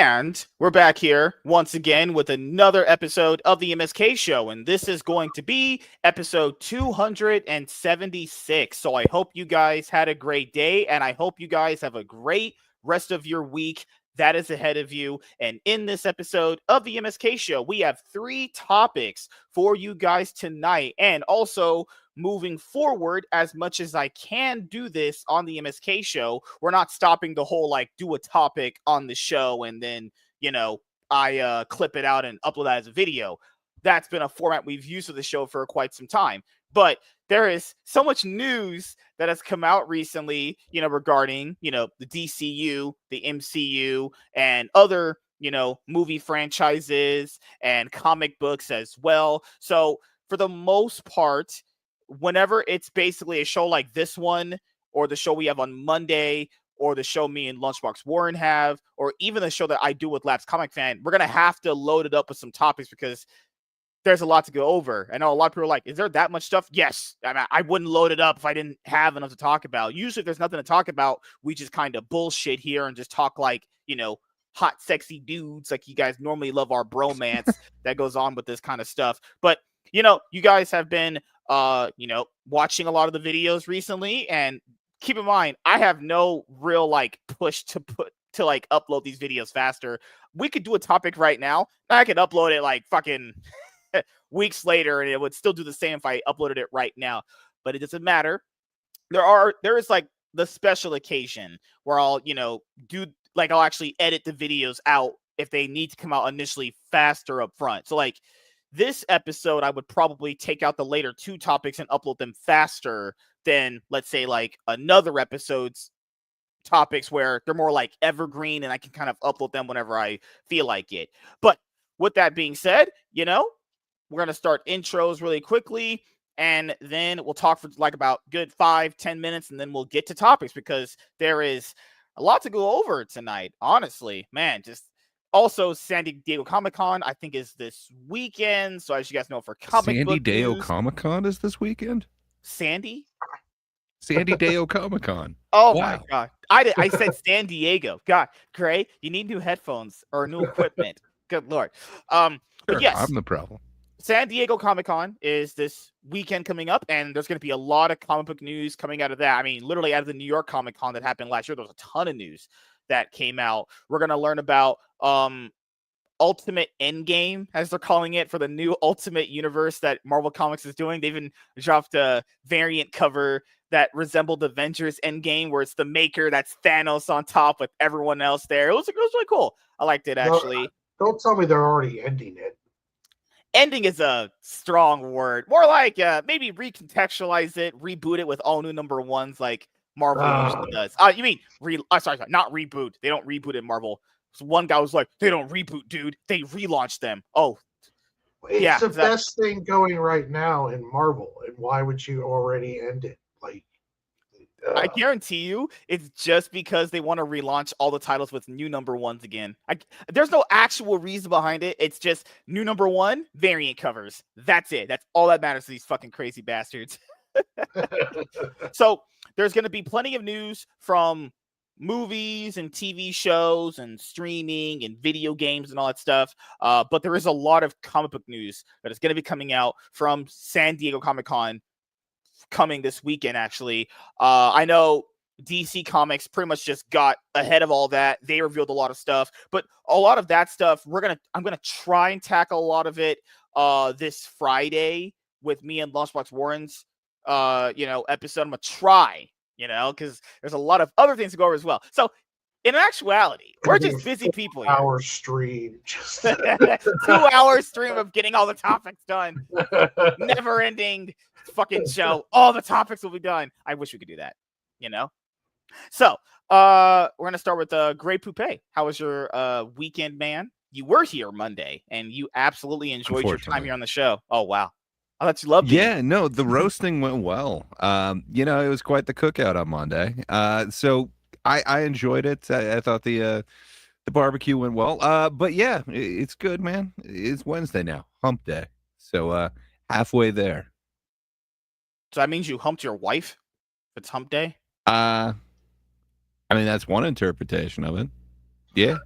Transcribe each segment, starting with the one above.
And we're back here once again with another episode of the MSK show. And this is going to be episode 276. So I hope you guys had a great day, and I hope you guys have a great rest of your week that is ahead of you. And in this episode of the MSK show, we have 3 topics for you guys tonight. And also, moving forward, as much as I can do this on the MSK show, we're not stopping the whole like do a topic on the show and then, I clip it out and upload that as a video. That's been a format we've used for the show for quite some time. But there is so much news that has come out recently, regarding, the DCU, the MCU, and other, movie franchises and comic books as well. So for the most part, whenever it's basically a show like this one, or the show we have on Monday, or the show me and Lunchbox Warren have, or even the show that I do with Labs Comic Fan, we're going to have to load it up with some topics because there's a lot to go over. I know a lot of people are like, is there that much stuff? Yes. I wouldn't load it up if I didn't have enough to talk about. Usually if there's nothing to talk about, we just kind of bullshit here and just talk like, hot, sexy dudes. Like you guys normally love our bromance that goes on with this kind of stuff. But, you guys have been, watching a lot of the videos recently, and keep in mind, I have no real like push to upload these videos faster. We could do a topic right now. I could upload it like fucking weeks later, and it would still do the same if I uploaded it right now. But it doesn't matter. There is like the special occasion where I'll, I'll actually edit the videos out if they need to come out initially faster up front. So like this episode, I would probably take out the later 2 topics and upload them faster than, let's say, like another episode's topics where they're more like evergreen and I can kind of upload them whenever I feel like it. But with that being said, we're going to start intros really quickly, and then we'll talk for like about good 5-10 minutes, and then we'll get to topics because there is a lot to go over tonight. Honestly, man, just also San Diego Comic-Con, I think, is this weekend. So as you guys know, for comic book San Diego news, Comic-Con is this weekend? San Diego Comic-Con. Oh wow. My God. I said San Diego. God, Gray, you need new headphones or new equipment. Good Lord. But Sure, yes, I'm the problem. San Diego Comic-Con is this weekend coming up, and there's going to be a lot of comic book news coming out of that. I mean, literally out of the New York Comic-Con that happened last year, there was a ton of news that came out. We're going to learn about Ultimate Endgame, as they're calling it, for the new Ultimate Universe that Marvel Comics is doing. They even dropped a variant cover that resembled Avengers Endgame, where it's the Maker, that's Thanos on top with everyone else there. It was really cool. I liked it, actually. Don't tell me they're already ending it. Ending is a strong word. More like maybe recontextualize it, reboot it with all new number ones like Marvel usually does. You mean, sorry, not reboot. They don't reboot it, Marvel. So one guy was like, they don't reboot, dude. They relaunch them. Oh, it's the best thing going right now in Marvel. And why would you already end it? Like, I guarantee you, it's just because they want to relaunch all the titles with new number ones again. There's no actual reason behind it. It's just new number 1 variant covers. That's it. That's all that matters to these fucking crazy bastards. So there's going to be plenty of news from movies and TV shows and streaming and video games and all that stuff. But there is a lot of comic book news that is going to be coming out from San Diego Comic-Con coming this weekend, actually. I know DC Comics pretty much just got ahead of all that. They revealed a lot of stuff, but a lot of that stuff I'm gonna try and tackle a lot of it this Friday with me and Lunchbox Warren's episode. I'm gonna try, because there's a lot of other things to go over as well. So in actuality, we're just busy people here. 2-hour stream. 2-hour stream of getting all the topics done. Never ending fucking show. All the topics will be done. I wish we could do that, So we're gonna start with Gray Poupée. How was your weekend, man? You were here Monday and you absolutely enjoyed your time here on the show. Oh wow. I thought you loved it. Yeah, no, the roasting went well. It was quite the cookout on Monday. So I enjoyed it. I thought the barbecue went well. But yeah, it's good, man. It's Wednesday now, hump day. So halfway there. So that means you humped your wife? It's hump day? I mean, that's one interpretation of it. Yeah.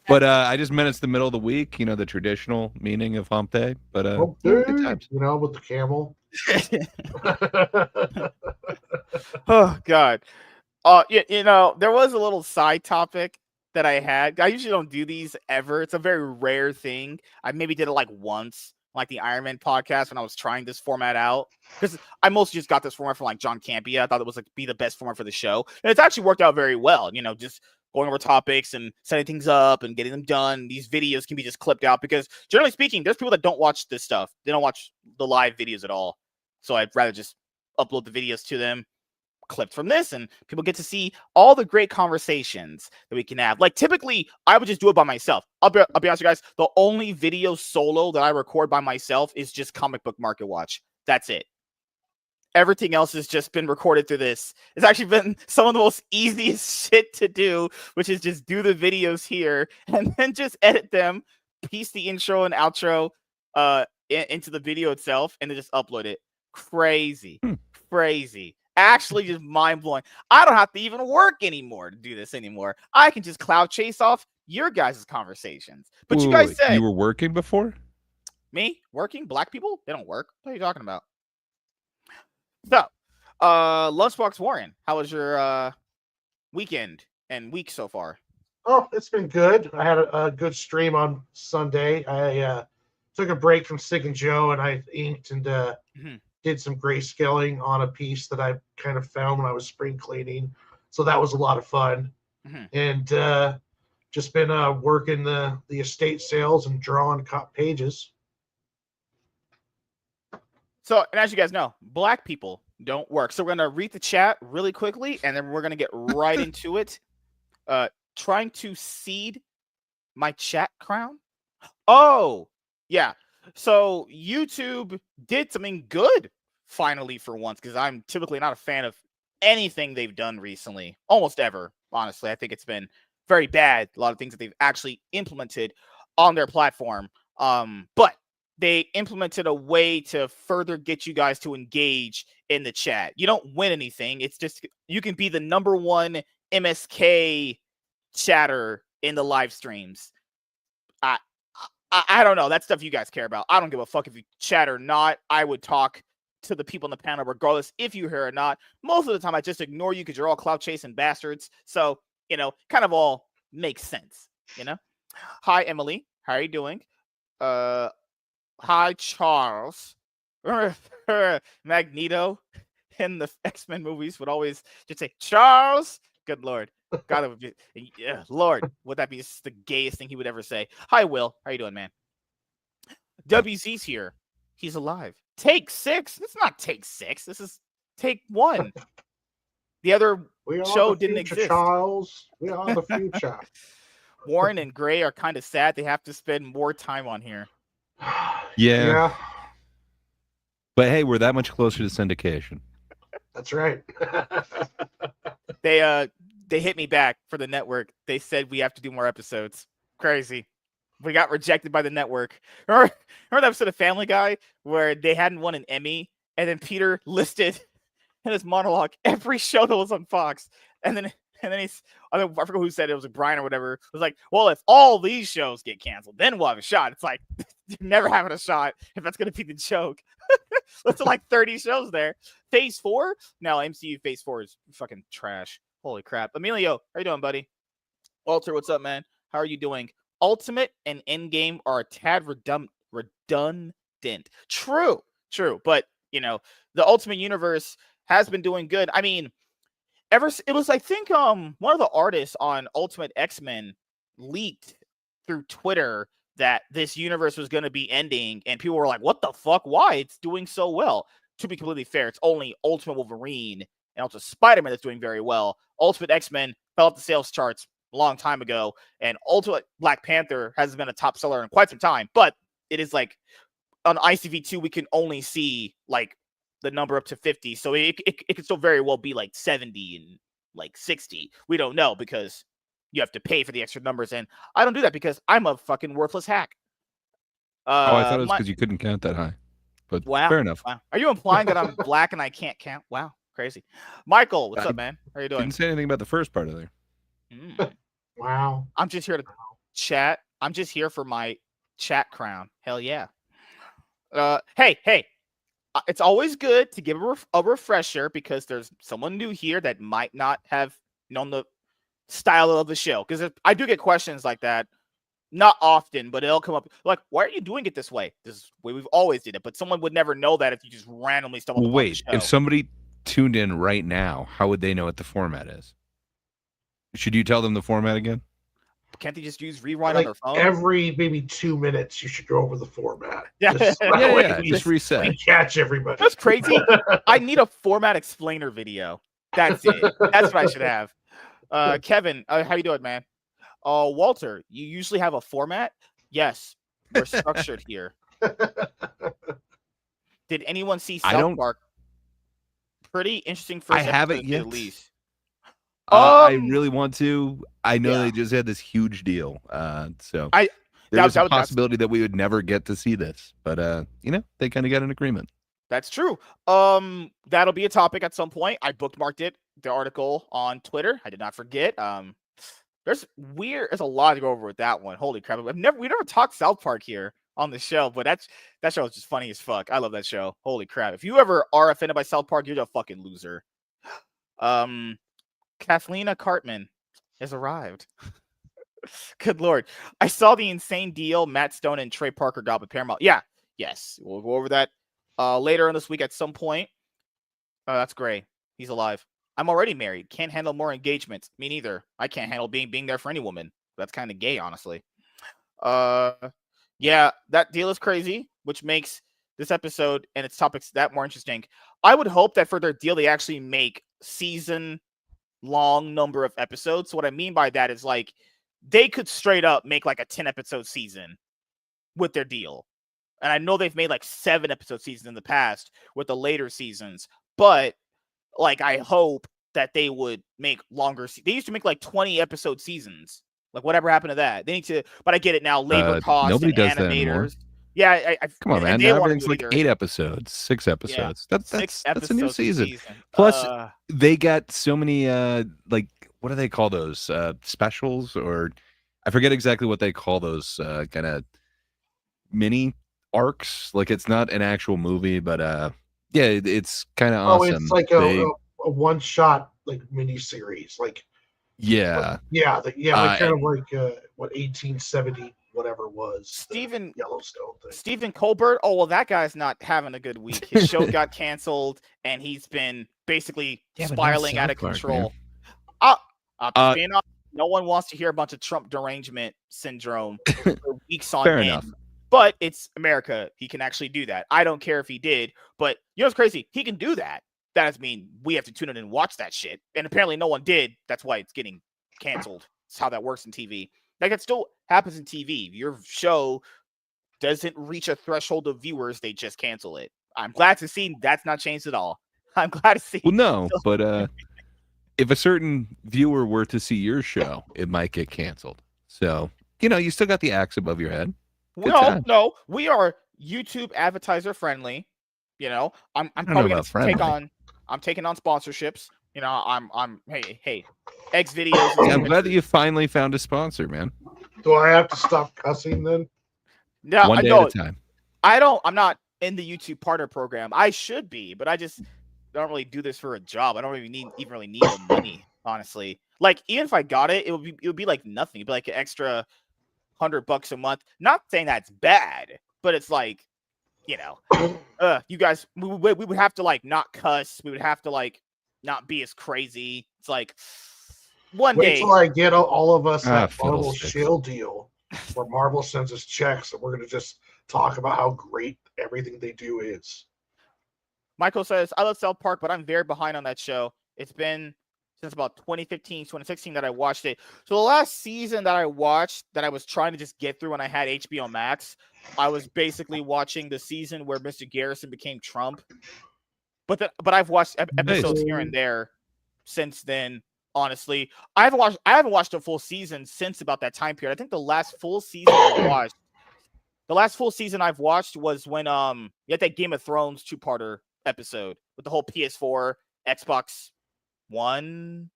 But I just meant it's the middle of the week, the traditional meaning of hump day. But good times. With the camel. Oh God. There was a little side topic that I had. I usually don't do these ever. It's a very rare thing. I maybe did it like once, like the Iron Man podcast when I was trying this format out. Because I mostly just got this format from like John Campia. I thought it was like be the best format for the show. And it's actually worked out very well. Just going over topics and setting things up and getting them done. These videos can be just clipped out because generally speaking, there's people that don't watch this stuff. They don't watch the live videos at all. So I'd rather just upload the videos to them, clipped from this, and people get to see all the great conversations that we can have. Like typically I would just do it by myself. I'll be honest with you guys, the only video solo that I record by myself is just Comic Book Market Watch. That's it. Everything else has just been recorded through this. It's actually been some of the most easiest shit to do, which is just do the videos here and then just edit them, piece the intro and outro into the video itself, and then just upload it. Crazy. Actually just mind-blowing. I don't have to even work anymore to do this anymore. I can just cloud chase off your guys' conversations. But you guys said you were working before? Me? Working? Black people? They don't work. What are you talking about? So, Lunchbox Warren, how was your weekend and week so far? Oh, it's been good. I had a good stream on Sunday. I took a break from Sig and Joe, and I inked and did some grayscaling on a piece that I kind of found when I was spring cleaning. So that was a lot of fun. And just been working the estate sales and drawing pages. So, and as you guys know, Black people don't work. So we're going to read the chat really quickly, and then we're going to get right into it. Trying to seed my chat crown. Oh, yeah. So YouTube did something good finally for once, because I'm typically not a fan of anything they've done recently. Almost ever, honestly. I think it's been very bad. A lot of things that they've actually implemented on their platform. But they implemented a way to further get you guys to engage in the chat. You don't win anything. It's just you can be the number one MSK chatter in the live streams. I don't know. That's stuff you guys care about. I don't give a fuck if you chat or not. I would talk to the people in the panel regardless if you're here or not. Most of the time, I just ignore you because you're all clout chasing bastards. So, kind of all makes sense, Hi, Emily. How are you doing? Hi, Charles. Magneto in the X-Men movies would always just say, Charles. Good Lord. God, it would be, Lord, would that be just the gayest thing he would ever say? Hi, Will. How you doing, man? WZ's here. He's alive. Take 6. It's not take 6. This is take 1. The other show didn't exist. Charles. We are the future. Warren and Gray are kind of sad. They have to spend more time on here. Yeah. But hey, we're that much closer to syndication. That's right. They hit me back for the network. They said we have to do more episodes. Crazy. We got rejected by the network. Remember that episode of Family Guy where they hadn't won an Emmy, and then Peter listed in his monologue every show that was on Fox, and then I forget who said it, was like Brian or whatever. It was like, well, if all these shows get canceled, then we'll have a shot. It's like you're never having a shot if that's gonna be the joke. That's like 30 shows there. Phase 4? No, MCU Phase 4 is fucking trash. Holy crap. Emilio, how you doing, buddy? Walter, what's up, man? How are you doing? Ultimate and Endgame are a tad redundant. True. But, the Ultimate Universe has been doing good. I mean, it was, I think, one of the artists on Ultimate X-Men leaked through Twitter that this universe was going to be ending, and people were like, what the fuck? Why? It's doing so well. To be completely fair, it's only Ultimate Wolverine and also Spider-Man that's doing very well. Ultimate X-Men fell off the sales charts a long time ago, and Ultimate Black Panther hasn't been a top seller in quite some time, but it is like on ICV2 we can only see like the number up to 50, so it could still very well be like 70 and like 60. We don't know because you have to pay for the extra numbers, and I don't do that because I'm a fucking worthless hack. I thought it was because you couldn't count that high, but fair enough. Wow. Are you implying that I'm black and I can't count? Wow, crazy. Michael, what's up, man? How are you doing? Didn't say anything about the first part of there. Wow. I'm just here to chat. I'm just here for my chat crown. Hell yeah. Hey, it's always good to give a refresher because there's someone new here that might not have known the style of the show. Because I do get questions like that, not often, but it'll come up like, "Why are you doing it this way?" This is the way we've always did it, but someone would never know that if you just randomly stumbled Well, upon the wait, show. if somebody tuned in right now, how would they know what the format is? Should you tell them the format again? Can't they just use rewind on Like their phone? every maybe 2 minutes, you should go over the format. Yeah. Just so Yeah, that way yeah, we, just reset. we catch everybody. That's crazy. I need a format explainer video. That's it. That's what I should have. Kevin, how you doing, man? Walter, you usually have a format? Yes, we're structured here. Did anyone see South Park? Pretty interesting first I haven't episode, yet. at least. I really want to. I know yeah. they just had this huge deal. So I there was a possibility that we would never get to see this, but they kind of got an agreement. That's true. That'll be a topic at some point. I bookmarked it, the article on Twitter. I did not forget. There's a lot to go over with that one. Holy crap. We never talked South Park here on the show, but that show is just funny as fuck. I love that show. Holy crap. If you ever are offended by South Park, you're a fucking loser. Kathleen Cartman has arrived. Good Lord. I saw the insane deal Matt Stone and Trey Parker got with Paramount. Yeah. Yes. We'll go over that later in this week at some point. That's great. He's alive. I'm already married. Can't handle more engagements. Me neither. I can't handle being there for any woman. That's kind of gay, honestly. Yeah, that deal is crazy, which makes this episode and its topics that more interesting. I would hope that for their deal, they actually make season-long number of episodes. So what I mean by that is like they could straight up make like a 10-episode season with their deal. And I know they've made like 7-episode seasons in the past with the later seasons, but like I hope that they would make longer. They used to make like 20-episode seasons. Like whatever happened to that? They need to. But I get it now. Labor costs. Nobody and does animators. that anymore. Yeah, come on, man. Now everything's like 8 episodes, 6 episodes. Yeah, That's a new season. Plus, they got so many like what do they call those specials, or I forget exactly what they call those kind of mini arcs. Like it's not an actual movie, but yeah, it's kind of awesome. It's like a one-shot like mini series, like yeah, like kind of like what 1870 whatever was Stephen Yellowstone thing. Stephen Colbert. Oh well, that guy's not having a good week. His show got canceled, and he's been basically spiraling out of control. No one wants to hear a bunch of Trump derangement syndrome for weeks on Fair end. enough. But it's America. He can actually do that. I don't care if he did, but you know what's crazy? He can do that. That doesn't mean we have to tune in and watch that shit. And apparently no one did. That's why it's getting canceled. That's how that works in TV. Like it still happens in TV. If your show doesn't reach a threshold of viewers, they just cancel it. I'm glad to see that's not changed at all. I'm glad to see. Well, no, but if a certain viewer were to see your show, it might get canceled. So, you still got the axe above your head. No, we are YouTube advertiser friendly. I'm probably going to take on. I'm taking on sponsorships. I'm hey, X videos. Yeah, I'm glad that you finally found a sponsor, man. Do I have to stop cussing then? No, one day at a time. I'm not in the YouTube partner program. I should be, but I just don't really do this for a job. I don't even really need the money, honestly. Like even if I got it, it would be like nothing. It'd be like an extra $100 a month. Not saying that's bad, but it's like, you guys, we would have to like not cuss. We would have to like not be as crazy. It's like one day. Wait till I get all of us that Marvel Shield deal, where Marvel sends us checks, and we're gonna just talk about how great everything they do is. Michael says, I love South Park, but I'm very behind on that show. It's been since about 2015, 2016 that I watched it. So the last season that I watched that I was trying to just get through when I had HBO Max, I was basically watching the season where Mr. Garrison became Trump. But I've watched episodes here and there since then. Honestly, I haven't watched a full season since about that time period. I think the last full season I've watched was when you had that Game of Thrones 2-parter episode with the whole PS4, Xbox One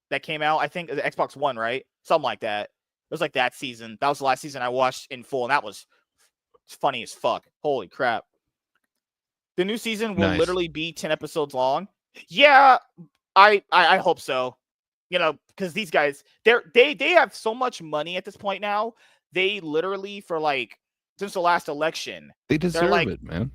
that came out. I think the Xbox One, right? Something like that. It was like that season. That was the last season I watched in full, and that was funny as fuck. Holy crap. The new season will Nice. literally be 10 episodes long. Yeah, I hope so. You know, because these guys, they have so much money at this point now. They literally, for like since the last election, They they're deserve like it, man.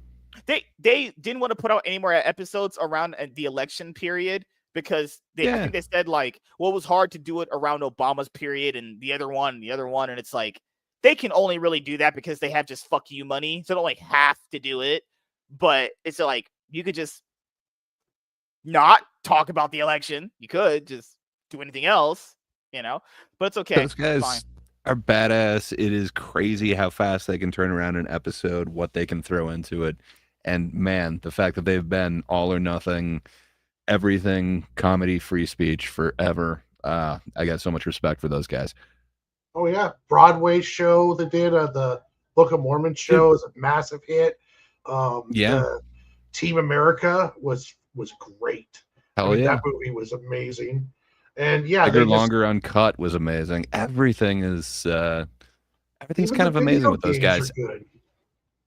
they didn't want to put out any more episodes around the election period because I Yeah. think they said like, well, it was hard to do it around Obama's period and the other one, and it's like they can only really do that because they have just fuck you money, so they don't like have to do it. But it's like you could just not talk about the election. You could just do anything else, you know. But it's okay. Those guys are badass. It is crazy how fast they can turn around an episode, what they can throw into it. And man, the fact that they've been all or nothing, everything, comedy, free speech forever. I got so much respect for those guys. Oh yeah, Broadway show they did. The Book of Mormon show is a massive hit. Yeah. The Team America was great. Hell yeah. That movie was amazing. And yeah, Bigger, Longer, Uncut was amazing. Everything is everything's kind of amazing with those guys.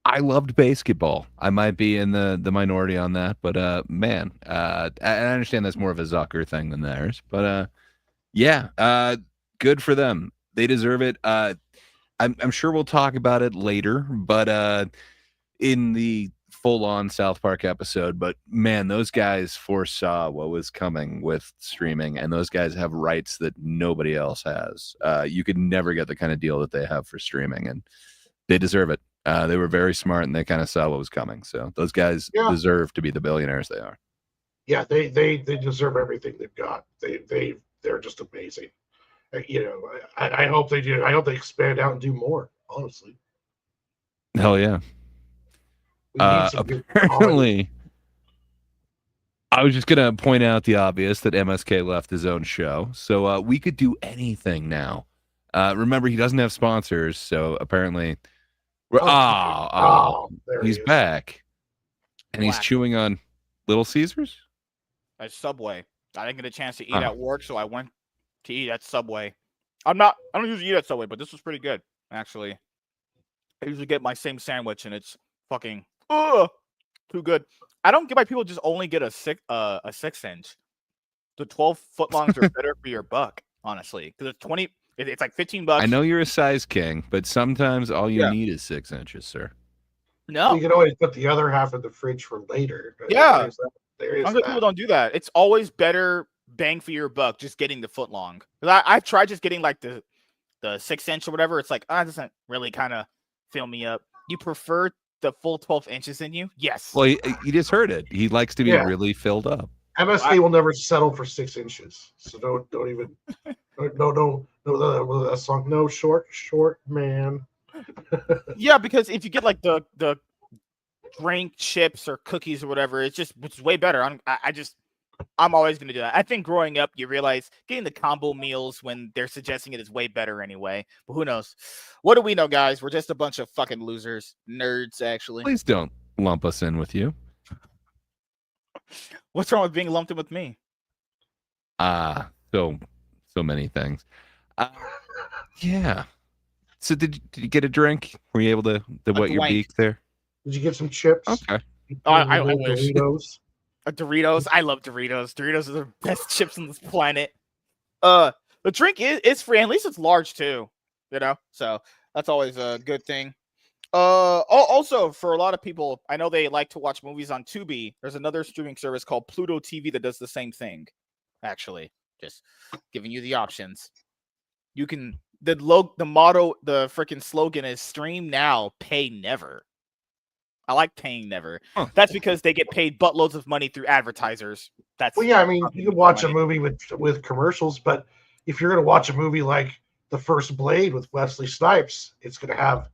I loved basketball. I might be in the minority on that, but man, I understand that's more of a Zucker thing than theirs. But yeah, good for them. They deserve it. I'm sure we'll talk about it later, but in the full-on South Park episode. But man, those guys foresaw what was coming with streaming, and those guys have rights that nobody else has. You could never get the kind of deal that they have for streaming, and they deserve it. They were very smart, and they kind of saw what was coming. So those guys deserve to be the billionaires they are. Yeah, they deserve everything they've got. They're just amazing. You know, I hope they do. I hope they expand out and do more. Honestly. Hell yeah. Apparently, I was just gonna point out the obvious that MSK left his own show, so we could do anything now. Remember, he doesn't have sponsors, so apparently, he's back, and he's chewing on Little Caesars at Subway. I didn't get a chance to eat at work, so I went to eat at Subway. I don't usually eat at Subway, but this was pretty good, actually. I usually get my same sandwich, and it's fucking too good. I don't get why people just only get a 6-inch. The 12 footlongs are better for your buck, honestly, because it's 20. It's like $15. I know you're a size king, but sometimes all you need is 6 inches, sir. No, you can always put the other half in the fridge for later. Yeah, people don't do that. It's always better bang for your buck just getting the footlong. I've tried just getting like the 6-inch or whatever. It's like it doesn't really kind of fill me up. You prefer the full 12 inches in you? Yes. Well, you just heard it. He likes to be really filled up. MSK will never settle for 6 inches, so don't even. No, that song. No, short man. Yeah, because if you get like the drink chips or cookies or whatever, it's way better. I'm always gonna do that. I think growing up, you realize getting the combo meals when they're suggesting it is way better anyway. But who knows? What do we know, guys? We're just a bunch of fucking losers, nerds. Actually, please don't lump us in with you. What's wrong with being lumped in with me? So many things. Yeah. So did you get a drink? Were you able to wet your beak there? Did you get some chips? Okay. I wish. Doritos. Doritos. I love Doritos. Doritos are the best chips on this planet. The drink is free. At least it's large too. You know, so that's always a good thing. Also, for a lot of people, I know they like to watch movies on Tubi. There's another streaming service called Pluto TV that does the same thing. Actually, just giving you the options. You can the motto, the freaking slogan is "Stream now, pay never." I like paying never. Huh. That's because they get paid buttloads of money through advertisers. I mean, you can watch a movie with commercials, but if you're going to watch a movie like The First Blade with Wesley Snipes, it's going to have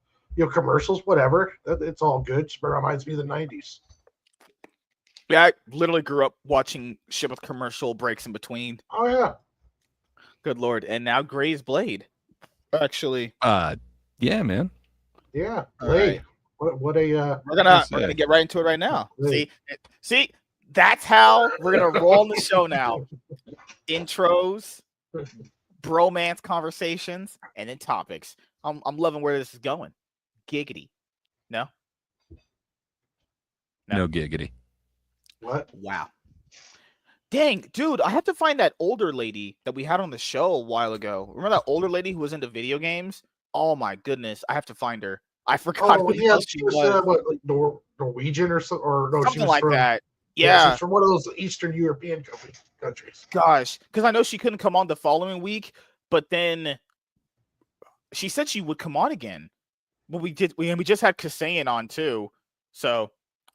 commercials, whatever. It's all good. It reminds me of the 90s. Yeah, I literally grew up watching shit with commercial breaks in between. Oh yeah. Good Lord. And now Gray's Blade. Actually. Yeah, man. Yeah. Blade. Right. What a we're gonna get right into it right now. See, That's how we're gonna roll on the show now. Intros, bromance conversations, and then topics. I'm loving where this is going. Giggity. No? No giggity. What? Wow. Dang, dude, I have to find that older lady that we had on the show a while ago. Remember that older lady who was into video games? Oh my goodness, I have to find her. I forgot who the hell she she was was. what, like Norwegian or something, or no, she Something was like from that. she Yeah. was from one of those Eastern European countries. Gosh, because I know she couldn't come on the following week, but then she said she would come on again. But we just had Kasayan on too. So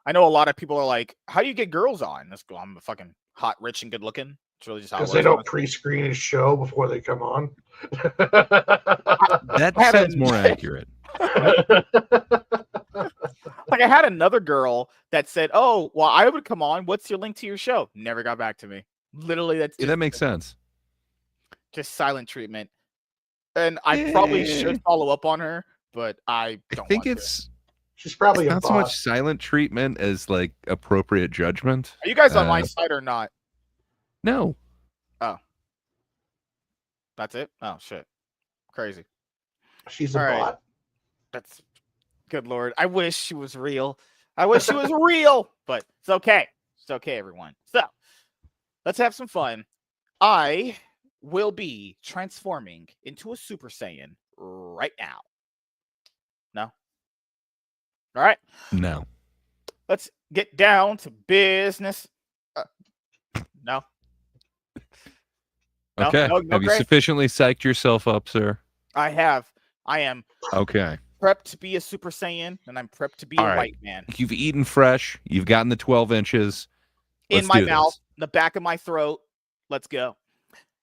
I know a lot of people are like, how do you get girls on? Let's go. I'm fucking hot, rich, and good looking. It's really just how it Because works. they don't pre-screen his show before they come on. That sounds more accurate. Like I had another girl that said, "Oh, well, I would come on. What's your link to your show?" Never got back to me. Literally, that's Yeah, that makes sense. just silent treatment. And I probably should follow up on her, but I don't think want it's she's probably it's a not so much silent treatment as like appropriate judgment. Are you guys on my side or not? No. Oh. That's it? Oh shit. Crazy. She's a All right. bot. That's good lord. I wish she was real. I wish she was real, but it's okay. It's okay, everyone. So let's have some fun. I will be transforming into a Super Saiyan right now. No? All right. No. Let's get down to business. No. No, Okay. no, Have you Gray? sufficiently psyched yourself up, sir? I have. I am Okay. prepped to be a Super Saiyan, and I'm prepped to be All a right. white man. You've eaten fresh. You've gotten the 12 inches. In my mouth, the back of my throat. Let's go.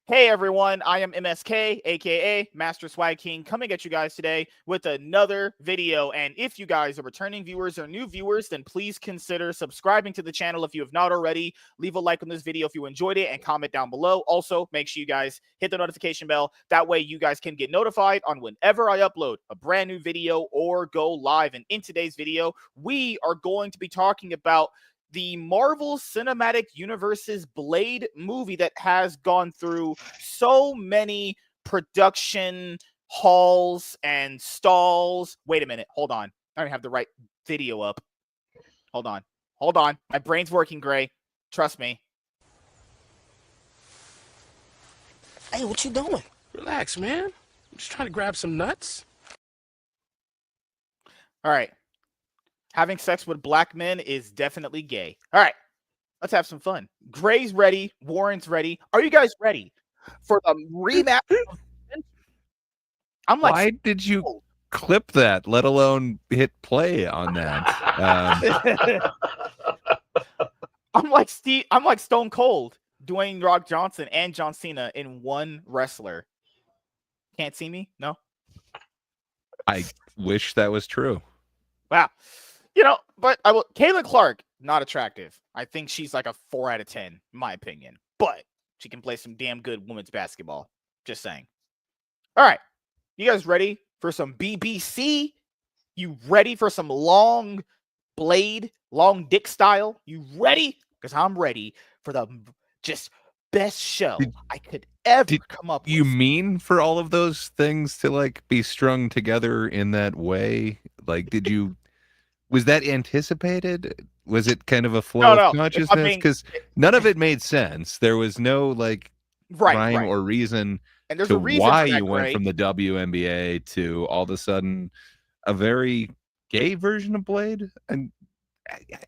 Hey everyone, I am MSK, aka Master Swag King, coming at you guys today with another video. And if you guys are returning viewers or new viewers, then please consider subscribing to the channel if you have not already. Leave a like on this video if you enjoyed it and comment down below. Also, make sure you guys hit the notification bell. That way you guys can get notified on whenever I upload a brand new video or go live. And in today's video, we are going to be talking about the Marvel Cinematic Universe's Blade movie that has gone through so many production halls and stalls. Wait a minute. Hold on. I don't have the right video up. Hold on. Hold on. My brain's working, Gray. Trust me. Hey, what you doing? Relax, man. I'm just trying to grab some nuts. All right. Having sex with black men is definitely gay. All right. Let's have some fun. Gray's ready. Warren's ready. Are you guys ready for the rematch? I'm like, why did you clip that, let alone hit play on that? I'm like Stone Cold, Dwayne Rock Johnson, and John Cena in one wrestler. Can't see me? No? I wish that was true. Wow. You know, but I will. Caitlin Clark, not attractive. I think she's like a 4 out of 10, in my opinion. But she can play some damn good women's basketball. Just saying. All right. You guys ready for some BBC? You ready for some long blade, long dick style? You ready? Because I'm ready for the just best show I could ever come up with. You mean for all of those things to like be strung together in that way? Like, was that anticipated? Was it kind of a flow of consciousness? Because none of it made sense. There was no like rhyme or reason and there's to a reason why for that, you went from the WNBA to all of a sudden a very gay version of Blade. And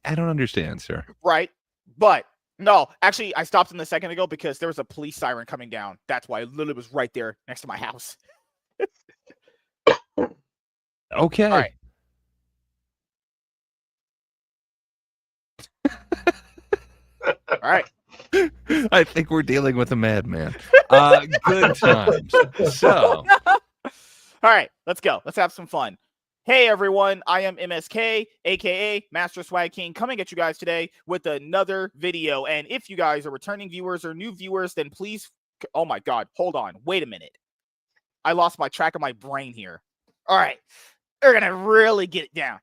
I don't understand, sir. Right. But no, actually, I stopped him a second ago because there was a police siren coming down. That's why it literally was right there next to my house. Okay. All right. All right. I think we're dealing with a madman. Good times. So, all right, let's go. Let's have some fun. Hey everyone, I am MSK, aka Master Swag King, coming at you guys today with another video. And if you guys are returning viewers or new viewers, then please, oh my God, hold on, wait a minute. I lost my track of my brain here. All right, we're gonna really get it down.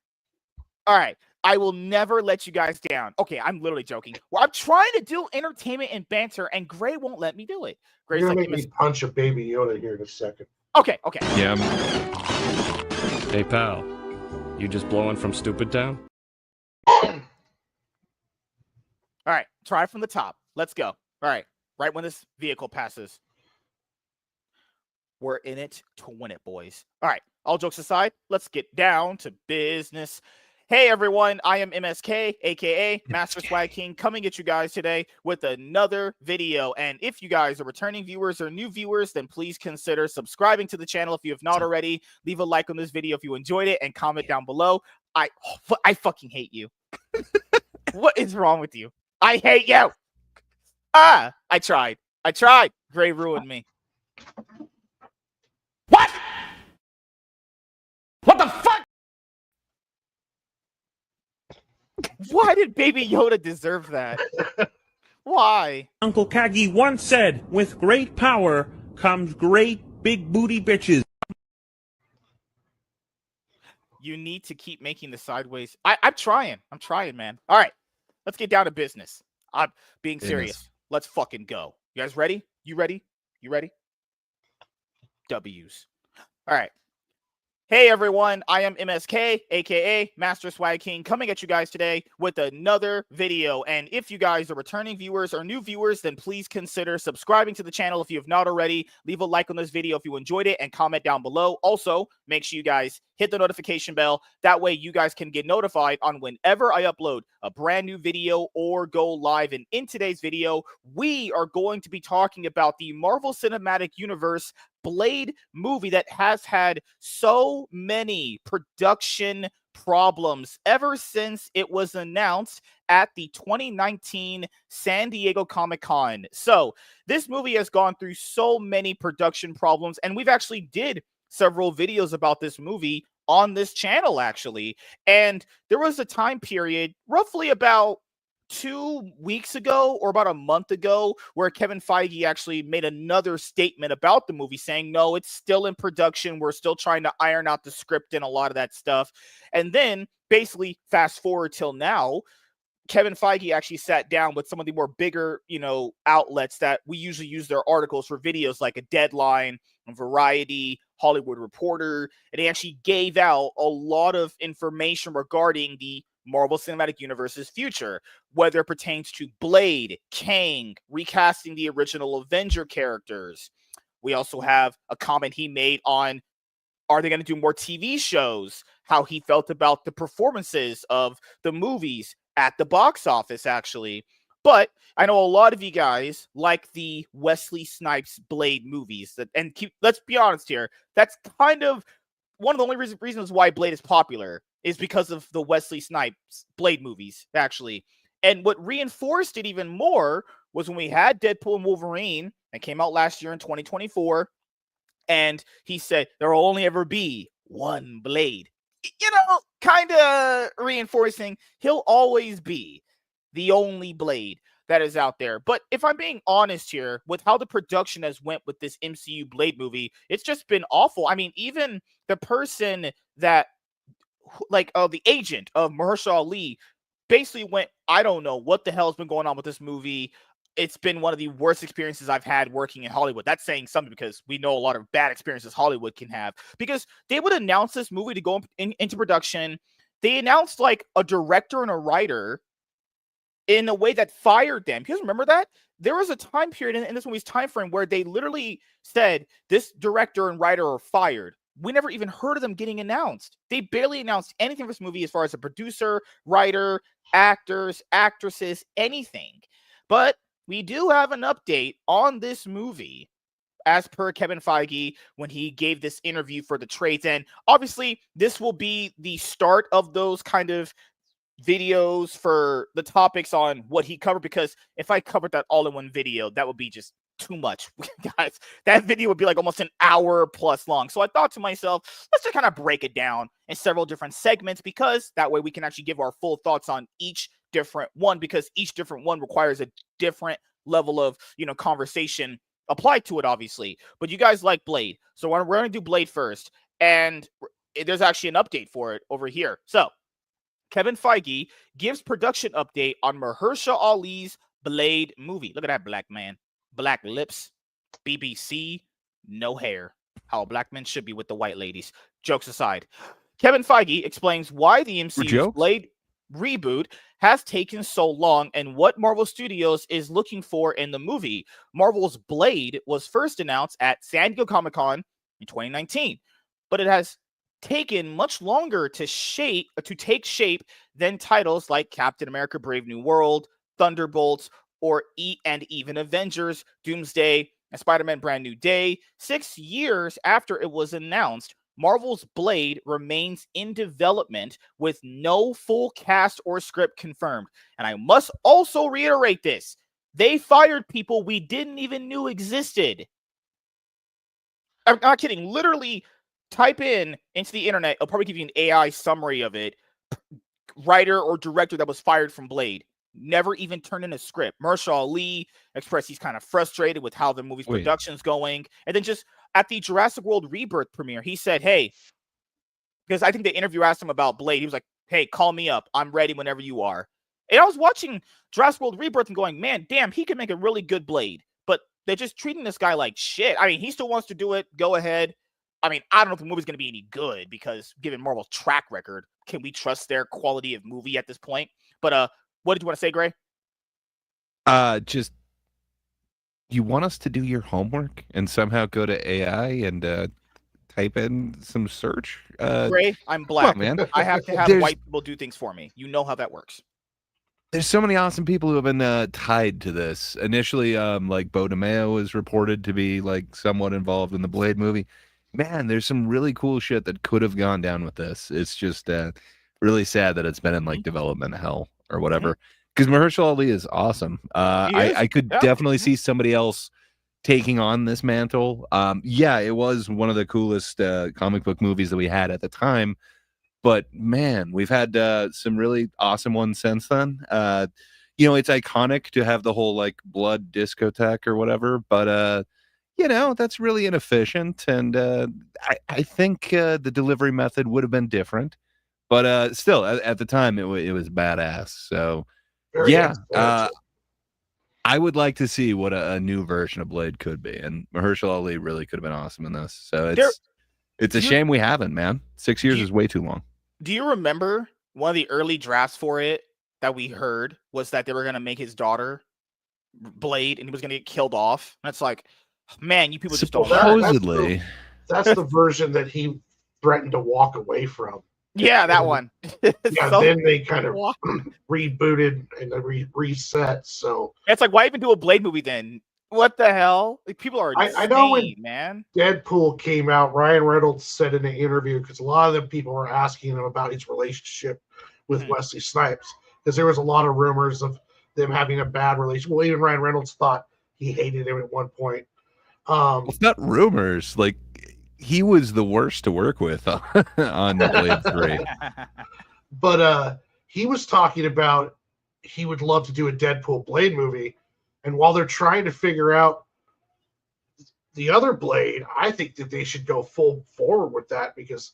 All right, I will never let you guys down. Okay, I'm literally joking. Well, I'm trying to do entertainment and banter, and Gray won't let me do it. Gray's You're gonna like, make me punch a baby Yoda here in a second. okay. Yeah. Hey, pal. You just blowing from Stupid Town? All right, try from the top. Let's go. All right, right when this vehicle passes. We're in it to win it, boys. All right, all jokes aside, let's get down to business. Hey everyone, I am MSK, aka Master Swag King, coming at you guys today with another video. And if you guys are returning viewers or new viewers, then please consider subscribing to the channel if you have not already. Leave a like on this video if you enjoyed it and comment down below. I fucking hate you. What is wrong with you? I hate you. I tried. Gray ruined me. What? What the fuck? Why did Baby Yoda deserve that? Why? Uncle Kagi once said, with great power comes great big booty bitches. You need to keep making the sideways. I'm trying, man. All right, let's get down to business. I'm being serious. Let's fucking go. You guys ready? You ready? W's. All right. Hey everyone, I am MSK, aka Master Swag King, coming at you guys today with another video. And if you guys are returning viewers or new viewers, then please consider subscribing to the channel if you have not already. Leave a like on this video if you enjoyed it and comment down below. Also, make sure you guys hit the notification bell. That way you guys can get notified on whenever I upload a brand new video or go live. And in today's video, we are going to be talking about the Marvel Cinematic Universe Blade movie that has had so many production problems ever since it was announced at the 2019 San Diego Comic-Con. So this movie has gone through so many production problems, and we've actually did several videos about this movie on this channel actually. And there was a time period roughly about 2 weeks ago or about a month ago where Kevin Feige actually made another statement about the movie saying, no, it's still in production. We're still trying to iron out the script and a lot of that stuff. And then basically fast forward till now, Kevin Feige actually sat down with some of the more bigger, outlets that we usually use their articles for videos like a Deadline, Variety, Hollywood Reporter, and he actually gave out a lot of information regarding the Marvel Cinematic Universe's future, whether it pertains to Blade, Kang, recasting the original Avenger characters. We also have a comment he made on, are they going to do more TV shows? How he felt about the performances of the movies at the box office, actually. But I know a lot of you guys like the Wesley Snipes Blade movies. Let's be honest here. That's kind of one of the only reasons why Blade is popular is because of the Wesley Snipes Blade movies, actually. And what reinforced it even more was when we had Deadpool and Wolverine that came out last year in 2024. And he said, there will only ever be one Blade. Kind of reinforcing he'll always be the only Blade that is out there. But if I'm being honest here with how the production has went with this MCU Blade movie, it's just been awful. I mean, even the person that the agent of Mahershala Ali basically went, I don't know what the hell's been going on with this movie. It's been one of the worst experiences I've had working in Hollywood. That's saying something because we know a lot of bad experiences Hollywood can have. Because they would announce this movie to go into production. They announced like a director and a writer in a way that fired them. You guys remember that? There was a time period in this movie's time frame where they literally said this director and writer are fired. We never even heard of them getting announced. They barely announced anything for this movie as far as a producer, writer, actors, actresses, anything. But we do have an update on this movie as per Kevin Feige when he gave this interview for the trades. And obviously, this will be the start of those kind of videos for the topics on what he covered, because if I covered that all in one video, that would be just too much, guys. That video would be like almost an hour plus long. So I thought to myself, let's just kind of break it down in several different segments, because that way we can actually give our full thoughts on each different one, because each different one requires a different level of, conversation applied to it, obviously. But you guys like Blade, so we're going to do Blade first, and there's actually an update for it over here. So Kevin Feige gives production update on Mahershala Ali's Blade movie. Look at that black man. Black lips, BBC, no hair. How black men should be with the white ladies. Jokes aside, Kevin Feige explains why the MCU's Blade reboot has taken so long and what Marvel Studios is looking for in the movie. Marvel's Blade was first announced at San Diego Comic-Con in 2019, but it has taken much longer to take shape than titles like Captain America: Brave New World, Thunderbolts, or even Avengers: Doomsday and Spider-Man: Brand New Day. 6 years after it was announced, Marvel's Blade remains in development with no full cast or script confirmed. And I must also reiterate this. They fired people we didn't even knew existed. I'm not kidding. Literally, type into the internet. It'll probably give you an AI summary of it. Writer or director that was fired from Blade. Never even turned in a script. Mahershala Ali expressed he's kind of frustrated with how the movie's production's going. And then just at the Jurassic World Rebirth premiere, he said, hey, because I think the interviewer asked him about Blade. He was like, hey, call me up. I'm ready whenever you are. And I was watching Jurassic World Rebirth and going, man, damn, he could make a really good Blade. But they're just treating this guy like shit. I mean, he still wants to do it. Go ahead. I mean, I don't know if the movie's going to be any good because given Marvel's track record, can we trust their quality of movie at this point? But what did you want to say, Gray? Just you want us to do your homework and somehow go to AI and type in some search? Gray, I'm black, on, man. I have to have white people do things for me. You know how that works. There's so many awesome people who have been tied to this. Initially, like Bo DeMeo was reported to be like somewhat involved in the Blade movie. Man, there's some really cool shit that could have gone down with this. It's just really sad that it's been in like development hell or whatever. Because Mahershala Ali is awesome. I could definitely see somebody else taking on this mantle. Yeah, it was one of the coolest comic book movies that we had at the time. But man, we've had some really awesome ones since then. You know, it's iconic to have the whole like blood discotheque or whatever, but you know, that's really inefficient. And I think the delivery method would have been different. But still, at the time, it was badass. So, yeah, I would like to see what a new version of Blade could be. And Mahershala Ali really could have been awesome in this. So it's a shame we haven't, man. 6 years is way too long. Do you remember one of the early drafts for it that we heard was that they were going to make his daughter Blade and he was going to get killed off? That's like, man, you people just don't. Supposedly, that's the version that he threatened to walk away from. Yeah, that one. Yeah, so, then they kind of rebooted and reset. So it's like, why even do a Blade movie then? What the hell? Like, people are insane, I know when man. Deadpool came out, Ryan Reynolds said in an interview, because a lot of them people were asking him about his relationship with Wesley Snipes, because there was a lot of rumors of them having a bad relationship. Well, even Ryan Reynolds thought he hated him at one point. It's not rumors. Like, he was the worst to work with on Blade 3. But he was talking about he would love to do a Deadpool Blade movie. And while they're trying to figure out the other Blade, I think that they should go full forward with that, because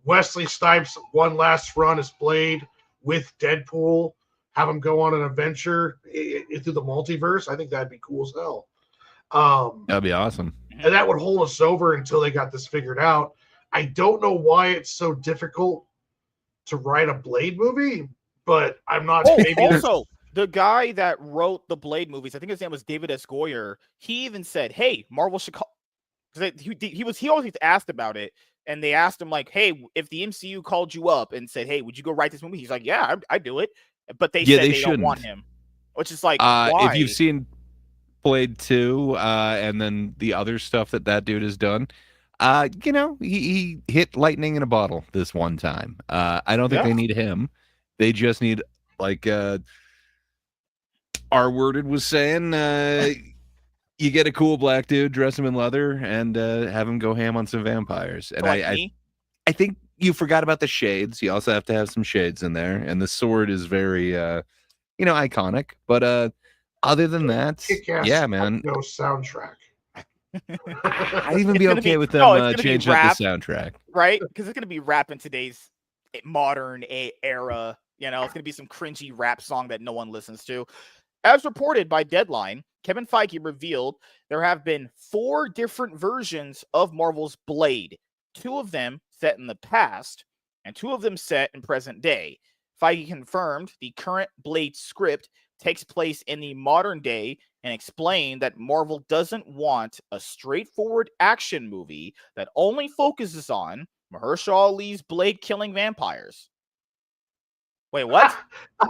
Wesley Snipes one last run as Blade with Deadpool, have him go on an adventure through the multiverse. I think that'd be cool as hell. That'd be awesome. And that would hold us over until they got this figured out. I don't know why it's so difficult to write a Blade movie, but I'm not. Also, the guy that wrote the Blade movies, I think his name was David S. Goyer. He even said, "Hey, Marvel should call." He always asked about it, and they asked him like, "Hey, if the MCU called you up and said, hey, would you go write this movie?" He's like, "Yeah, I'd do it," but they said they don't want him, which is like, why? If you've seen Blade 2 and then the other stuff that dude has done, you know, he hit lightning in a bottle this one time. I don't think they need him. They just need, like R-Worded was saying, you get a cool black dude, dress him in leather, and have him go ham on some vampires. And like I think you forgot about the shades. You also have to have some shades in there, and the sword is very you know, iconic. But other than that, yeah, man. No soundtrack. I'd even be okay with them changing up the soundtrack. Right? Because it's going to be rap in today's modern era. You know, it's going to be some cringy rap song that no one listens to. As reported by Deadline, Kevin Feige revealed there have been 4 different versions of Marvel's Blade, 2 of them set in the past and 2 of them set in present day. Feige confirmed the current Blade script takes place in the modern day and explained that Marvel doesn't want a straightforward action movie that only focuses on Mahershala Ali's Blade killing vampires. Wait, what?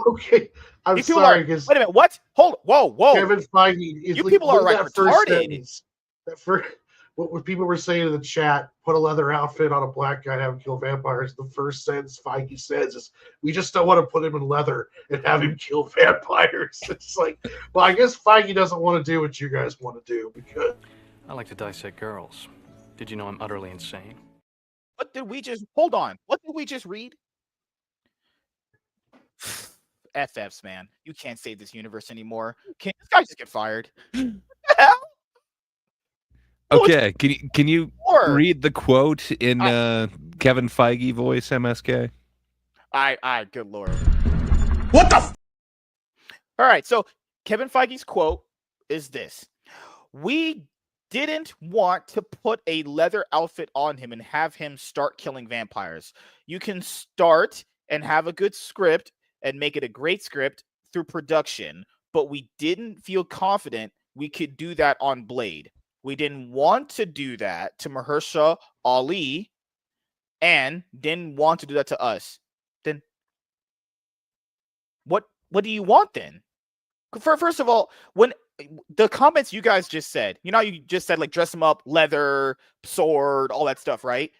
Okay, I'm These people sorry are. because Wait a minute. What? Whoa. Kevin Feige is You people are like that first retarded. sentence. That first, what people were saying in the chat, put a leather outfit on a black guy and have him kill vampires. The first sentence Feige says is, "We just don't want to put him in leather and have him kill vampires." It's like, well, I guess Feige doesn't want to do what you guys want to do because I like to dissect girls. Did you know I'm utterly insane? What did we just? Hold on. What did we just read? FFs, man. You can't save this universe anymore. Can this guy just get fired? Okay, can you Or read the quote in Kevin Feige voice, MSK? I good lord. What the All right, so Kevin Feige's quote is this: "We didn't want to put a leather outfit on him and have him start killing vampires. You can start and have a good script and make it a great script through production, but we didn't feel confident we could do that on Blade. We didn't want to do that to Mahershala Ali and didn't want to do that to us. Then what do you want then? First of all, when the comments you guys just said, you know, you just said like dress him up, leather, sword, all that stuff, right?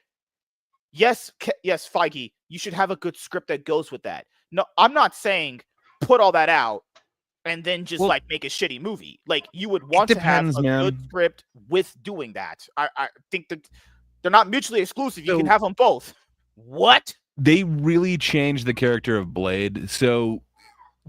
Yes, Feige, you should have a good script that goes with that. No, I'm not saying put all that out and then just like make a shitty movie. Like you would want to have a good script with doing that. I think that they're not mutually exclusive. You can have them both. What? They really changed the character of Blade. So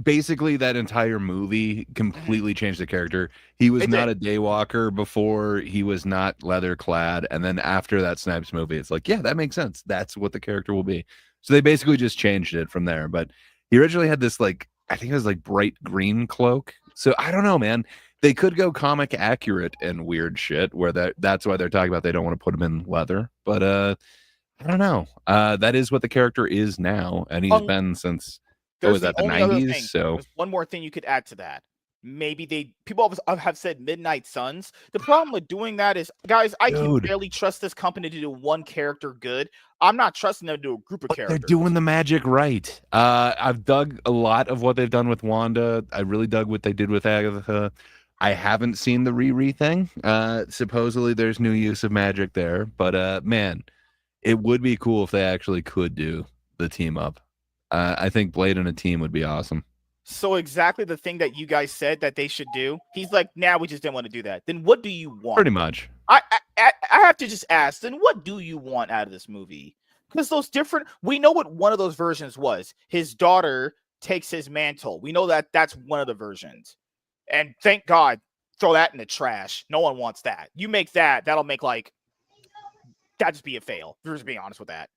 basically that entire movie completely changed the character. He was not a daywalker before, he was not leather clad, and then after that Snipes movie, it's like, yeah, that makes sense. That's what the character will be. So they basically just changed it from there. But he originally had this, like, I think it was like bright green cloak. So I don't know, man. They could go comic accurate and weird shit where that's why they're talking about they don't want to put him in leather. But I don't know. That is what the character is now, and he's been since what was that, the 90s? So there's one more thing you could add to that. Maybe people have said Midnight Suns. The problem with doing that is, guys, I can barely trust this company to do one character good. I'm not trusting them to do a group of characters. They're doing the magic right. I've dug a lot of what they've done with Wanda. I really dug what they did with Agatha. I haven't seen the Riri thing. Supposedly there's new use of magic there, but man, it would be cool if they actually could do the team up. I think Blade and a team would be awesome. So exactly the thing that you guys said that they should do. He's like, nah, we just didn't want to do that. Then what do you want? Pretty much. I have to just ask, then what do you want out of this movie? Because those different, we know what one of those versions was. His daughter takes his mantle. We know that that's one of the versions. And thank God, throw that in the trash. No one wants that. You make that, that'll make that just be a fail. Just being honest with that.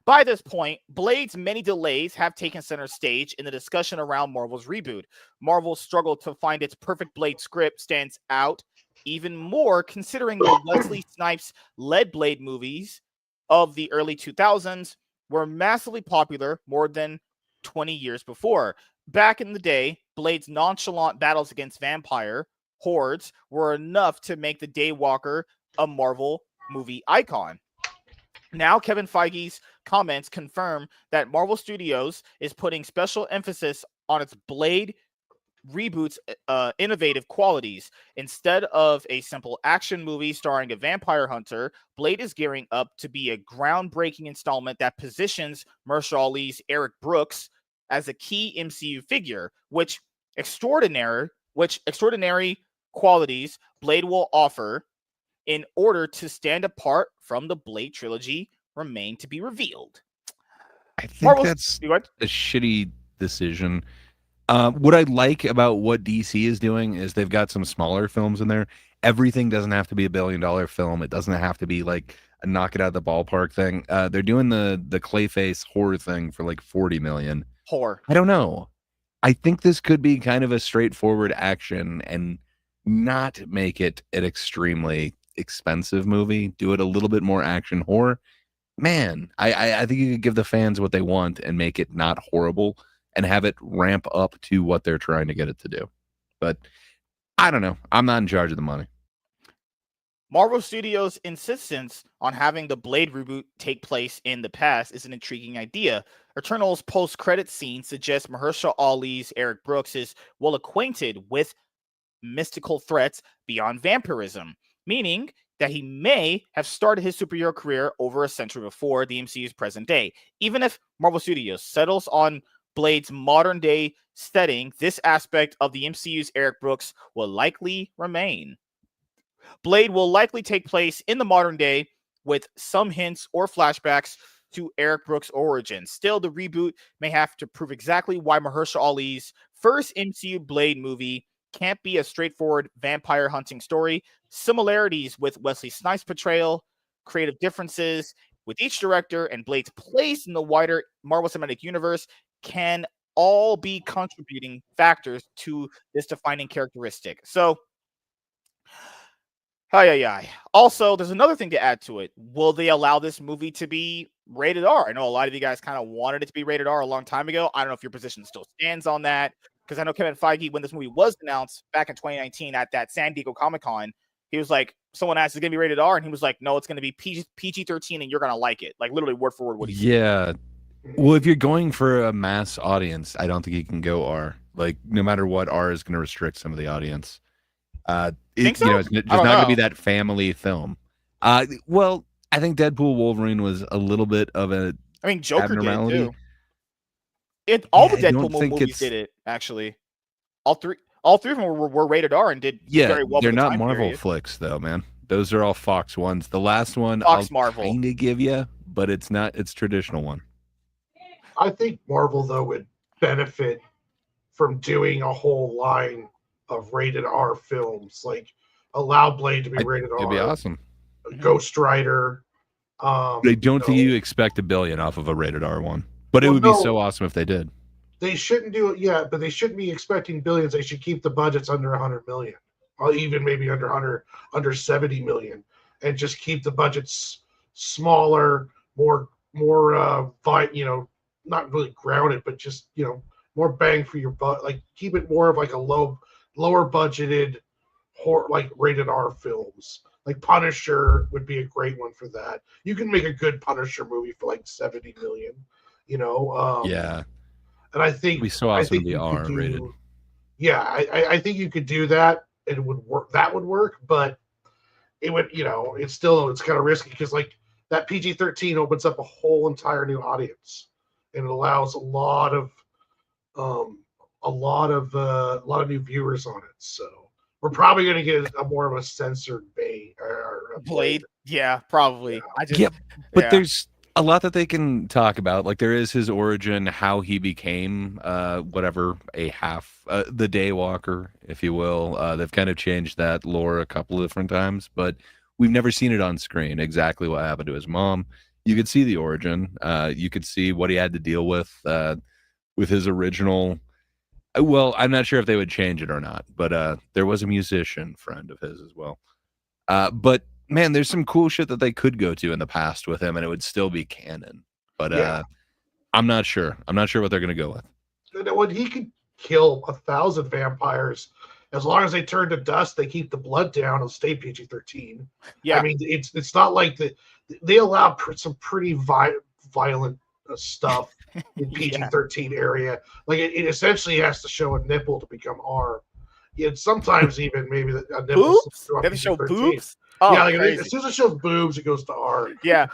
By this point, Blade's many delays have taken center stage in the discussion around Marvel's reboot. Marvel's struggle to find its perfect Blade script stands out even more considering the Wesley Snipes-led Blade movies of the early 2000s were massively popular more than 20 years before. Back in the day, Blade's nonchalant battles against vampire hordes were enough to make the Daywalker a Marvel movie icon. Now, Kevin Feige's comments confirm that Marvel Studios is putting special emphasis on its Blade reboot's innovative qualities. Instead of a simple action movie starring a vampire hunter, Blade is gearing up to be a groundbreaking installment that positions Mahershala Ali's Eric Brooks as a key MCU figure, which extraordinary qualities Blade will offer in order to stand apart from the Blade trilogy remain to be revealed. I think that's a shitty decision. What I like about what DC is doing is they've got some smaller films in there. Everything doesn't have to be $1 billion film. It doesn't have to be like knock it out of the ballpark thing. They're doing the Clayface horror thing for like 40 million. Horror. I don't know. I think this could be kind of a straightforward action and not make it an extremely expensive movie. Do it a little bit more action horror. Man, I think you could give the fans what they want and make it not horrible and have it ramp up to what they're trying to get it to do. But I don't know. I'm not in charge of the money. Marvel Studios' insistence on having the Blade reboot take place in the past is an intriguing idea. Eternal's post-credit scene suggests Mahershala Ali's Eric Brooks is well acquainted with mystical threats beyond vampirism, meaning that he may have started his superhero career over a century before the MCU's present day. Even if Marvel Studios settles on Blade's modern-day setting, this aspect of the MCU's Eric Brooks will likely remain. Blade will likely take place in the modern day with some hints or flashbacks to Eric Brooks' origin. Still, the reboot may have to prove exactly why Mahershala Ali's first MCU Blade movie can't be a straightforward vampire hunting story. Similarities with Wesley Snipes' portrayal, creative differences with each director, and Blade's place in the wider Marvel Cinematic Universe can all be contributing factors to this defining characteristic. So, also, there's another thing to add to it. Will they allow this movie to be rated R? I know a lot of you guys kind of wanted it to be rated R a long time ago. I don't know if your position still stands on that, because I know Kevin Feige, when this movie was announced back in 2019 at that San Diego Comic-Con, he was like, someone asked, is it going to be rated R? And he was like, no, it's going to be PG-13 and you're going to like it. Like literally word for word what he said. Yeah. Well, if you're going for a mass audience, I don't think you can go R. Like, no matter what, R is going to restrict some of the audience. Think so? It's just not going to be that family film. Well, I think Deadpool Wolverine was a little bit of a Joker abnormality. did too. All the I don't Deadpool think movies did it, actually. All three of them were rated R and did very well. They're for the not time Marvel period. flicks, though, man. Those are all Fox ones. The last one, Fox I'll Marvel. kind of give you, but it's not. It's traditional one. I think Marvel, though, would benefit from doing a whole line of rated R films, like allow Blade to be rated R. It'd be awesome. Ghost Rider. I don't think you expect $1 billion off of a rated R one, but it would be so awesome if they did. They shouldn't do it yet, but they shouldn't be expecting billions. They should keep the budgets under 100 million, or even maybe under 70 million, and just keep the budgets smaller, more not really grounded, but just more bang for your buck. Like keep it more of like a lower budgeted horror, like rated R films. Like Punisher would be a great one for that. You can make a good Punisher movie for like 70 million. Yeah. And I think it'd be so awesome to be R rated. Yeah, I think you could do that. It would work. That would work, but it would, it's kind of risky because like that PG-13 opens up a whole entire new audience, and it allows a lot of new viewers on it. So we're probably going to get a more of a censored Blade. Yeah, probably. Yeah. But there's a lot that they can talk about. Like there is his origin, how he became the Daywalker, if you will. They've kind of changed that lore a couple of different times, but we've never seen it on screen exactly what happened to his mom. You could see the origin. You could see what he had to deal with his original. Well, I'm not sure if they would change it or not, but there was a musician friend of his as well. But man, there's some cool shit that they could go to in the past with him, and it would still be canon. But I'm not sure. I'm not sure what they're going to go with. When he could kill 1,000 vampires, as long as they turn to dust, they keep the blood down. It'll stay PG-13. Yeah, I mean, it's not like they allow some pretty violent stuff in PG-13 area. Like it essentially has to show a nipple to become R. Sometimes even maybe a nipple. They have to show boobs. Oh, yeah, like as soon as it shows boobs, it goes to R. Yeah,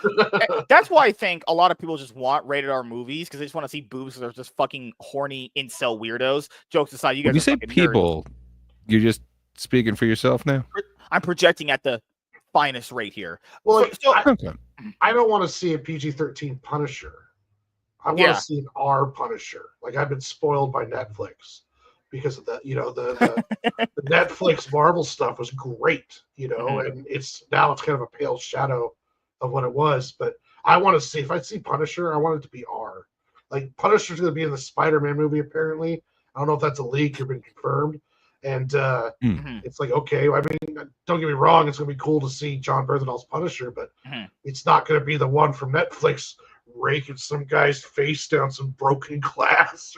that's why I think a lot of people just want rated R movies because they just want to see boobs. Because they're just fucking horny incel weirdos. Jokes aside, you guys. When you say people, nerds. You're just speaking for yourself now. I'm projecting at the finest rate here. Well, okay. I don't want to see a PG-13 Punisher. I want to see an R Punisher. Like I've been spoiled by Netflix because of that. The Netflix Marvel stuff was great. And it's kind of a pale shadow of what it was. But I want to see, if I see Punisher, I want it to be R. Like, Punisher's going to be in the Spider-Man movie, apparently. I don't know if that's a leak or been confirmed. And it's like, okay, I mean, don't get me wrong, it's going to be cool to see John Bernthal's Punisher, but it's not going to be the one from Netflix raking some guy's face down some broken glass.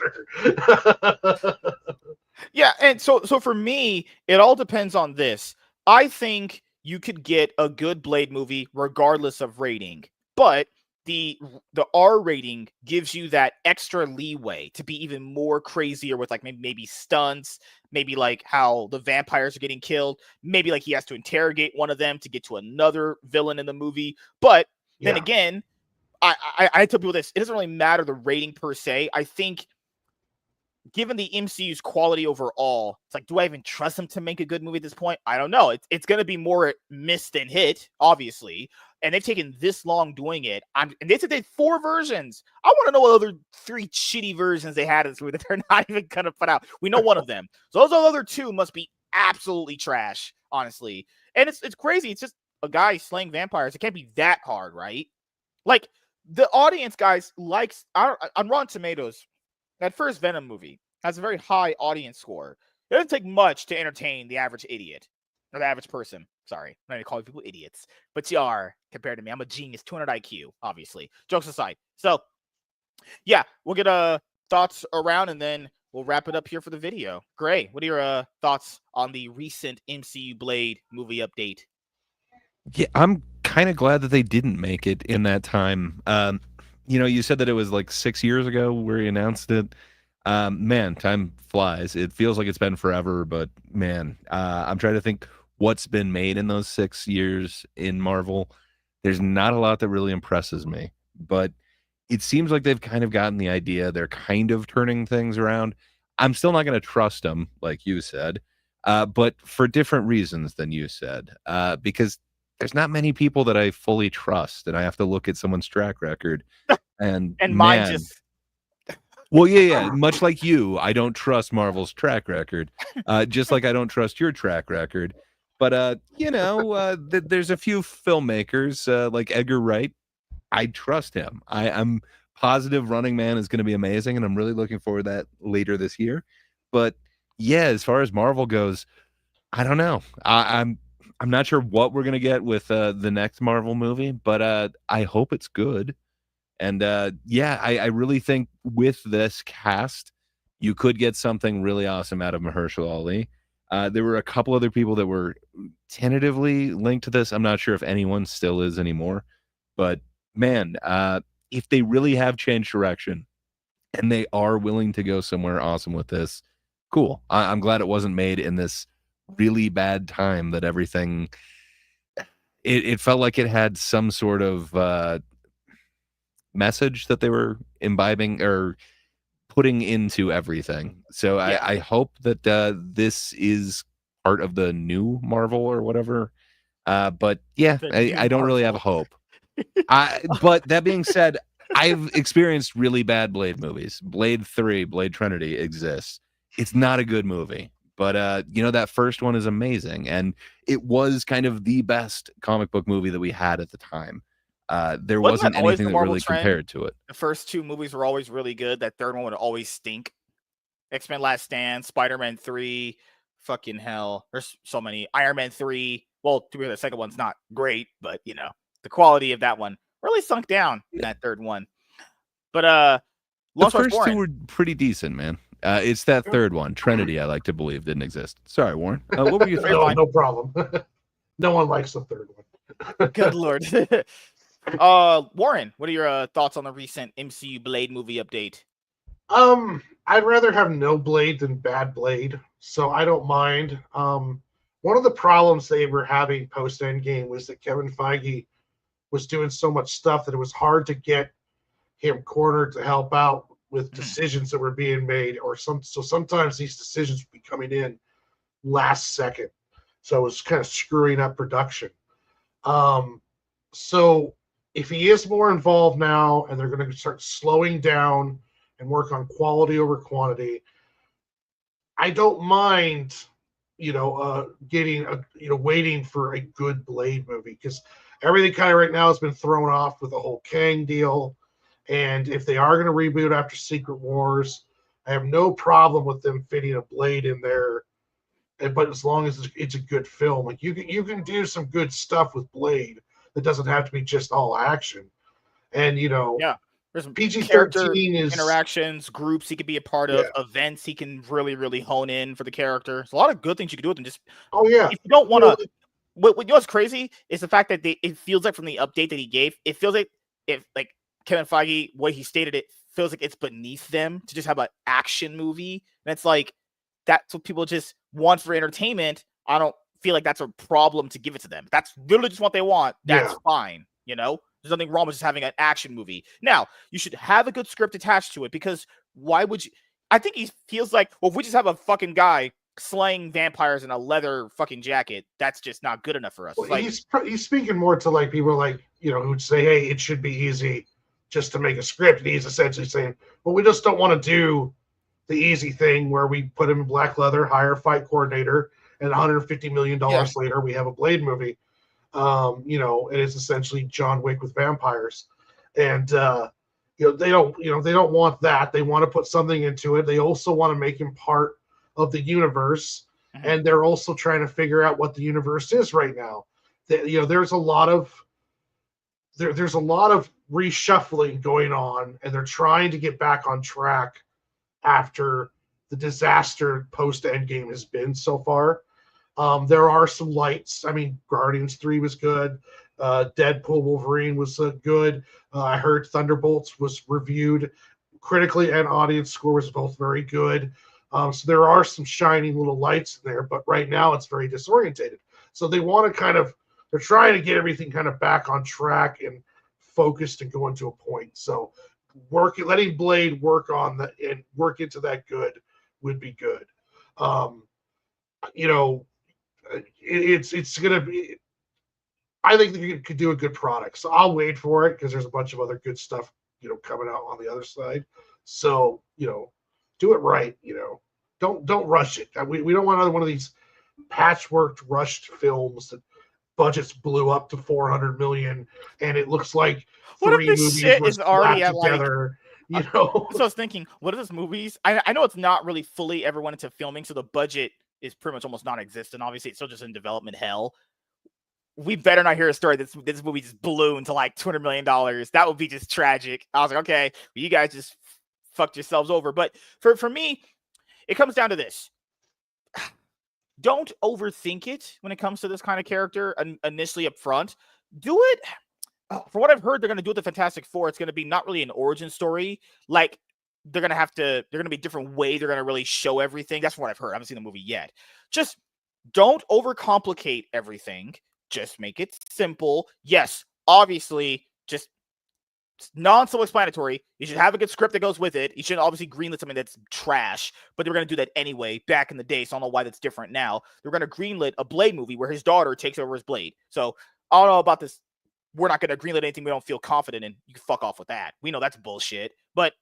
Yeah, and so for me, it all depends on this. I think you could get a good Blade movie regardless of rating, but the R rating gives you that extra leeway to be even more crazier with like maybe stunts, maybe like how the vampires are getting killed, maybe like he has to interrogate one of them to get to another villain in the movie. But then again, I tell people this, it doesn't really matter the rating per se. I think given the MCU's quality overall, it's like, do I even trust them to make a good movie at this point? I don't know. It's going to be more miss than hit, obviously. And they've taken this long doing it. And they said they had 4 versions. I want to know what other 3 shitty versions they had of this movie that they're not even going to put out. We know one of them. So those other 2 must be absolutely trash, honestly. And it's crazy. It's just a guy slaying vampires. It can't be that hard, right? Like, the audience, guys, likes on Rotten Tomatoes, that first Venom movie has a very high audience score. It doesn't take much to entertain the average idiot. Or the average person. Sorry. I'm not even calling people idiots. But you are, compared to me. I'm a genius. 200 IQ, obviously. Jokes aside. So, yeah, we'll get thoughts around, and then we'll wrap it up here for the video. Gray, what are your thoughts on the recent MCU Blade movie update? Yeah, I'm kind of glad that they didn't make it in that time. You said that it was like 6 years ago where he announced it. Man, time flies. It feels like it's been forever, but man, I'm trying to think what's been made in those 6 years in Marvel. There's not a lot that really impresses me, but it seems like they've kind of gotten the idea. They're kind of turning things around. I'm still not going to trust them, like you said, but for different reasons than you said, because there's not many people that I fully trust, and I have to look at someone's track record. And mine just... Well, yeah. Much like you, I don't trust Marvel's track record, just like I don't trust your track record. But, there's a few filmmakers like Edgar Wright. I trust him. I'm positive Running Man is going to be amazing, and I'm really looking forward to that later this year. But, yeah, as far as Marvel goes, I don't know. I'm not sure what we're going to get with the next Marvel movie, but I hope it's good. And I really think with this cast, you could get something really awesome out of Mahershala Ali. There were a couple other people that were tentatively linked to this. I'm not sure if anyone still is anymore. But, man, if they really have changed direction and they are willing to go somewhere awesome with this, cool. I'm glad it wasn't made in this really bad time that everything... It felt like it had some sort of... message that they were imbibing or putting into everything. So yeah. I hope that this is part of the new Marvel or whatever. But yeah, I don't really have hope. But that being said, I've experienced really bad Blade movies. Blade 3, Blade Trinity exists. It's not a good movie. But that first one is amazing. And it was kind of the best comic book movie that we had at the time. There wasn't anything that really compared to it. The first 2 movies were always really good. That third one would always stink. X-Men Last Stand, Spider-Man 3, fucking hell. There's so many. Iron Man 3. Well, to be fair, the second one's not great, but the quality of that one really sunk down in that third one. But the first 2 were pretty decent, man. It's that third one, Trinity, I like to believe didn't exist. Sorry, Warren. What were you thinking? No problem. No one likes the third one. Good Lord. Warren, what are your thoughts on the recent MCU Blade movie update? I'd rather have no Blade than bad Blade, so I don't mind. One of the problems they were having post Endgame was that Kevin Feige was doing so much stuff that it was hard to get him cornered to help out with decisions that were being made, so sometimes these decisions would be coming in last second, so it was kind of screwing up production. So if he is more involved now and they're going to start slowing down and work on quality over quantity, I don't mind, waiting for a good Blade movie, because everything kind of right now has been thrown off with the whole Kang deal. And if they are going to reboot after Secret Wars, I have no problem with them fitting a Blade in there. But as long as it's a good film, like you can do some good stuff with Blade that doesn't have to be just all action. And yeah, there's character PG-13 is interactions, groups he could be a part of, events he can really hone in for the character. There's a lot of good things you can do with them. Just if you don't want to, what's crazy is the fact that it feels like from the update that he gave, it feels like if like Kevin Feige, what he stated, it feels like it's beneath them to just have an action movie, and it's like that's what people just want for entertainment. I don't feel like that's a problem to give it to them. That's literally just what they want. That's fine. There's nothing wrong with just having an action movie. Now, you should have a good script attached to it, because why would you? I think he feels like, well, if we just have a fucking guy slaying vampires in a leather fucking jacket, that's just not good enough for us. Well, like, he's speaking more to like people like, who'd say, hey, it should be easy just to make a script. And he's essentially saying, well, we just don't want to do the easy thing where we put him in black leather, hire a fight coordinator, and $150 million later, we have a Blade movie. And it's essentially John Wick with vampires. And, they don't want that. They want to put something into it. They also want to make him part of the universe. Mm-hmm. And they're also trying to figure out what the universe is right now. There's a lot of reshuffling going on, and they're trying to get back on track after the disaster post Endgame has been so far. There are some lights. I mean, Guardians 3 was good. Deadpool Wolverine was good. I heard Thunderbolts was reviewed critically, and audience score was both very good. So there are some shining little lights in there, but right now it's very disorientated. So they want to they're trying to get everything kind of back on track and focused and going to a point. So letting Blade work on that and work into that good would be good. It's gonna be. I think they could do a good product, so I'll wait for it because there's a bunch of other good stuff, coming out on the other side. So do it right. Don't rush it. We don't want another one of these patchworked, rushed films that budgets blew up to $400 million, and it looks like three movies shit is already at together. So I was thinking, what are those movies? I know it's not really fully ever went into filming, so the budget is pretty much almost non-existent. Obviously, it's still just in development hell. We better not hear a story that this movie just ballooned to like $200 million. That would be just tragic. I was like, okay, well, you guys just fucked yourselves over. But for me, it comes down to this. Don't overthink it when it comes to this kind of character initially up front. Do it. For what I've heard, they're going to do with the Fantastic Four. It's going to be not really an origin story. Like, they're going to be different ways they're going to really show everything. That's what I've heard. I haven't seen the movie yet. Just don't overcomplicate everything. Just make it simple. Yes, obviously, just non-self-explanatory. You should have a good script that goes with it. You shouldn't obviously greenlit something that's trash, but they were going to do that anyway back in the day, so I don't know why that's different now. They're going to greenlit a Blade movie where his daughter takes over his Blade. So I don't know about this. We're not going to greenlit anything we don't feel confident in. You can fuck off with that. We know that's bullshit. But,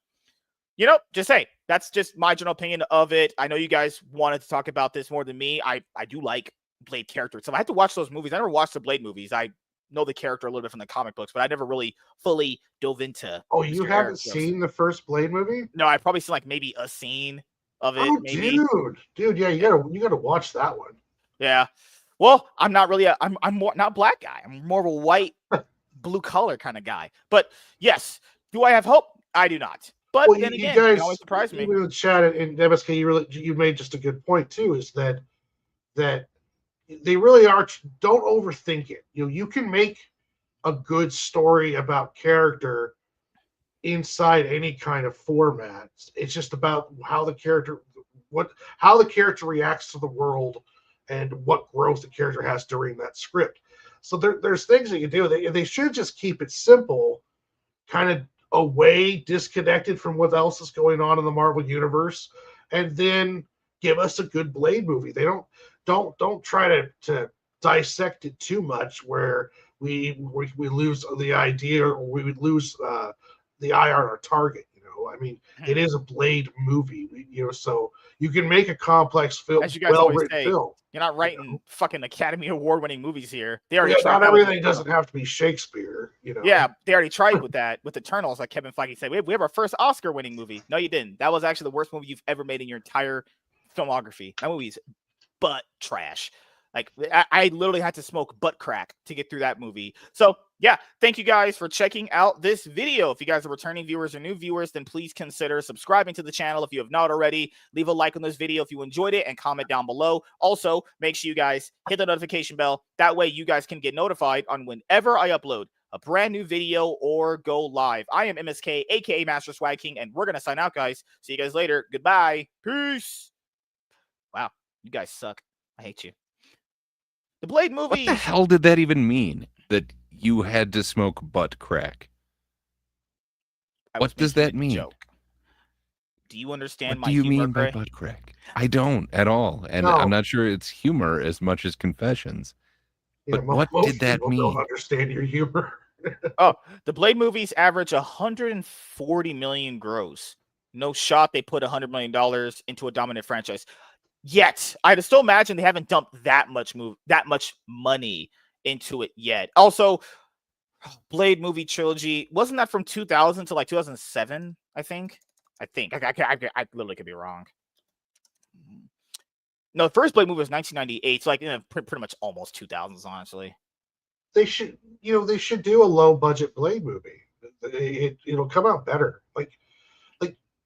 just say, that's just my general opinion of it. I know you guys wanted to talk about this more than me. I do like Blade character itself. I had to watch those movies. I never watched the Blade movies. I know the character a little bit from the comic books, but I never really fully dove into. Oh, you haven't seen the first Blade movie? No, I've probably seen like maybe a scene of it. Oh, maybe. dude, yeah, you gotta watch that one. Yeah. Well, I'm not really I'm more not a black guy. I'm more of a white, blue collar kind of guy. But yes, do I have hope? I do not. But then again, you guys always surprise me. Even in the chat and MSK, you made just a good point too. Is that they really are. Don't overthink it. You can make a good story about character inside any kind of format. It's just about how the character reacts to the world and what growth the character has during that script. So there's things that you do. They should just keep it simple, kind of away, disconnected from what else is going on in the Marvel universe, and then give us a good Blade movie. They don't try to dissect it too much where we lose the idea, or we would lose the eye on our target. I mean, it is a Blade movie, so you can make a complex film, well-written film. You're not writing fucking Academy Award-winning movies here. They already Yeah, tried not that with everything Eternals. doesn't have to be Shakespeare, you know. Yeah, they already tried with that with Eternals, like Kevin Feige said. We have our first Oscar-winning movie. No, you didn't. That was actually the worst movie you've ever made in your entire filmography. That movie's butt trash. Like I literally had to smoke butt crack to get through that movie. So yeah, thank you guys for checking out this video. If you guys are returning viewers or new viewers, then please consider subscribing to the channel if you have not already. Leave a like on this video if you enjoyed it and comment down below. Also, make sure you guys hit the notification bell. That way you guys can get notified on whenever I upload a brand new video or go live. I am MSK, aka Master Swag King, and we're gonna sign out, guys. See you guys later. Goodbye. Peace. Wow, you guys suck. I hate you. The Blade movie. What the hell did that even mean? That you had to smoke butt crack? What does that mean? Joke. Do you understand what my do you humor, mean by Gray? butt crack? I don't at all, and No. I'm not sure it's humor as much as confessions. Yeah, But what most did that people mean? Don't understand your humor. Oh, the Blade movies average 140 million gross. No shot they put $100 million into a dominant franchise. Yet, I'd still imagine they haven't dumped that much money into it yet. Also, Blade movie trilogy, wasn't that from 2000 to like 2007? I think. I literally could be wrong. No, the first Blade movie was 1998. So like, pretty much almost 2000s, honestly. They should do a low budget Blade movie. It'll come out better. Like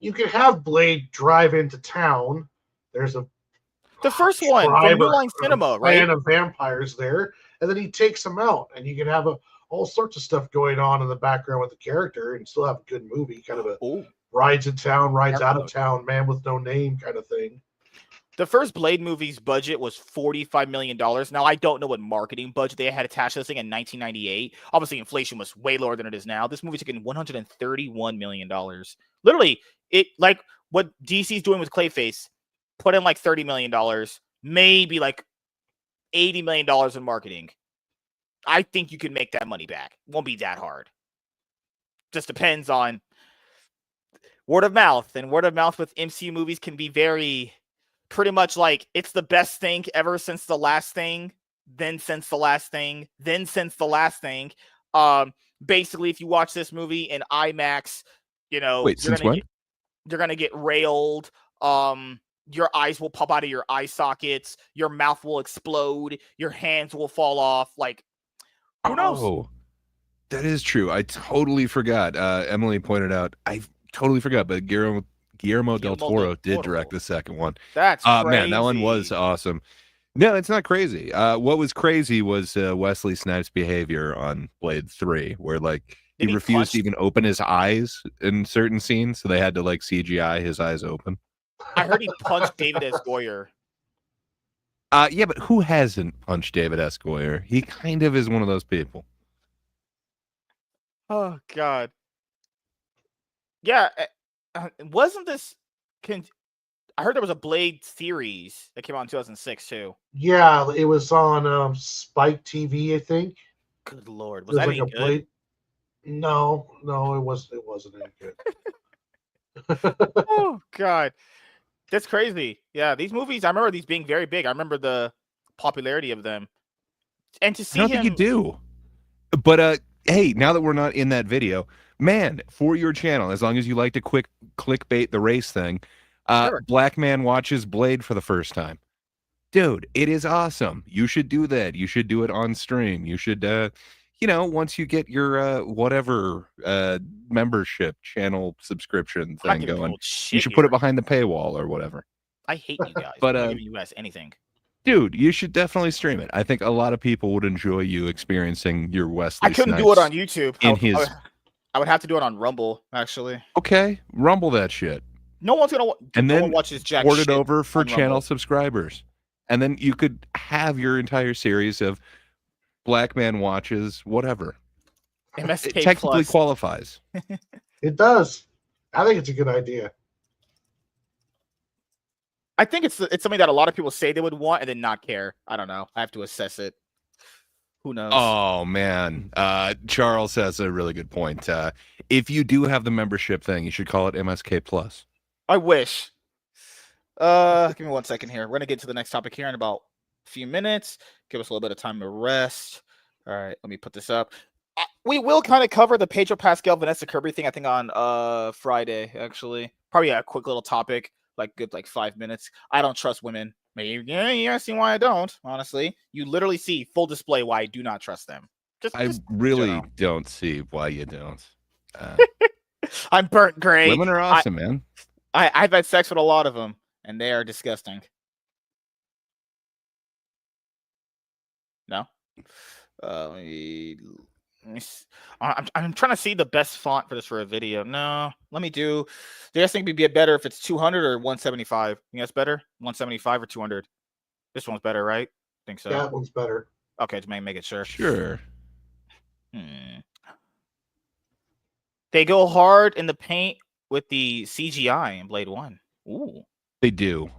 you could have Blade drive into town. There's the first one from New Line Cinema, right? Fan of vampires there, and then he takes them out, and you can have all sorts of stuff going on in the background with the character, and still have a good movie, kind of a rides in town, rides out of town, man with no name kind of thing. The first Blade movie's budget was $45 million. Now, I don't know what marketing budget they had attached to this thing in 1998. Obviously, inflation was way lower than it is now. This movie took in $131 million. Literally, it like what DC's doing with Clayface, put in like $30 million, maybe like $80 million in marketing. I think you can make that money back. Won't be that hard. Just depends on word of mouth. And word of mouth with MCU movies can be pretty much like it's the best thing ever since the last thing, then since the last thing, then since the last thing. Basically, if you watch this movie in IMAX, Wait, since when? You're gonna get railed. Your eyes will pop out of your eye sockets. Your mouth will explode. Your hands will fall off. Like, who knows? Oh, that is true. I totally forgot. Emily pointed out. I totally forgot, but Guillermo del Toro did direct the second one. That's crazy. Man, that one was awesome. No, it's not crazy. What was crazy was Wesley Snipes' behavior on Blade 3, where like he refused to even open his eyes in certain scenes, so they had to like CGI his eyes open. I heard he punched David S. Goyer. Yeah, but who hasn't punched David S. Goyer? He kind of is one of those people. Oh God. Yeah, wasn't this? I heard there was a Blade series that came out in 2006 too. Yeah, it was on Spike TV, I think. Good Lord, was that any good? Blade... No, it wasn't any good. Oh God, that's crazy. Yeah, these movies. I remember these being very big. I remember the popularity of them, and to see I don't think you do. But hey, now that we're not in that video, man, for your channel, as long as you like to clickbait the race thing, sure. Black man watches Blade for the first time. Dude, it is awesome. You should do that. You should do it on stream. You should, once you get your whatever membership channel subscription thing going, you should put it behind the paywall or whatever. I hate you guys. But I'm giving you guys anything. Dude, you should definitely stream it. I think a lot of people would enjoy you experiencing your Wesley I couldn't Snipes do it on YouTube. I would have to do it on Rumble, actually. Okay, Rumble that shit. No one's gonna. And no then one watches jack port shit it over for channel Rumble. subscribers, and then you could have your entire series of Black Man watches whatever. MSK it technically Plus. qualifies. It does. I think it's a good idea. I think it's something that a lot of people say they would want and then not care. I don't know. I have to assess it. Who knows? Oh man, Charles has a really good point. If you do have the membership thing, you should call it MSK Plus. I wish. Give me 1 second here. We're gonna get to the next topic here in about few minutes. Give us a little bit of time to rest. All right, let me put this up. We will kind of cover the Pedro Pascal Vanessa Kirby thing, I think, on Friday, actually. Probably a quick little topic, like good 5 minutes. I don't trust women. Maybe you see why I don't, honestly. You literally see full display why I do not trust them. I really don't see why you don't. I'm burnt gray. Women are awesome, man. I've had sex with a lot of them, and they are disgusting. No? I'm trying to see the best font for this for a video. No, let me do. Do you guys think it'd be better if it's 200 or 175? You think that's better? 175 or 200? This one's better, right? Think so. That one's better. Okay, to make it sure. Sure. They go hard in the paint with the CGI in Blade 1. Ooh. They do.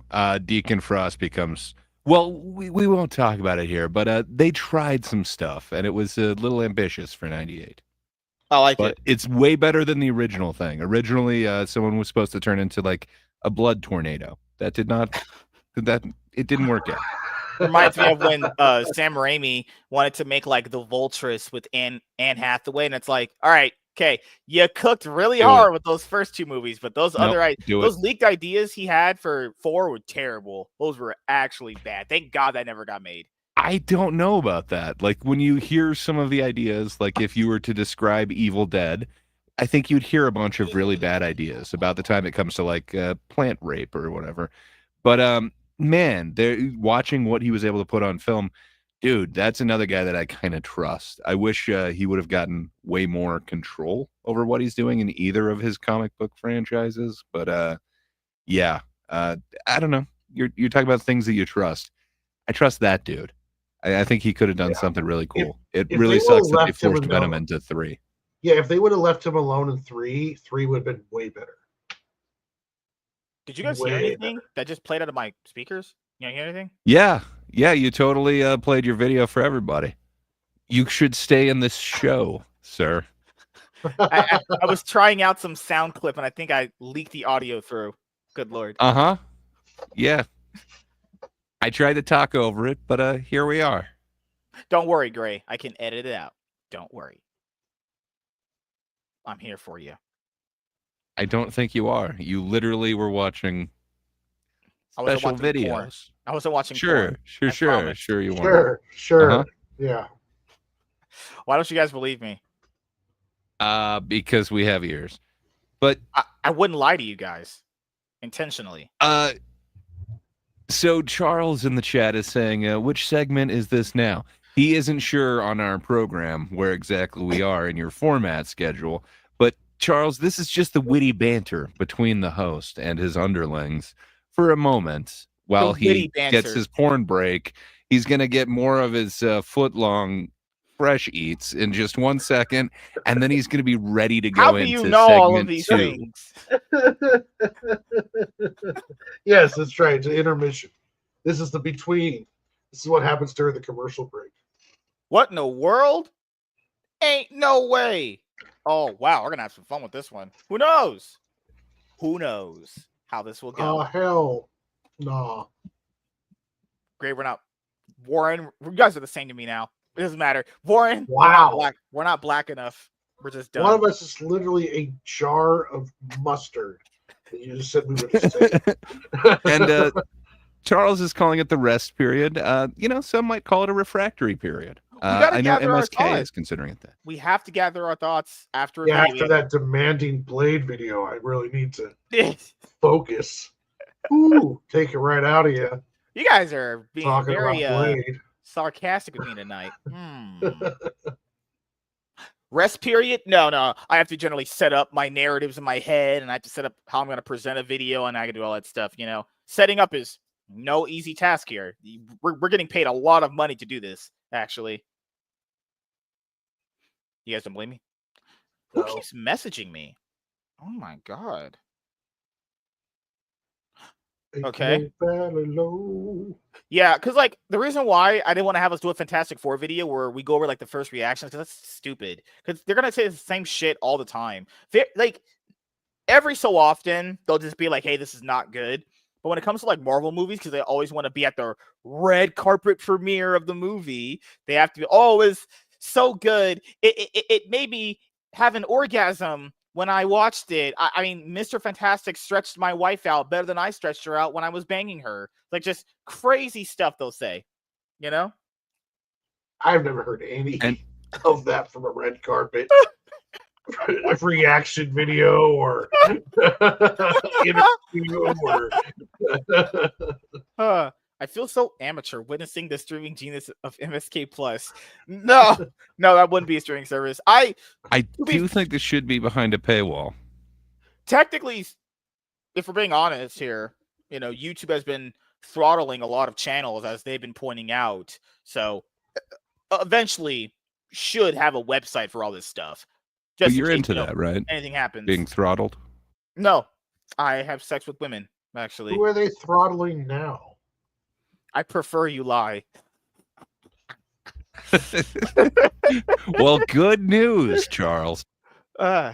Deacon Frost becomes... Well, we won't talk about it here, but they tried some stuff, and it was a little ambitious for 98. I like it. It's way better than the original thing. Originally, someone was supposed to turn into like a blood tornado. That did not... It didn't work out. Reminds me of when Sam Raimi wanted to make like the Voltress with Anne Hathaway, and it's like, all right, okay, you cooked really hard with those first two movies, but those those leaked ideas he had for 4 were terrible. Those were actually bad. Thank God that never got made. I don't know about that. Like when you hear some of the ideas, like if you were to describe Evil Dead, I think you'd hear a bunch of really bad ideas about the time it comes to like plant rape or whatever. But man, watching what he was able to put on film, dude, that's another guy that I kind of trust. I wish he would have gotten way more control over what he's doing in either of his comic book franchises. But yeah, I don't know. You're talking about things that you trust. I trust that dude. I think he could have done something really cool. It really sucks that they forced Venom into 3. Yeah, if they would have left him alone in 3 would have been way better. Did you guys hear anything that just played out of my speakers? You hear anything? Yeah, you totally played your video for everybody. You should stay in this show, sir. I was trying out some sound clip, and I think I leaked the audio through. Good Lord. Uh-huh. Yeah. I tried to talk over it, but here we are. Don't worry, Gray. I can edit it out. Don't worry. I'm here for you. I don't think you are. You literally were watching special videos. Porn. I wasn't watching porn. Sure you weren't. Sure. Uh-huh. Yeah. Why don't you guys believe me? Because we have ears. But I wouldn't lie to you guys intentionally. So Charles in the chat is saying, which segment is this now? He isn't sure on our program where exactly we are in your format schedule. But Charles, this is just the witty banter between the host and his underlings for a moment while he gets his porn break. He's going to get more of his foot-long fresh eats in just 1 second, and then he's going to be ready to go into segment all of these 2. Things? Yes, that's right. It's an intermission. This is the between. This is what happens during the commercial break. What in the world? Ain't no way. Oh, wow. We're going to have some fun with this one. Who knows? Who knows how this will go? Oh, hell. No. Great. We're not. Warren, you guys are the same to me now. It doesn't matter. Warren, wow. We're not black enough. We're just done. One of us is literally a jar of mustard. You just said we were the same. And Charles is calling it the rest period. Some might call it a refractory period. I know MSK is considering it that. We have to gather our thoughts after after that demanding Blade video. I really need to focus. Ooh, take it right out of you. You guys are being talking very about Blade. Sarcastic with me tonight. Rest period? No. I have to generally set up my narratives in my head, and I have to set up how I'm going to present a video, and I can do all that stuff. Setting up is no easy task here. We're getting paid a lot of money to do this, actually. You guys don't believe me? Who keeps messaging me? Oh my God. Okay. Yeah, because the reason why I didn't want to have us do a Fantastic Four video where we go over the first reactions, because that's stupid. Because they're gonna say the same shit all the time. Every so often they'll just be like, "Hey, this is not good." But when it comes to like Marvel movies, because they always want to be at the red carpet premiere of the movie, they have to be, oh, it was so good. It made me have an orgasm when I watched it. I mean, Mr. Fantastic stretched my wife out better than I stretched her out when I was banging her. Like, just crazy stuff they'll say, you know? I've never heard any And- of that from a red carpet a reaction video or interview or I feel so amateur witnessing the streaming genius of MSK Plus. No, that wouldn't be a streaming service. I do think this should be behind a paywall. Technically, if we're being honest here, YouTube has been throttling a lot of channels as they've been pointing out. So eventually should have a website for all this stuff. But you're into that, right? Anything happens. Being throttled? No, I have sex with women, actually. Who are they throttling now? I prefer you lie. Well, good news, Charles. Well,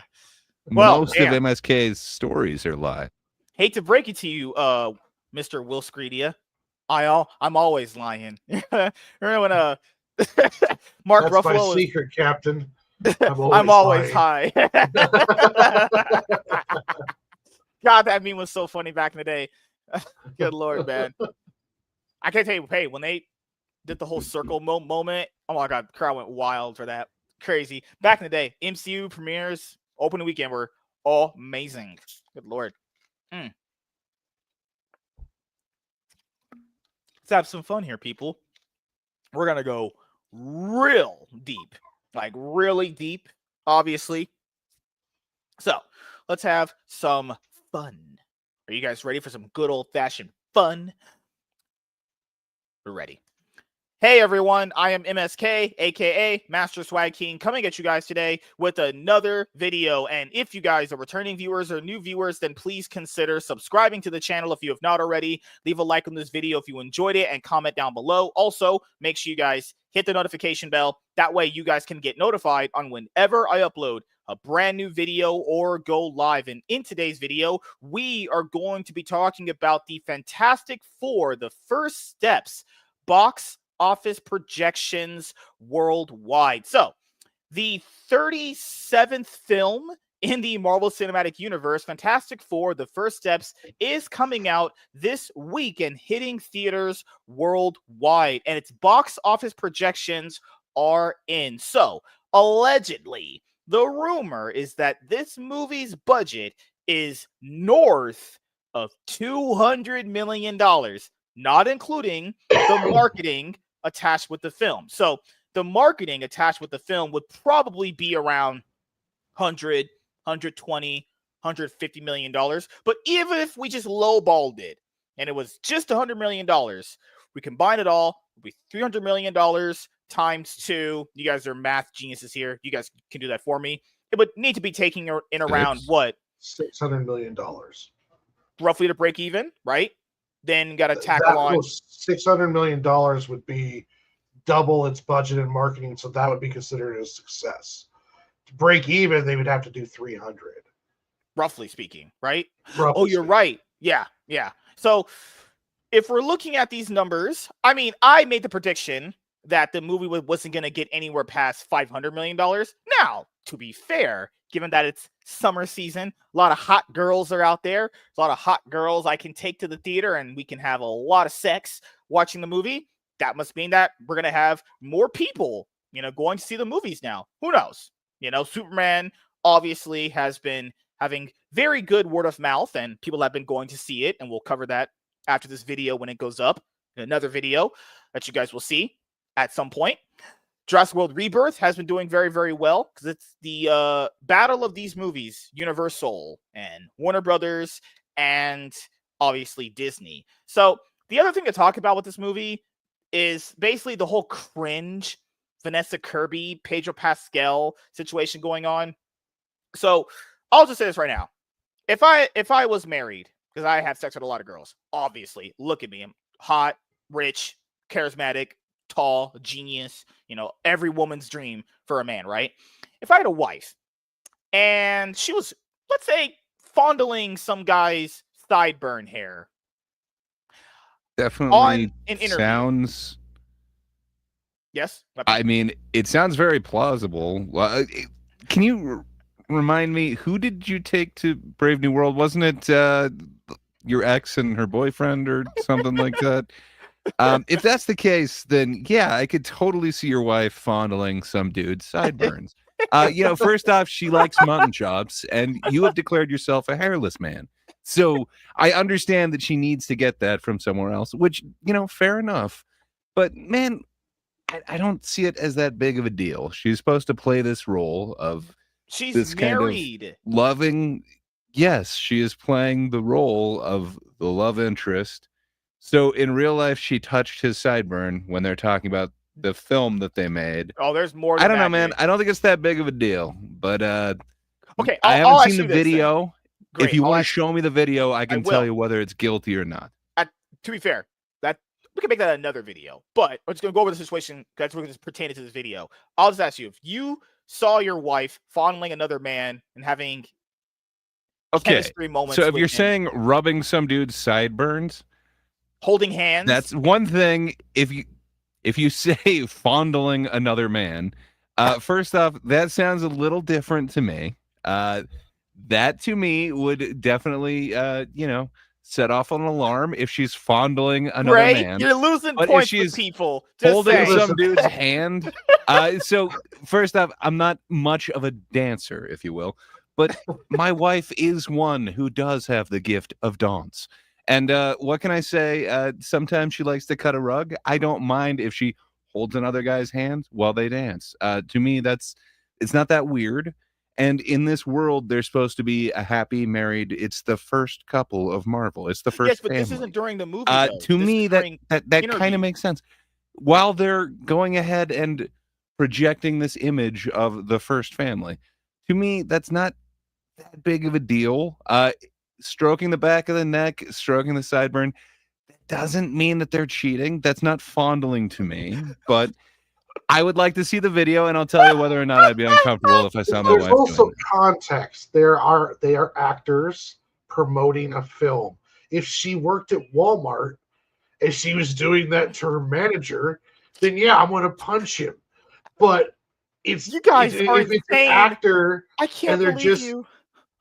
Most of MSK's stories are lie. Hate to break it to you, Mr. Will Screedia. I'm always lying. Remember when Mark That's Ruffalo my secret, Captain. I'm always high. God, that meme was so funny back in the day. Good Lord, man. I can't tell you, hey, when they did the whole circle moment, oh my God, the crowd went wild for that. Crazy. Back in the day, MCU premieres, opening weekend were all amazing. Good Lord. Let's have some fun here, people. We're going to go real deep. Like really deep, obviously. So let's have some fun. Are you guys ready for some good old-fashioned fun? We're ready. Hey everyone, I am MSK, aka Master Swag King, coming at you guys today with another video. And if you guys are returning viewers or new viewers, then please consider subscribing to the channel if you have not already. Leave a like on this video if you enjoyed it and comment down below. Also, make sure you guys hit the notification bell. That way you guys can get notified on whenever I upload a brand new video or go live. And in today's video, we are going to be talking about the Fantastic Four, the first steps, box office projections worldwide. So, the 37th film in the Marvel Cinematic Universe, Fantastic Four, The First Steps, is coming out this week and hitting theaters worldwide. And its box office projections are in. So, allegedly, the rumor is that this movie's budget is north of $200 million, not including the marketing attached with the film. So the marketing attached with the film would probably be around 100, 120, 150 million dollars. But even if we just lowballed it and it was just $100 million, we combine it all, it would be $300 million times 2. You guys are math geniuses here. You guys can do that for me. It would need to be taking in around what? $600 million. Roughly to break even, right? Then got to tackle on $600 million would be double its budget in marketing, so that would be considered a success. To break even, they would have to do 300. Roughly speaking, right? Roughly you're speaking. right. Yeah. So if we're looking at these numbers, I mean, I made the prediction that the movie wasn't going to get anywhere past $500 million. Now, to be fair, given that it's summer season, a lot of hot girls are out there. There's a lot of hot girls I can take to the theater and we can have a lot of sex watching the movie. That must mean that we're going to have more people, going to see the movies now. Who knows? Superman obviously has been having very good word of mouth and people have been going to see it. And we'll cover that after this video when it goes up in another video that you guys will see at some point. Jurassic World Rebirth has been doing very, very well because it's the battle of these movies, Universal and Warner Brothers and obviously Disney. So the other thing to talk about with this movie is basically the whole cringe Vanessa Kirby, Pedro Pascal situation going on. So I'll just say this right now. If I was married, because I have sex with a lot of girls, obviously, look at me. I'm hot, rich, charismatic, tall, genius, every woman's dream for a man, right? If I had a wife and she was, let's say, fondling some guy's sideburn hair, Definitely an interview. sounds. Yes. I mean, it sounds very plausible. Can you remind me, who did you take to Brave New World? Wasn't it your ex and her boyfriend or something like that? If that's the case, then yeah, I could totally see your wife fondling some dude's sideburns. First off, she likes mutton chops, and you have declared yourself a hairless man. So I understand that she needs to get that from somewhere else, which, fair enough. But man, I don't see it as that big of a deal. She's supposed to play this role of She's this married. kind of loving. Yes, she is playing the role of the love interest. So in real life, she touched his sideburn when they're talking about the film that they made. Oh, there's more than I don't know, that, man. dude. I don't think it's that big of a do but okay, I I'll haven't ask seen the you this then. video. Great, If you I'll want to ask- show me the video, I can tell will. you whether it's guilty or not. To be fair, that we can make that another video, but we're just gonna go over the situation that's going to pertain to this video. I'll just ask you, if you saw your wife fondling another man and having Okay, chemistry moments, so if with you're him, saying rubbing some dude's sideburns, holding hands, that's one thing. If you say fondling another man, first off, that sounds a little different to me. That to me would definitely, set off an alarm if she's fondling another Ray, man. you're losing But if points with she's people. Just holding saying. some dude's hand. So first off, I'm not much of a dancer, if you will, but my wife is one who does have the gift of dance. And what can I say? Sometimes she likes to cut a rug. I don't mind if she holds another guy's hand while they dance. To me, it's not that weird. And in this world, they're supposed to be a happy married. It's the first couple of Marvel. It's the first yes, but family. this isn't during the movie. Though. To This me, is that during kind of makes sense. While they're going ahead and projecting this image of the first family, to me, that's not that big of a deal. Stroking the back of the neck, stroking the sideburn, that doesn't mean that they're cheating. That's not fondling to me. But I would like to see the video, and I'll tell you whether or not I'd be uncomfortable if I saw my There's wife also doing it. context. They are actors promoting a film. If she worked at Walmart and she was doing that to her manager, then yeah, I'm going to punch him. But it's You guys are if it's an insane. actor I can't and believe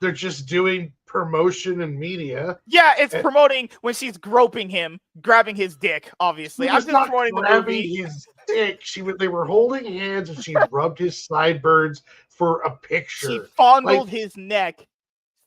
they're just doing promotion and media. Yeah, it's promoting when she's groping him, grabbing his dick. Obviously, She I'm was just not promoting the grabbing movie. his dick. They were holding hands and she rubbed his sideburns for a picture. She fondled his neck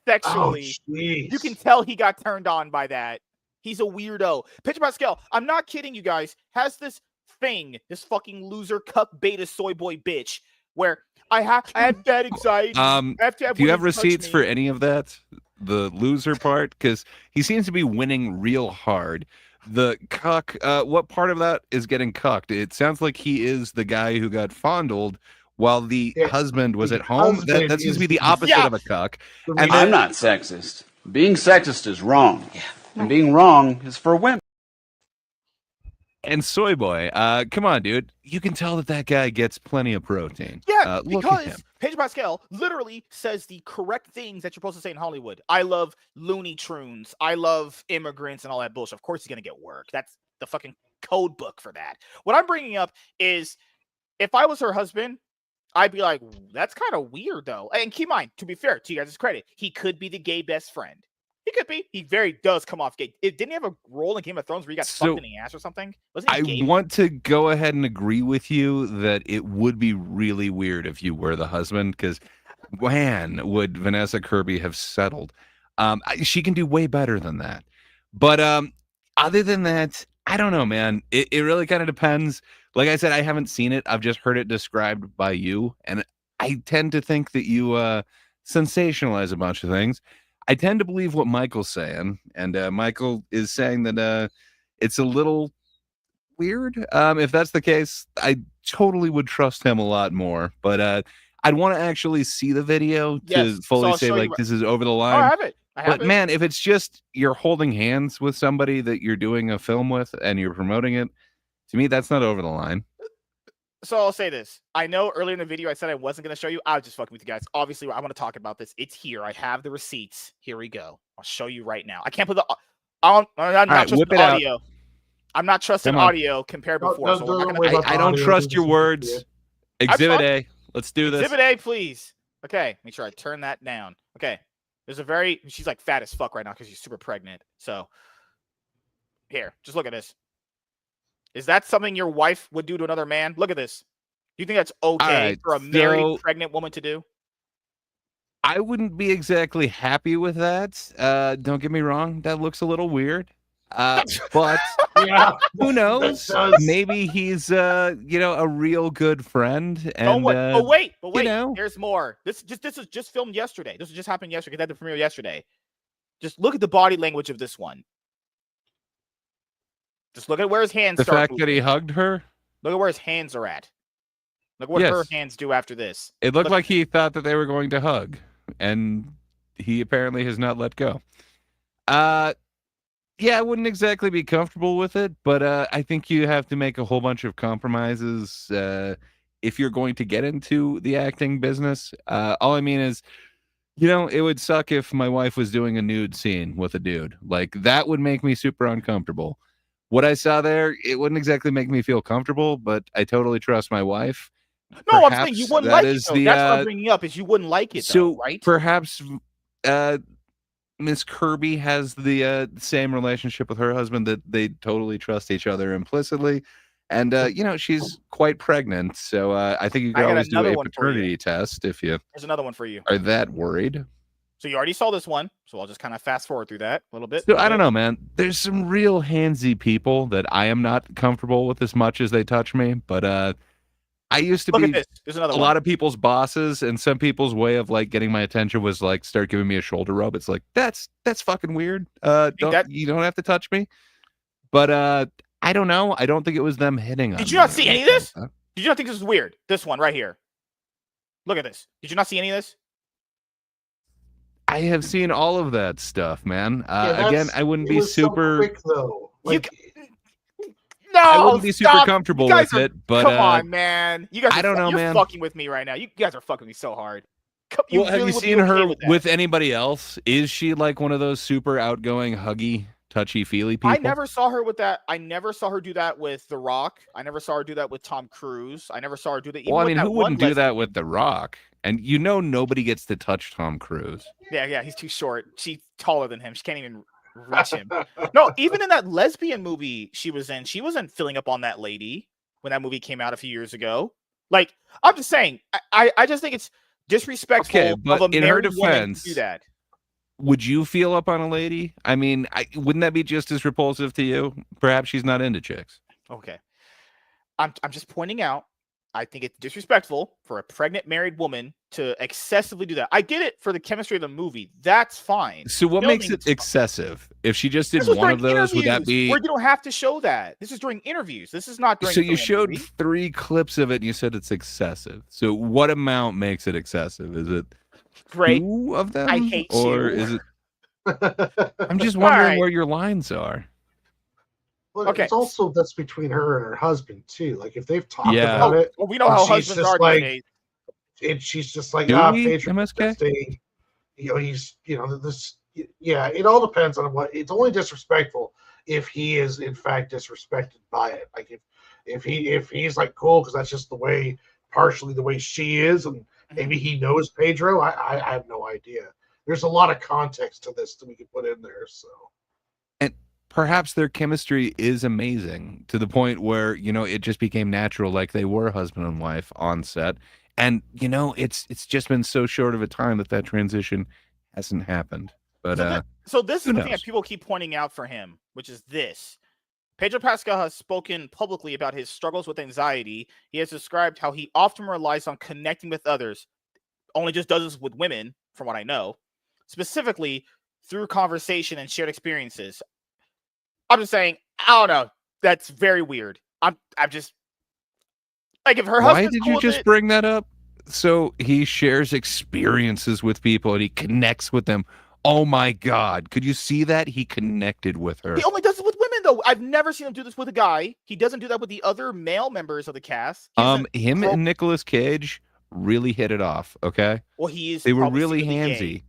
sexually. Oh, you can tell he got turned on by that. He's a weirdo. Pitch Pascal, I'm not kidding you guys, has this thing, this fucking loser cuck beta soy boy bitch, where I have bad anxiety. I have to have do you have women touch receipts me. for any of that? The loser part? Because he seems to be winning real hard. The cuck, what part of that is getting cucked? It sounds like he is the guy who got fondled while the husband was at home. That seems to be the opposite of a cuck. And I'm not sexist. Being sexist is wrong. And being wrong is for women. And Soy Boy, come on, dude. You can tell that guy gets plenty of protein. Yeah, look at him. because Pedro Pascal literally says the correct things that you're supposed to say in Hollywood. I love Looney Tunes. I love immigrants and all that bullshit. Of course he's going to get work. That's the fucking code book for that. What I'm bringing up is if I was her husband, I'd be like, that's kind of weird, though. And keep in mind, to be fair, to you guys' credit, he could be the gay best friend. He could be. He very does come off gay. Didn't he have a role in Game of Thrones where he got fucked in the ass or something? Wasn't he gay? I want to go ahead and agree with you that it would be really weird if you were the husband, because when would Vanessa Kirby have settled? She can do way better than that. But other than that, I don't know, man. It really kind of depends. Like I said, I haven't seen it. I've just heard it described by you. And I tend to think that you sensationalize a bunch of things. I tend to believe what Michael's saying, and Michael is saying that it's a little weird. If that's the case, I totally would trust him a lot more. But I'd want to actually see the video to fully say, like, this is over the line. Oh, I have it. But man, if it's just you're holding hands with somebody that you're doing a film with and you're promoting it, to me, that's not over the line. So I'll say this. I know earlier in the video I said I wasn't going to show you. I was just fucking with you guys. Obviously, I want to talk about this. It's here. I have the receipts. Here we go. I'll show you right now. I can't put the... I'm not right, just whip the it out. audio. I'm not trusting Come on. audio compared before, so we're not Don't gonna. worry about I the don't audio, trust just your listen to words. it. Exhibit fine. A. Let's do this. Exhibit A, please. Okay, make sure I turn that down. Okay, she's like fat as fuck right now because she's super pregnant. So here, just look at this. Is that something your wife would do to another man? Look at this. Do you think that's okay right, for a married so- pregnant woman to do? I wouldn't be exactly happy with that. Don't get me wrong. That looks a little weird. But Yeah, who that knows? does. Maybe he's a real good friend. And But wait, know. there's more. This is just filmed yesterday. This just happened yesterday. They had the premiere yesterday. Just look at the body language of this one. Just look at where his hands the start fact that he moving. hugged her. Look at where his hands are at. Look what her hands do after this. It looked Look- like he thought that they were going to hug, and he apparently has not let go. Yeah, I wouldn't exactly be comfortable with it, but I think you have to make a whole bunch of compromises if you're going to get into the acting business. All I mean is, it would suck if my wife was doing a nude scene with a dude. Like, that would make me super uncomfortable. What I saw there, it wouldn't exactly make me feel comfortable, but I totally trust my wife. No, I'm saying you wouldn't like it, though. The, That's what I'm bringing up, is you wouldn't like it, though, right? Perhaps Miss Kirby has the same relationship with her husband, that they totally trust each other implicitly. And, she's quite pregnant, so I think you can always do a paternity test if you There's another one for you. are that worried. So you already saw this one, so I'll just kind of fast forward through that a little bit. So I don't know, man. There's some real handsy people that I am not comfortable with as much as they touch me, but I used to Look be at this. There's another a one. lot of people's bosses, and some people's way of like getting my attention was like start giving me a shoulder rub. It's like that's fucking weird. You don't have to touch me. But I don't know. I don't think it was them hitting on me. Did you not see any of this? Did you not think this was weird? This one right here. Look at this. Did you not see any of this? I have seen all of that stuff, man. Yeah, Again, I wouldn't be super. So quick, though. Like, No, I wouldn't be super stop. comfortable You guys with are- it, but come on, man. You guys, I don't know, you're man. fucking with me right now. You guys are fucking me so hard. You Have you would be seen okay her with that. with anybody else? Is she like one of those super outgoing, huggy, touchy-feely people? I never saw her with that. I never saw her do that with The Rock. I never saw her do that with Tom Cruise. I never saw her do that. Even Well, I with mean, that who wouldn't one do that with The Rock? And nobody gets to touch Tom Cruise. Yeah, he's too short. She's taller than him. She can't even reach him. No, even in that lesbian movie she was in, she wasn't filling up on that lady when that movie came out a few years ago. Like, I'm just saying, I just think it's disrespectful but of a in her married woman defense, to do that. Would you feel up on a lady? I mean, wouldn't that be just as repulsive to you? Perhaps she's not into chicks. Okay. I'm just pointing out, I think it's disrespectful for a pregnant married woman to excessively do that. I get it for the chemistry of the movie. That's fine. So what makes Filming it excessive? If she just did This was one of during those, would that interviews, be... where you don't have to show that. This is during interviews. This is not during. So you filming showed movie. 3 clips of it and you said it's excessive. So what amount makes it excessive? Is it Great. 2 of them? I hate or you. is it... I'm just wondering Alright. where your lines are. well, Okay. it's also that's between her and her husband too. Like if they've talked Yeah. about it, Well, we know And how she's husbands just are like- these days. and she's just like, Do we, Pedro, MSK? he's, this, yeah, it all depends on what. It's only disrespectful if he is in fact disrespected by it. Like if he's like cool because that's just partially the way she is, and maybe he knows Pedro. I have no idea. There's a lot of context to this that we could put in there. So. Perhaps their chemistry is amazing to the point where, it just became natural, like they were husband and wife on set. And, it's just been so short of a time that transition hasn't happened. But So this is who the thing that knows? people keep pointing out for him, which is this. Pedro Pascal has spoken publicly about his struggles with anxiety. He has described how he often relies on connecting with others, only just does this with women, from what I know, specifically through conversation and shared experiences. I'm just saying, I don't know. That's very weird. I'm just like, if her why husband's did cool you with just it- bring that up? So he shares experiences with people and he connects with them. Oh my God. Could you see that? He connected with her. He only does it with women, though. I've never seen him do this with a guy. He doesn't do that with the other male members of the cast. He doesn't Him pro- and Nicolas Cage really hit it off, okay? Well, he is. They were probably really secretly handsy. gay.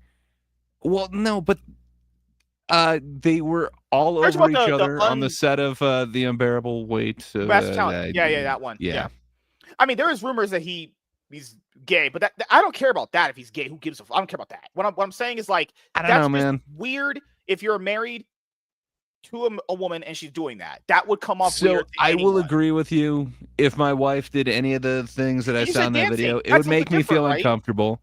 Well, no, but They were all Heard over about each the other on the set of The Unbearable Weight of Best Talent. Yeah, that one. Yeah. I mean, there is rumors that he's gay, but I don't care about that. If he's gay, who gives a? I don't care about that. What I'm saying is like I don't that's know, just man. weird. If you're married to a woman and she's doing that would come off So weird. To I will anyone. agree with you. If my wife did any of the things that I You saw said in that dancing. video, it That's would make something me feel different, right? uncomfortable.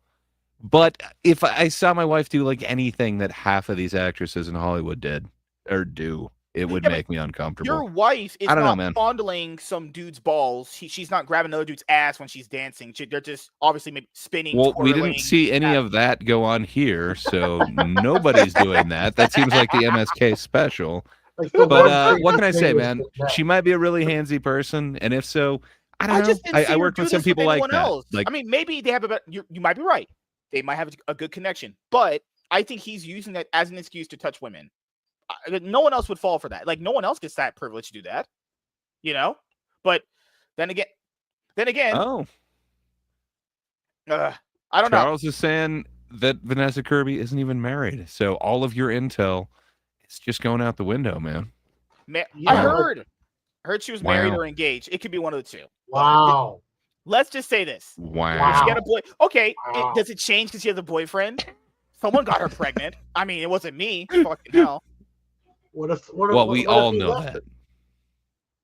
But if I saw my wife do like anything that half of these actresses in Hollywood did or do, it would make me uncomfortable. Your wife is I don't know, not man. fondling some dude's balls. She's not grabbing another dude's ass when she's dancing. They're just obviously maybe spinning. Well, we twirling, didn't see any of that go on here, so nobody's doing that. That seems like the MSK special. Like the But one what can I thing say, is man? that- She might be a really handsy person, and if so, I don't know. just didn't see I her worked do with some this people like anyone that. else. Like, I mean, maybe they have a better, you might be right. They might have a good connection, but I think he's using that as an excuse to touch women. No one else would fall for that. Like no one else gets that privilege to do that, you know. But then again, oh, I don't Charles is saying that Vanessa Kirby isn't even married, so all of your intel is just going out the window, man. know. Yeah. I heard she was married Wow. or engaged. It could be one of the two. Wow. Let's just say this: Wow. she got a boy. Okay, Wow. does it change because she has a boyfriend? Someone got her pregnant. I mean, it wasn't me. Fucking hell. Well, we all know that.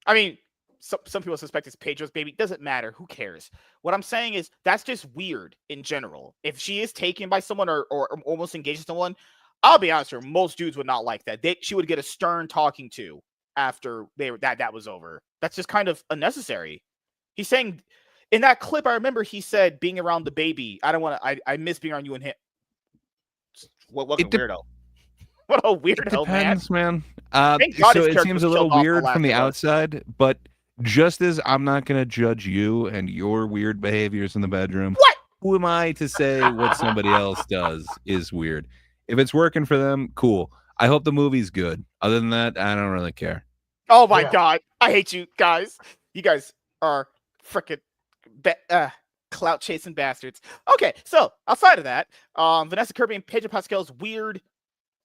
I mean, some people suspect it's Pedro's baby. Doesn't matter. Who cares? What I'm saying is that's just weird in general. If she is taken by someone or almost engaged with someone, I'll be honest with her, most dudes would not like that. She would get a stern talking to after that was over. That's just kind of unnecessary. He's saying in that clip, I remember he said being around the baby. I miss being around you and him. What a weirdo. What a weirdo, Depends, man. Thank God So his it character seems was a little killed off weird The from the Last of Us. outside, but just as I'm not going to judge you and your weird behaviors in the bedroom, What? who am I to say what somebody else does is weird? If it's working for them, cool. I hope the movie's good. Other than that, I don't really care. Oh my Yeah. God. I hate you guys. You guys are freaking clout chasing bastards. Okay, so outside of that, Vanessa Kirby and Pedro Pascal's weird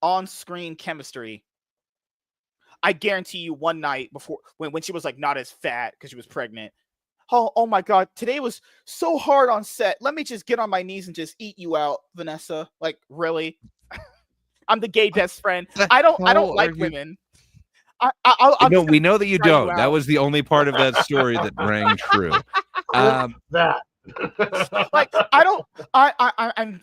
on-screen chemistry. I guarantee you one night before when she was like not as fat because she was pregnant. Oh my God, today was so hard on set. Let me just get on my knees and just eat you out, Vanessa. Like, really? I'm the gay best friend. I don't like women. No, we know that you try you don't. That out. was the only part of that story that rang true. That. Like I'm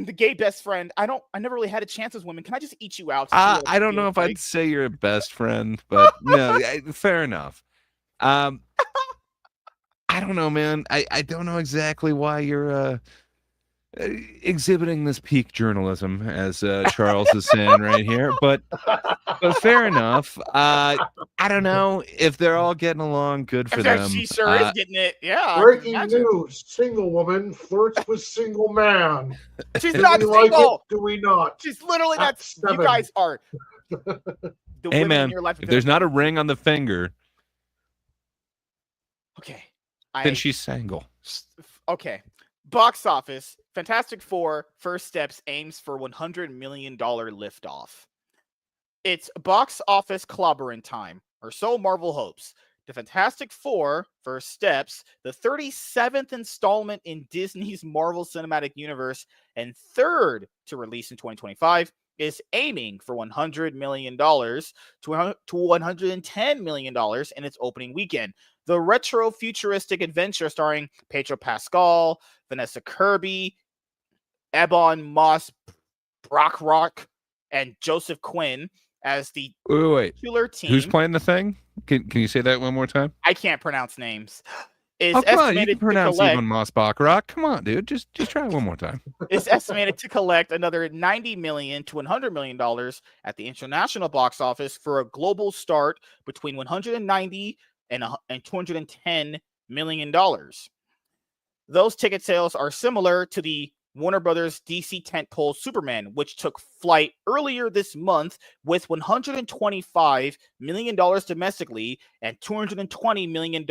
the gay best friend. I never really had a chance as women. Can I just eat you out? I don't know if I'd say you're a best friend, but no, fair enough. I don't know, man. I don't know exactly why you're exhibiting this peak journalism, as Charles is saying right here, but fair enough. I don't know if they're all getting along. Good for them. She sure is getting it. Yeah. Breaking news: single woman flirts with single man. She's Do not we like single. it? Do we not? She's literally not. At You 7. guys are. The Hey women man, in your life. if there's not a ring on the finger, okay, then she's single. Okay. Box office. Fantastic Four: First Steps aims for $100 million liftoff. It's box office clobbering time, or so Marvel hopes. The Fantastic Four: First Steps, the 37th installment in Disney's Marvel Cinematic Universe and third to release in 2025, is aiming for $100 million to $110 million in its opening weekend. The retro-futuristic adventure starring Pedro Pascal, Vanessa Kirby, Ebon Moss Brockrock, and Joseph Quinn as the Wait. titular team. Who's playing the thing? Can you say that one more time? I can't pronounce names. Is Come on, you estimated can pronounce to collect, even Moss Baccarat. Come on, dude. Just try it one more time. is estimated to collect another $90 million to $100 million at the international box office for a global start between $190 and $210 million. Those ticket sales are similar to the Warner Brothers DC tentpole Superman, which took flight earlier this month with $125 million domestically and $220 million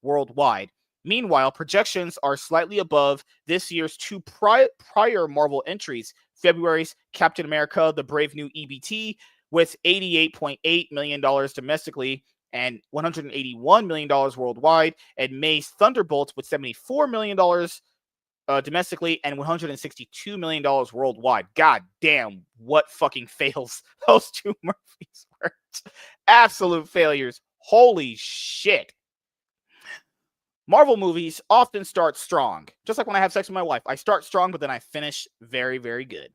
worldwide. Meanwhile, projections are slightly above this year's two prior Marvel entries, February's Captain America, The Brave New EBT, with $88.8 million domestically and $181 million worldwide. And May's Thunderbolts with $74 million domestically and $162 million worldwide. God damn, what fucking fails those two movies were. Absolute failures. Holy shit. Marvel movies often start strong. Just like when I have sex with my wife. I start strong, but then I finish very, very good.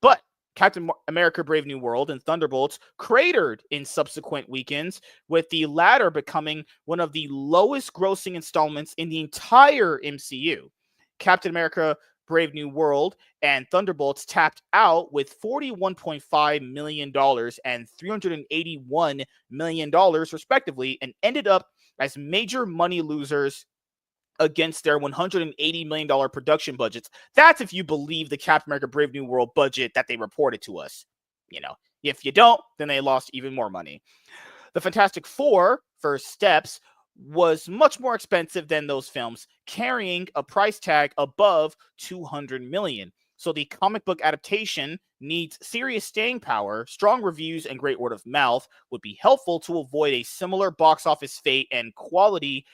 But Captain America Brave New World and Thunderbolts cratered in subsequent weekends, with the latter becoming one of the lowest grossing installments in the entire MCU. Captain America Brave New World and Thunderbolts tapped out with $41.5 million and $381 million, respectively, and ended up as major money losers against their $180 million production budgets. That's if you believe the Captain America Brave New World budget that they reported to us. You know, if you don't, then they lost even more money. The Fantastic Four, First Steps, was much more expensive than those films, carrying a price tag above $200 million. So the comic book adaptation needs serious staying power. Strong reviews and great word of mouth would be helpful to avoid a similar box office fate and quality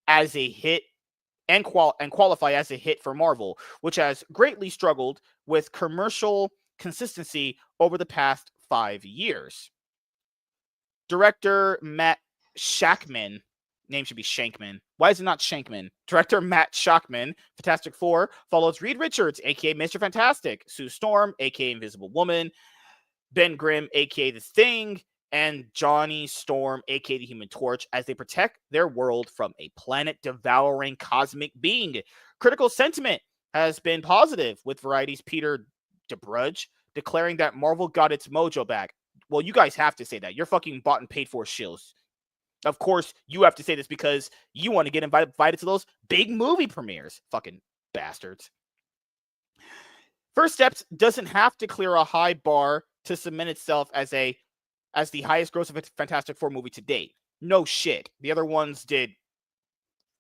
as a hit and qualify as a hit for Marvel, which has greatly struggled with commercial consistency over the past 5 years. Director Matt Shakman, name should be Shankman. Why is it not Shankman? Director Matt Shakman, Fantastic Four, follows Reed Richards, aka Mr. Fantastic, Sue Storm, aka Invisible Woman, Ben Grimm, aka The Thing, and Johnny Storm, aka the Human Torch, as they protect their world from a planet-devouring cosmic being. Critical sentiment has been positive, with Variety's Peter DeBrudge declaring that Marvel got its mojo back. Well, you guys have to say that. You're fucking bought and paid for shills. Of course, you have to say this because you want to get invited to those big movie premieres. Fucking bastards. First Steps doesn't have to clear a high bar to cement itself as the highest grossing Fantastic Four movie to date. No shit. The other ones did,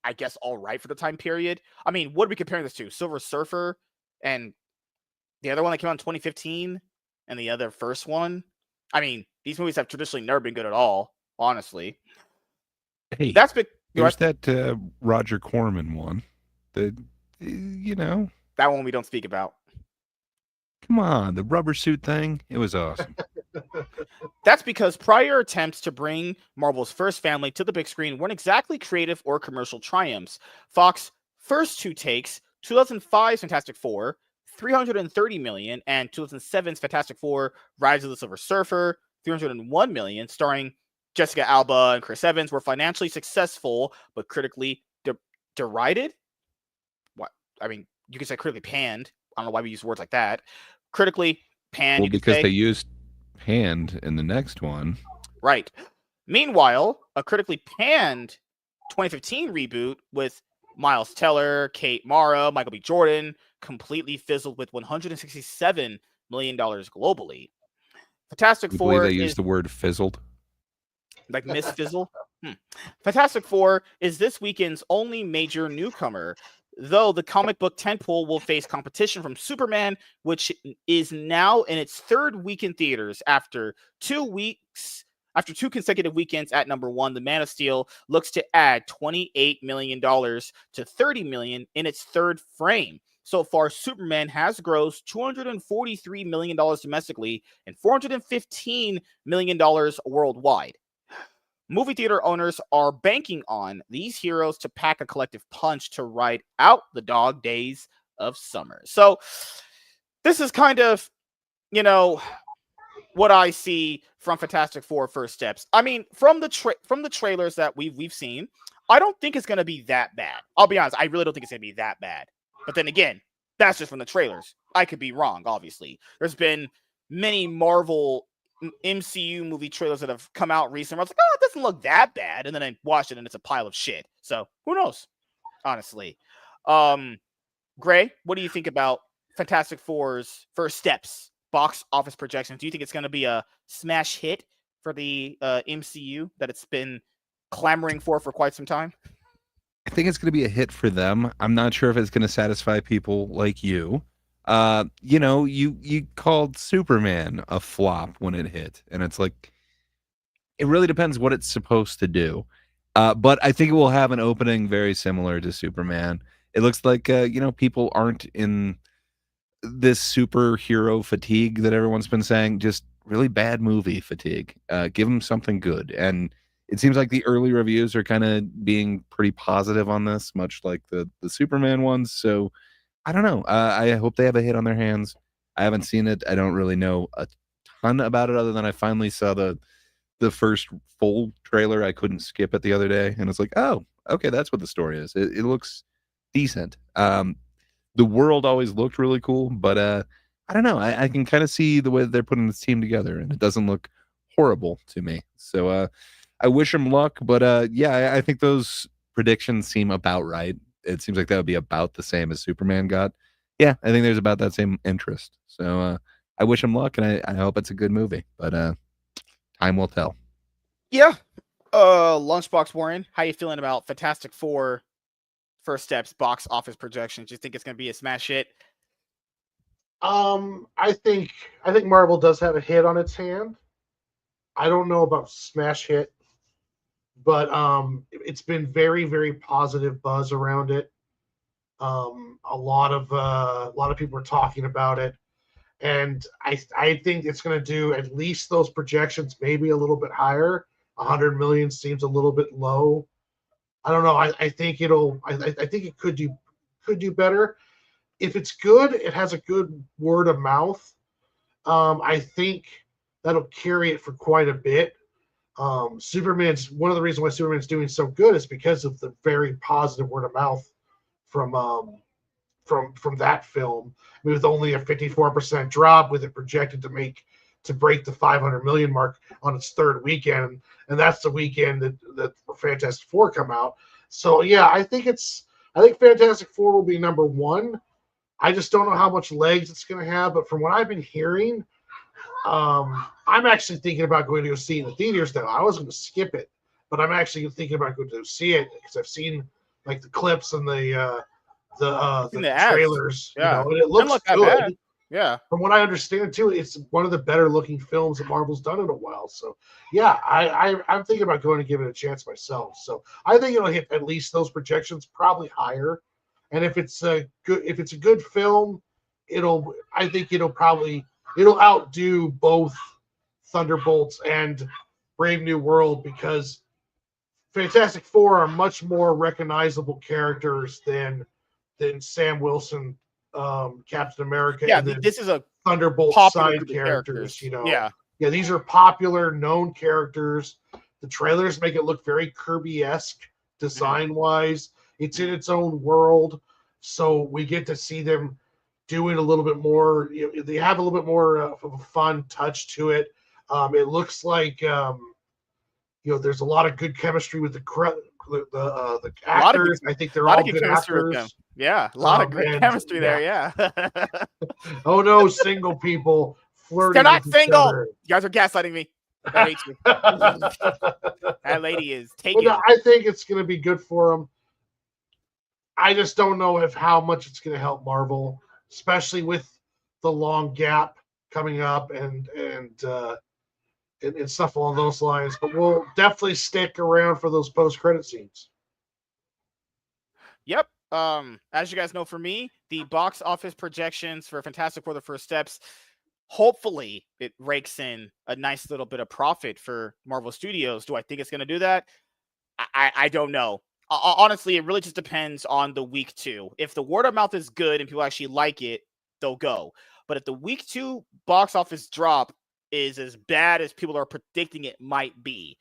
I guess, all right for the time period. I mean, what are we comparing this to? Silver Surfer and the other one that came out in 2015 and the other first one? I mean, these movies have traditionally never been good at all, honestly. Hey, That's been, there's that Roger Corman one. That one we don't speak about. Come on, the rubber suit thing. It was awesome. That's because prior attempts to bring Marvel's first family to the big screen weren't exactly creative or commercial triumphs. Fox's first two takes, 2005's Fantastic Four, $330 million, and 2007's Fantastic Four, Rise of the Silver Surfer, $301 million, starring Jessica Alba and Chris Evans, were financially successful but critically derided. What? I mean, you could say critically panned. I don't know why we use words like that. Critically panned. Well, because they used panned in the next one. Right. Meanwhile, a critically panned 2015 reboot with Miles Teller, Kate Mara, Michael B. Jordan completely fizzled with $167 million globally. Fantastic Four. They used the word fizzled. Like Miss Fizzle. Fantastic Four is this weekend's only major newcomer, though the comic book tentpole will face competition from Superman, which is now in its third week in theaters after 2 weeks. After 2 consecutive weekends at number 1, The Man of Steel looks to add $28 million to $30 million in its third frame. So far, Superman has grossed $243 million domestically and $415 million worldwide. Movie theater owners are banking on these heroes to pack a collective punch to ride out the dog days of summer. So this is kind of, what I see from Fantastic Four First Steps. I mean, from the trailers that we've seen, I don't think it's going to be that bad. I'll be honest, I really don't think it's going to be that bad. But then again, that's just from the trailers. I could be wrong, obviously. There's been many Marvel MCU movie trailers that have come out recently. I was like, oh, it doesn't look that bad. And then I watched it and it's a pile of shit. So who knows? Honestly. Gray, what do you think about Fantastic Four's First Steps box office projections? Do you think it's going to be a smash hit for the MCU that it's been clamoring for quite some time? I think it's going to be a hit for them. I'm not sure if it's going to satisfy people like you. You called Superman a flop when it hit, and it's like it really depends what it's supposed to do. But I think it will have an opening very similar to Superman. It looks like people aren't in this superhero fatigue that everyone's been saying, just really bad movie fatigue. Give them something good. And it seems like the early reviews are kind of being pretty positive on this, much like the Superman ones. So I don't know. I hope they have a hit on their hands. I haven't seen it. I don't really know a ton about it other than I finally saw the first full trailer. I couldn't skip it the other day. And it's like, oh, okay, that's what the story is. It looks decent. The world always looked really cool, but I don't know. I can kind of see the way that they're putting this team together, and it doesn't look horrible to me. So I wish them luck, but yeah, I think those predictions seem about right. It seems like that would be about the same as Superman got. Yeah, I think there's about that same interest. So I wish them luck, and I hope it's a good movie, but time will tell. Yeah. Lunchbox Warren, how you feeling about Fantastic Four First Steps box office projections? Do you think it's going to be a smash hit? I think Marvel does have a hit on its hand. I don't know about smash hit, but it's been very, very positive buzz around it. A lot of people are talking about it, and I think it's going to do at least those projections, maybe a little bit higher. 100 million seems a little bit low. I don't know. I think I think it could do better. If it's good, it has a good word of mouth. I think that'll carry it for quite a bit. Superman's one of the reasons why Superman's doing so good is because of the very positive word of mouth from that film. I mean, with only a 54% drop, with it projected to break the 500 million mark on its third weekend, and that's the weekend that Fantastic Four come out. So yeah, I think Fantastic Four will be number one. I just don't know how much legs it's going to have, but from what I've been hearing, I'm actually thinking about going to go see it in the theaters now. I was going to skip it, but I'm actually thinking about going to see it because I've seen like the clips and the trailers, yeah, and it looks good. Bad. Yeah, from what I understand too, it's one of the better looking films that Marvel's done in a while. So yeah, I'm thinking about going to give it a chance myself. So I think it'll hit at least those projections, probably higher. And if it's a good film, I think it'll outdo both Thunderbolts and Brave New World, because Fantastic Four are much more recognizable characters than Sam Wilson, Captain America. Yeah, and this is a Thunderbolt side characters. Yeah, these are popular, known characters. The trailers make it look very Kirby-esque design-wise. It's in its own world, so we get to see them doing a little bit more. They have a little bit more of a fun touch to it. It looks like there's a lot of good chemistry with the actors. I think they're all good actors. Yeah, a lot of great chemistry there. Yeah. Oh no, single people flirting. They're not with single. Each other. You guys are gaslighting me. I hate you. That lady is taking. Well, I think it's going to be good for them. I just don't know how much it's going to help Marvel, especially with the long gap coming up and stuff along those lines. But we'll definitely stick around for those post-credit scenes. Yep. As you guys know, for me, the box office projections for Fantastic Four: The First Steps, hopefully it rakes in a nice little bit of profit for Marvel Studios. Do I think it's going to do that? I don't know. Honestly, it really just depends on the week 2. If the word of mouth is good and people actually like it, they'll go. But if the week 2 box office drop is as bad as people are predicting it might be,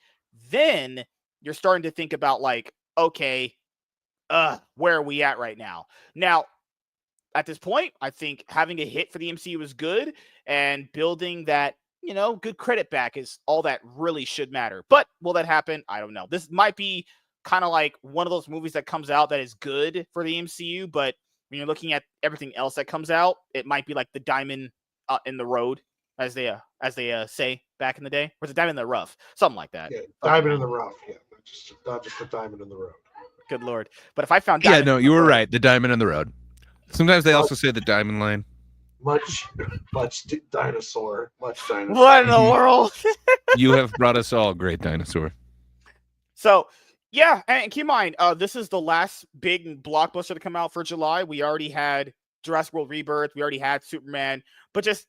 then you're starting to think about like, okay, where are we at right now? Now, at this point, I think having a hit for the MCU is good, and building that, good credit back is all that really should matter. But will that happen? I don't know. This might be kind of like one of those movies that comes out that is good for the MCU, but when you're looking at everything else that comes out, it might be like the diamond in the road, as they say back in the day, or is it diamond in the rough, something like that. Yeah, diamond in the rough. Yeah, not just a diamond in the road. Good Lord! But if I found you were right, the diamond in the road. Sometimes they also say the diamond line. Much dinosaur. Much dinosaur. What in the world? You have brought us all, great dinosaur. So, yeah, and keep in mind, this is the last big blockbuster to come out for July. We already had Jurassic World Rebirth. We already had Superman. But just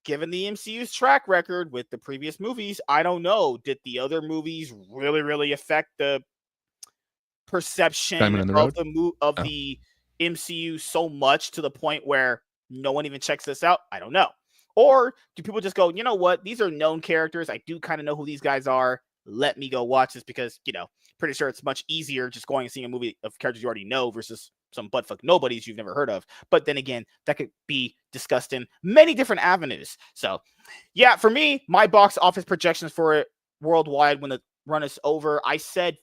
given the MCU's track record with the previous movies, I don't know. Did the other movies really, really affect the perception of the MCU so much to the point where no one even checks this out? I don't know. Or do people just go, you know what? These are known characters. I do kind of know who these guys are. Let me go watch this because, pretty sure it's much easier just going and seeing a movie of characters you already know versus some buttfuck nobodies you've never heard of. But then again, that could be discussed in many different avenues. So, yeah, for me, my box office projections for it worldwide when the run is over, I said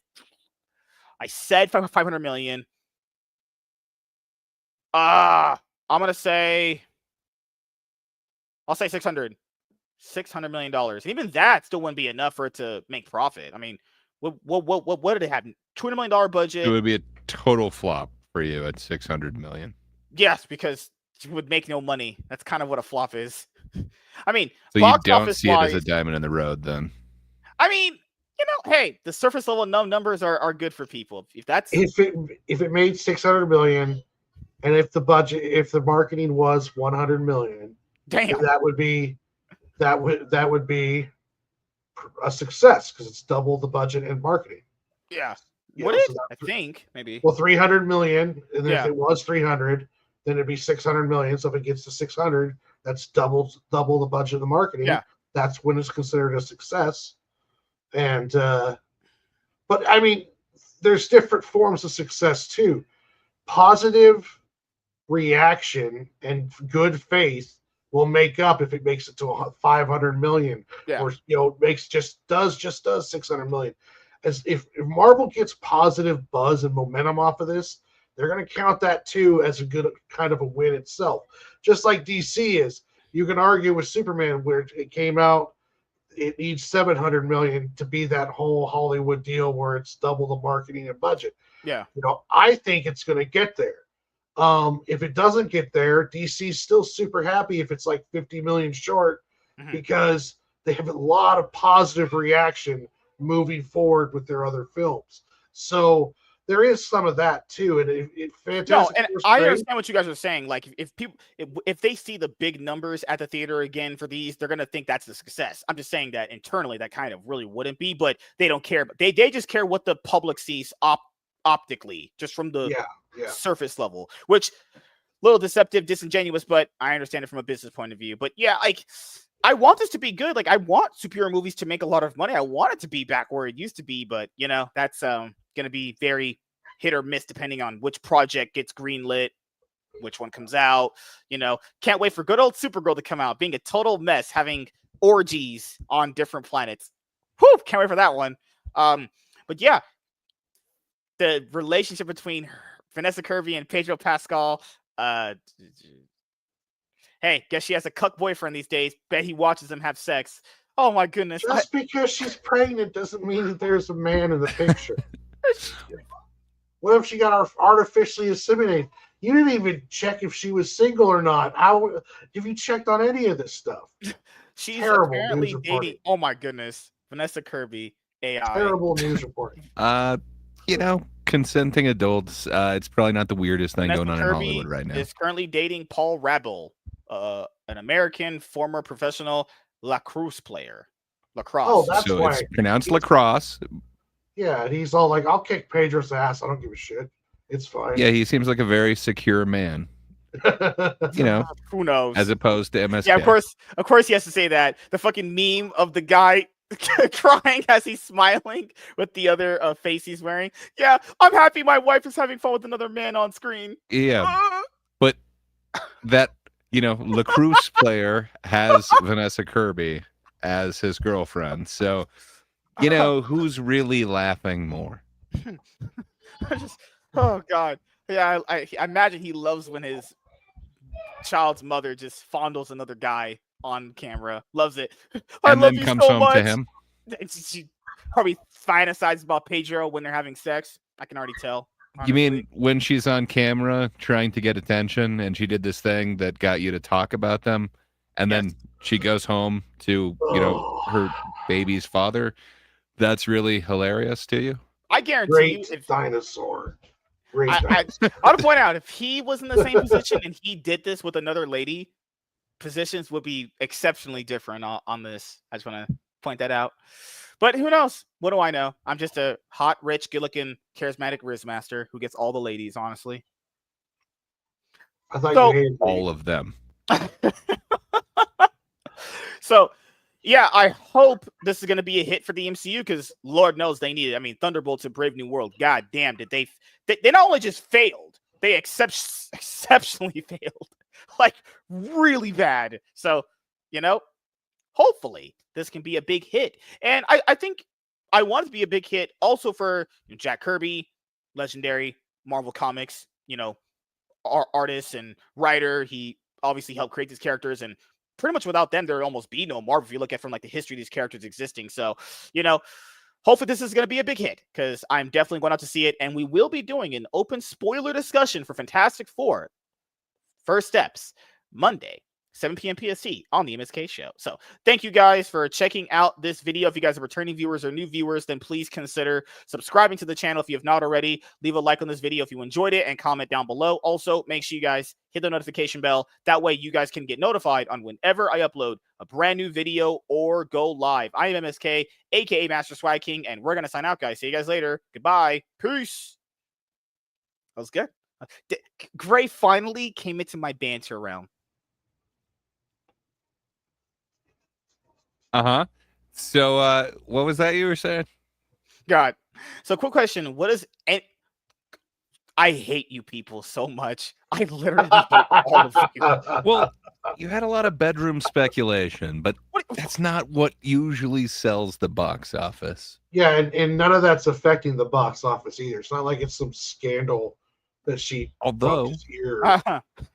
500 million. I'm gonna say, I'll say 600 million dollars. Even that still wouldn't be enough for it to make profit. I mean, what did it have? $200 million budget. It would be a total flop for you at 600 million. Yes, because it would make no money. That's kind of what a flop is. I mean, so you don't see it as a diamond in the road, then? I mean, hey, the surface level numbers are good for people. If it made 600 million, and if the marketing was 100 million, damn, that would be a success because it's double the budget in marketing. Yeah. I think maybe. Well, 300 million, and then if it was 300, then it'd be 600 million. So if it gets to 600, that's double the budget of the marketing. Yeah. That's when it's considered a success. And but I mean, there's different forms of success too. Positive reaction and good faith will make up if it makes it to 500 million, or does 600 million. As if Marvel gets positive buzz and momentum off of this, they're going to count that too as a good kind of a win itself. Just like DC is. You can argue with Superman where it came out, it needs 700 million to be that whole Hollywood deal where it's double the marketing and budget. Yeah. I think it's going to get there. If it doesn't get there, DC's still super happy if it's like 50 million short, because they have a lot of positive reaction moving forward with their other films. So there is some of that too. And I understand what you guys are saying. Like if they see the big numbers at the theater again for these, they're gonna think that's a success. I'm just saying that internally that kind of really wouldn't be, but they don't care. They just care what the public sees optically, just from the surface level, which a little deceptive, disingenuous, but I understand it from a business point of view. But yeah, like I want this to be good. Like I want superhero movies to make a lot of money. I want it to be back where it used to be, but that's going to be very hit or miss depending on which project gets greenlit, which one comes out. Can't wait for good old Supergirl to come out, being a total mess, having orgies on different planets. Whew, can't wait for that one. But yeah, the relationship between Vanessa Kirby and Pedro Pascal. Hey, guess she has a cuck boyfriend these days. Bet he watches them have sex. Oh my goodness! Just because she's pregnant doesn't mean that there's a man in the picture. What if she got artificially inseminated? You didn't even check if she was single or not. How have you checked on any of this stuff? She's terrible apparently dating. Oh my goodness, Vanessa Kirby, AI. Terrible news reporting. Consenting adults. It's probably not the weirdest thing going on in Hollywood right now. Is currently dating Paul Rabel, an American former professional lacrosse player. Oh, that's so why it's pronounced lacrosse. Yeah, he's all like, "I'll kick Pedro's ass. I don't give a shit. It's fine." Yeah, he seems like a very secure man. Who knows? As opposed to MSK. Yeah, of course, he has to say that. The fucking meme of the guy crying as he's smiling with the other face he's wearing. Yeah, I'm happy my wife is having fun with another man on screen. Yeah, but that lacrosse player has Vanessa Kirby as his girlfriend, so who's really laughing more? Oh god, yeah. I imagine he loves when his child's mother just fondles another guy on camera. Loves it. And then comes home to him. She probably fantasizes about Pedro when they're having sex. I can already tell. You honestly. mean when she's on camera trying to get attention and she did this thing that got you to talk about them and Yes. then she goes home to, Oh, her baby's father? That's really hilarious to you? I guarantee you, great if dinosaur. Great I dinosaur. want to point out, if he was in the same position and he did this with another lady, positions would be exceptionally different on this. I just want to point that out. But who knows? What do I know? I'm just a hot, rich, good-looking, charismatic Rizmaster who gets all the ladies, honestly. I thought So- you hated me. All of them. So, yeah, I hope this is going to be a hit for the MCU because Lord knows they need it. I mean, Thunderbolts and Brave New World, god damn, did they not only just failed, they exceptionally failed. Like, really bad. So, hopefully this can be a big hit. And I think I want it to be a big hit also for Jack Kirby, legendary Marvel Comics, artist and writer. He obviously helped create these characters, and pretty much without them, there would almost be no Marvel if you look at from like the history of these characters existing. So, hopefully this is going to be a big hit because I'm definitely going out to see it. And we will be doing an open spoiler discussion for Fantastic Four First Steps Monday, 7 p.m. PST on the MSK show. So thank you guys for checking out this video. If you guys are returning viewers or new viewers, then please consider subscribing to the channel if you have not already. Leave a like on this video if you enjoyed it and comment down below. Also, make sure you guys hit the notification bell. That way you guys can get notified on whenever I upload a brand new video or go live. I am MSK, aka Master Swag King, and we're going to sign out, guys. See you guys later. Goodbye. Peace. That was good. Gray finally came into my banter round. Uh-huh. So, what was that you were saying? God. So, quick question. What is... I hate you people so much. I literally hate all of you. Well, you had a lot of bedroom speculation, but that's not what usually sells the box office. Yeah, and none of that's affecting the box office either. It's not like it's some scandal that she Although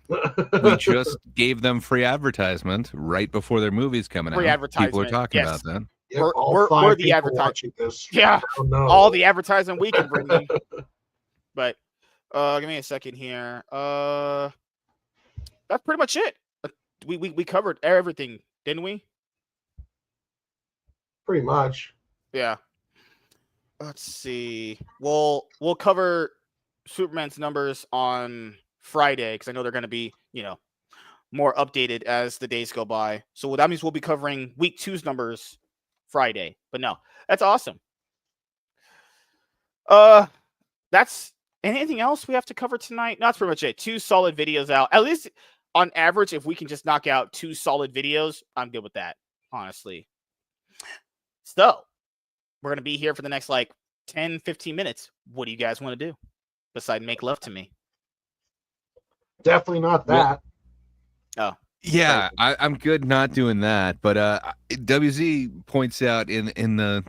we just gave them free advertisement right before their movie's coming Free out. advertisement, People are talking yes. about that. Yep, we're the advertising. Yeah, all the advertising we can bring you. But give me a second here. That's pretty much it. We covered everything, didn't we? Pretty much. Yeah. Let's see. We'll cover Superman's numbers on Friday because I know they're going to be, more updated as the days go by. So that means we'll be covering week 2's numbers Friday. But no, that's awesome. That's anything else we have to cover tonight? No, that's pretty much it. 2 solid videos out. At least on average, if we can just knock out 2 solid videos, I'm good with that, honestly. So we're going to be here for the next 10, 15 minutes. What do you guys want to do besides make love to me? Definitely not that. Well, yeah, I'm good not doing that. But WZ points out in the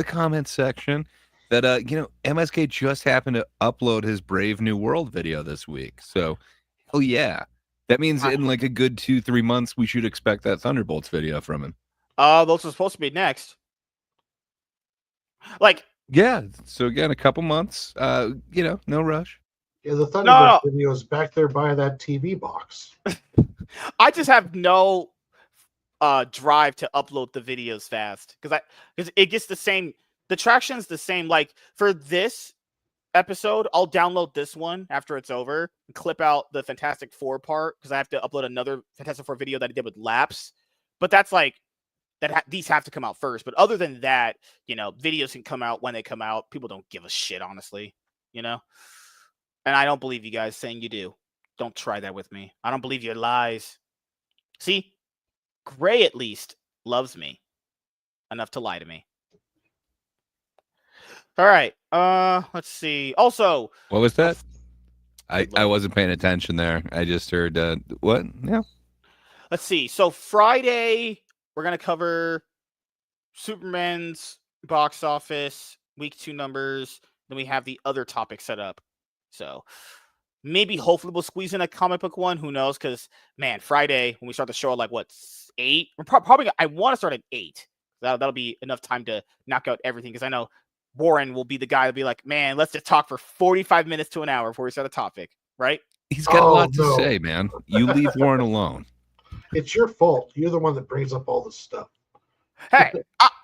comments section that MSK just happened to upload his Brave New World video this week. So hell yeah. That means in a good 2-3 months we should expect that Thunderbolts video from him. Those are supposed to be next. Yeah, so again, a couple months. No rush. Yeah, the Thunderbolt video is back there by that TV box. I just have no drive to upload the videos fast because it gets the same. The traction's the same. Like for this episode, I'll download this one after it's over and clip out the Fantastic Four part because I have to upload another Fantastic Four video that I did with Laps. But that's these have to come out first. But other than that, videos can come out when they come out. People don't give a shit, honestly, And I don't believe you guys saying you do. Don't try that with me. I don't believe your lies. See, Gray at least loves me enough to lie to me. All right. Let's see. Also, what was that? I wasn't paying attention there. I just heard what? Yeah. Let's see. So Friday, we're gonna cover Superman's box office, week 2 numbers. Then we have the other topic set up. So maybe hopefully we'll squeeze in a comic book one. Who knows? Because man, Friday when we start the show at 8? We're probably I want to start at 8. That'll be enough time to knock out everything because I know Warren will be the guy to be like, man, let's just talk for 45 minutes to an hour before we start a topic, right? He's got a lot to no. say, man. You leave Warren alone. It's your fault. You're the one that brings up all this stuff. Hey,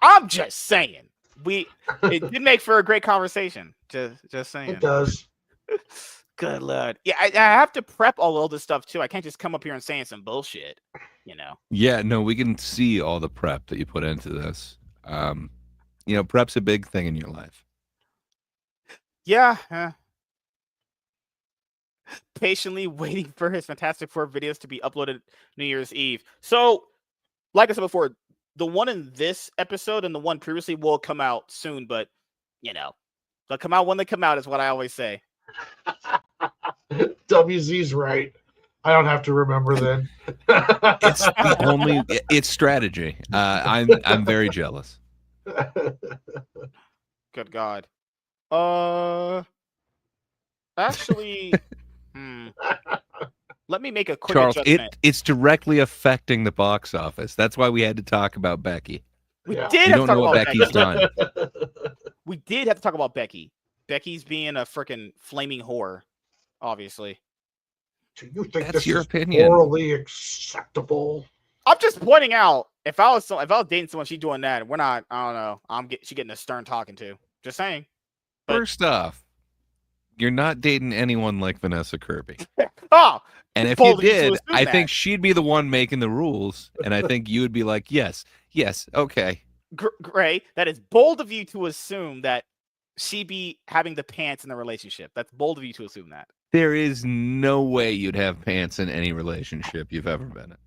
I'm just saying. It did make for a great conversation. Just saying. It does. Good Lord. Yeah, I have to prep all this stuff too. I can't just come up here and saying some bullshit, you know. Yeah, no, we can see all the prep that you put into this. You know, prep's a big thing in your life. Yeah. Patiently waiting for his Fantastic Four videos to be uploaded New Year's Eve. So, like I said before, the one in this episode and the one previously will come out soon, but, you know, they'll come out when they come out is what I always say. WZ's right. I don't have to remember then. It's strategy. I'm very jealous. Good God. Actually, let me make a quick Charles, adjustment. it's directly affecting the box office. That's why we had to talk about Becky. We Yeah. did You have to don't know talk what about Becky's Becky. done. We did have to talk about Becky. Becky's being a freaking flaming whore, obviously. Do you think That's this your is opinion. morally acceptable? I'm just pointing out if I was dating someone, she's doing that. We're not. I don't know. She getting a stern talking to. Just saying. But- First off, you're not dating anyone like Vanessa Kirby. Oh, And if bold you of you to did, assume I that. think she'd be the one making the rules, and I think you would be like, yes, okay. Gray, that is bold of you to assume that she be having the pants in the relationship. That's bold of you to assume that. There is no way you'd have pants in any relationship you've ever been in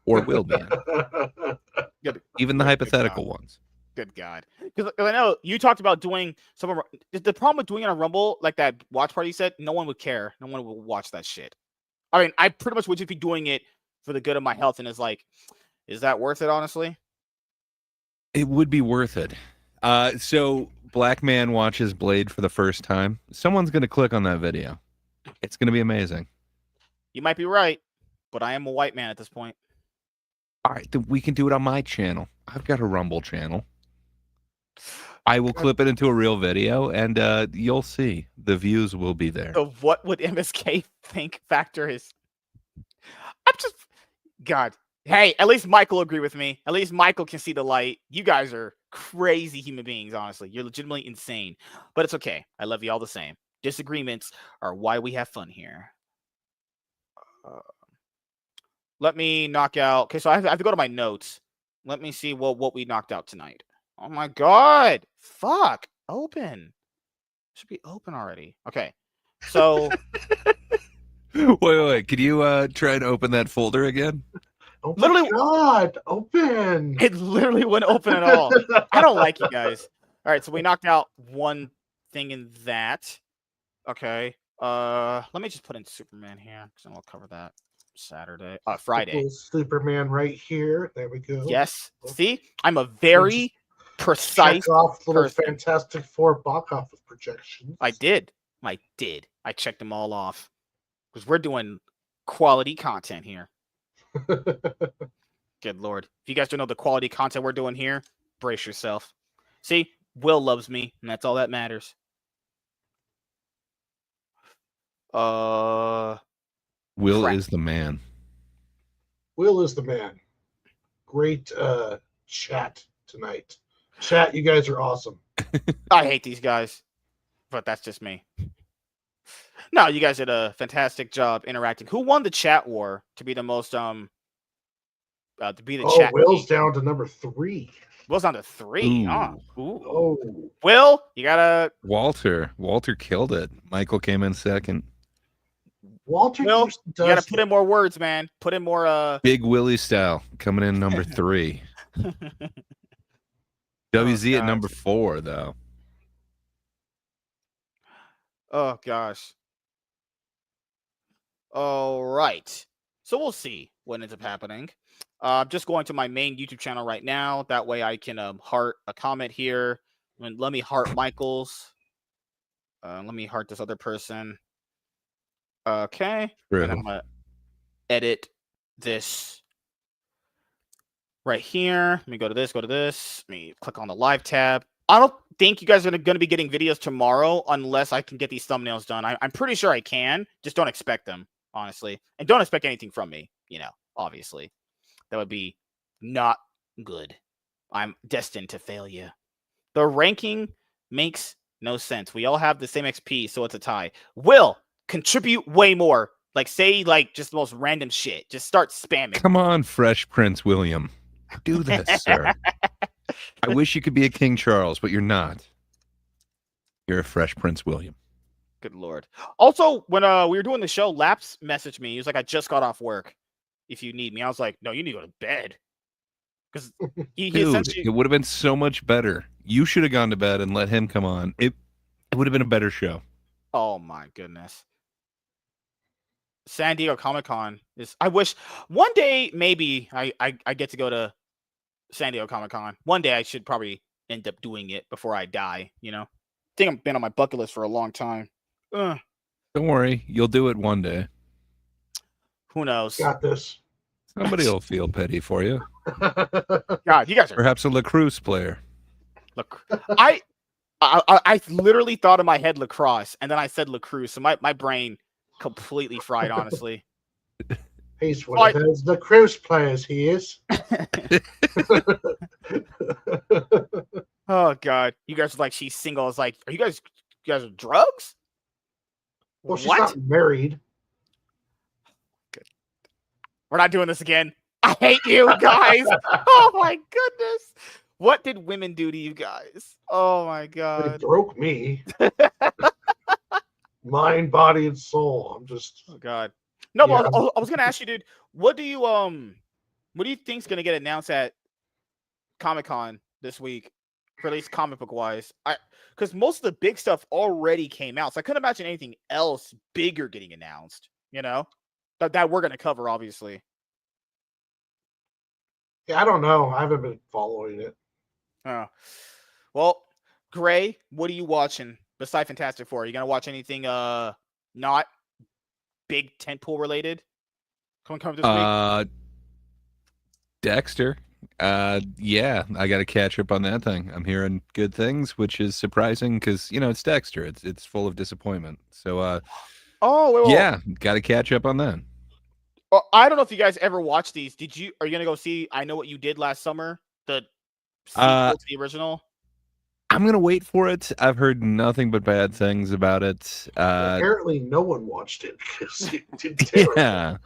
or will be in. Even the hypothetical ones. Good God. Because I know you talked about doing some. The problem with doing it on Rumble, like that watch party you said, no one would care. No one would watch that shit. I mean, I pretty much would just be doing it for the good of my health, and it's like, is that worth it, honestly? It would be worth it. So Black Man watches Blade for the first time. Someone's going to click on that video. It's going to be amazing. You might be right, but I am a white man at this point. All right, then we can do it on my channel. I've got a Rumble channel. I will clip it into a real video, and you'll see. The views will be there. So what would MSK think factor is? I'm just... God. Hey, at least Michael will agree with me. At least Michael can see the light. You guys are crazy human beings, honestly. You're legitimately insane. But it's okay. I love you all the same. Disagreements are why we have fun here. Let me knock out... Okay, so I have to go to my notes. Let me see what we knocked out tonight. Oh my God. Fuck. Open. Should be open already. Okay. So... Wait. Could you try and open that folder again? Oh my Literally- God, open. It literally wouldn't open at all. I don't like you guys. All right, so we knocked out one thing in that. Okay. Let me just put in Superman here because then we'll cover that Friday. Little Superman right here. There we go. Yes. See, I'm a very precise Check off little person. Fantastic Four box office projections. I did. I checked them all off because we're doing quality content here. Good Lord. If you guys don't know the quality content we're doing here, brace yourself. See, Will loves me, and that's all that matters. Will Crap. is the man. Will is the man. Great chat tonight. Chat, you guys are awesome. I hate these guys, but that's just me. No, you guys did a fantastic job interacting. Who won the chat war to be the most to be the chat? Will's down to number 3. Will's down to 3. Ooh. Ooh. Oh, Will, you gotta. Walter killed it. Michael came in second. Walter Will, usually you does gotta put in more words, man. Put in more. Big Willie style coming in number 3. WZ at number 4 though. Oh gosh. All right. So we'll see what ends up happening. I'm just going to my main YouTube channel right now. That way I can heart a comment here. Let me heart Michael's. Let me heart this other person. Okay. True. And I'm going to edit this right here. Let me go to this. Let me click on the live tab. I don't think you guys are going to be getting videos tomorrow unless I can get these thumbnails done. I'm pretty sure I can. Just don't expect them, honestly. And don't expect anything from me, obviously. That would be not good. I'm destined to failure. The ranking makes no sense. We all have the same XP, so it's a tie. Will, contribute way more. Like, say, just the most random shit. Just start spamming. Come on, Fresh Prince William. Do this, sir. I wish you could be a King Charles, but you're not. You're a Fresh Prince William. Good Lord. Also, when we were doing the show, Laps messaged me. He was like, I just got off work. If you need me. I was like, no, you need to go to bed. Because he essentially... It would have been so much better. You should have gone to bed and let him come on. It would have been a better show. Oh, my goodness. San Diego Comic-Con is... I wish... One day, maybe, I get to go to San Diego Comic-Con. One day, I should probably end up doing it before I die, I think I've been on my bucket list for a long time. Don't worry. You'll do it one day. Who knows? Got this. Somebody will feel pity for you. God, you guys are... Perhaps a lacrosse player. Look, I literally thought in my head lacrosse, and then I said lacrosse, so my brain completely fried, honestly. He's one of those lacrosse players, he is. Oh, God. You guys are like, she's single. It's like, you guys are drugs? Well, she's not married. Good. We're not doing this again. I hate you guys. Oh, my goodness. What did women do to you guys? Oh, my God. It broke me. Mind, body, and soul. I'm just... Oh, God. No, yeah. I was going to ask you, dude, what do you think's going to get announced at Comic-Con this week? For at least comic book wise, because most of the big stuff already came out, so I couldn't imagine anything else bigger getting announced. That we're gonna cover, obviously. Yeah, I don't know. I haven't been following it. Oh, well, Gray, what are you watching besides Fantastic Four? Are you gonna watch anything not big tentpole related? Come this week. Dexter. Yeah, I got to catch up on that thing. I'm hearing good things, which is surprising because it's Dexter. It's full of disappointment. So, yeah, got to catch up on that. Well, I don't know if you guys ever watched these. Are you gonna go see I Know What You Did Last Summer? The sequel to the original. I'm gonna wait for it. I've heard nothing but bad things about it. Apparently, no one watched it because it did terrible. Yeah.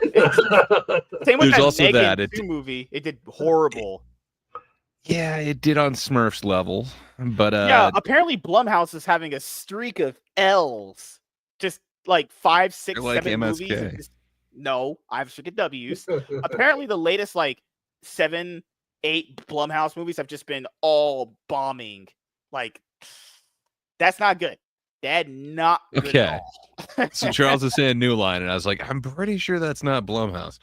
Same with There's also Megan that 2 movie. It did horrible. Yeah, it did on Smurfs level, but yeah. Apparently, Blumhouse is having a streak of L's. Just like 5, 6, like 7 MSK. movies. No, I've stricken W's. Apparently, the latest 7, 8 Blumhouse movies have just been all bombing. That's not good. That not good okay. At all. So Charles is saying New Line, and I was like, I'm pretty sure that's not Blumhouse.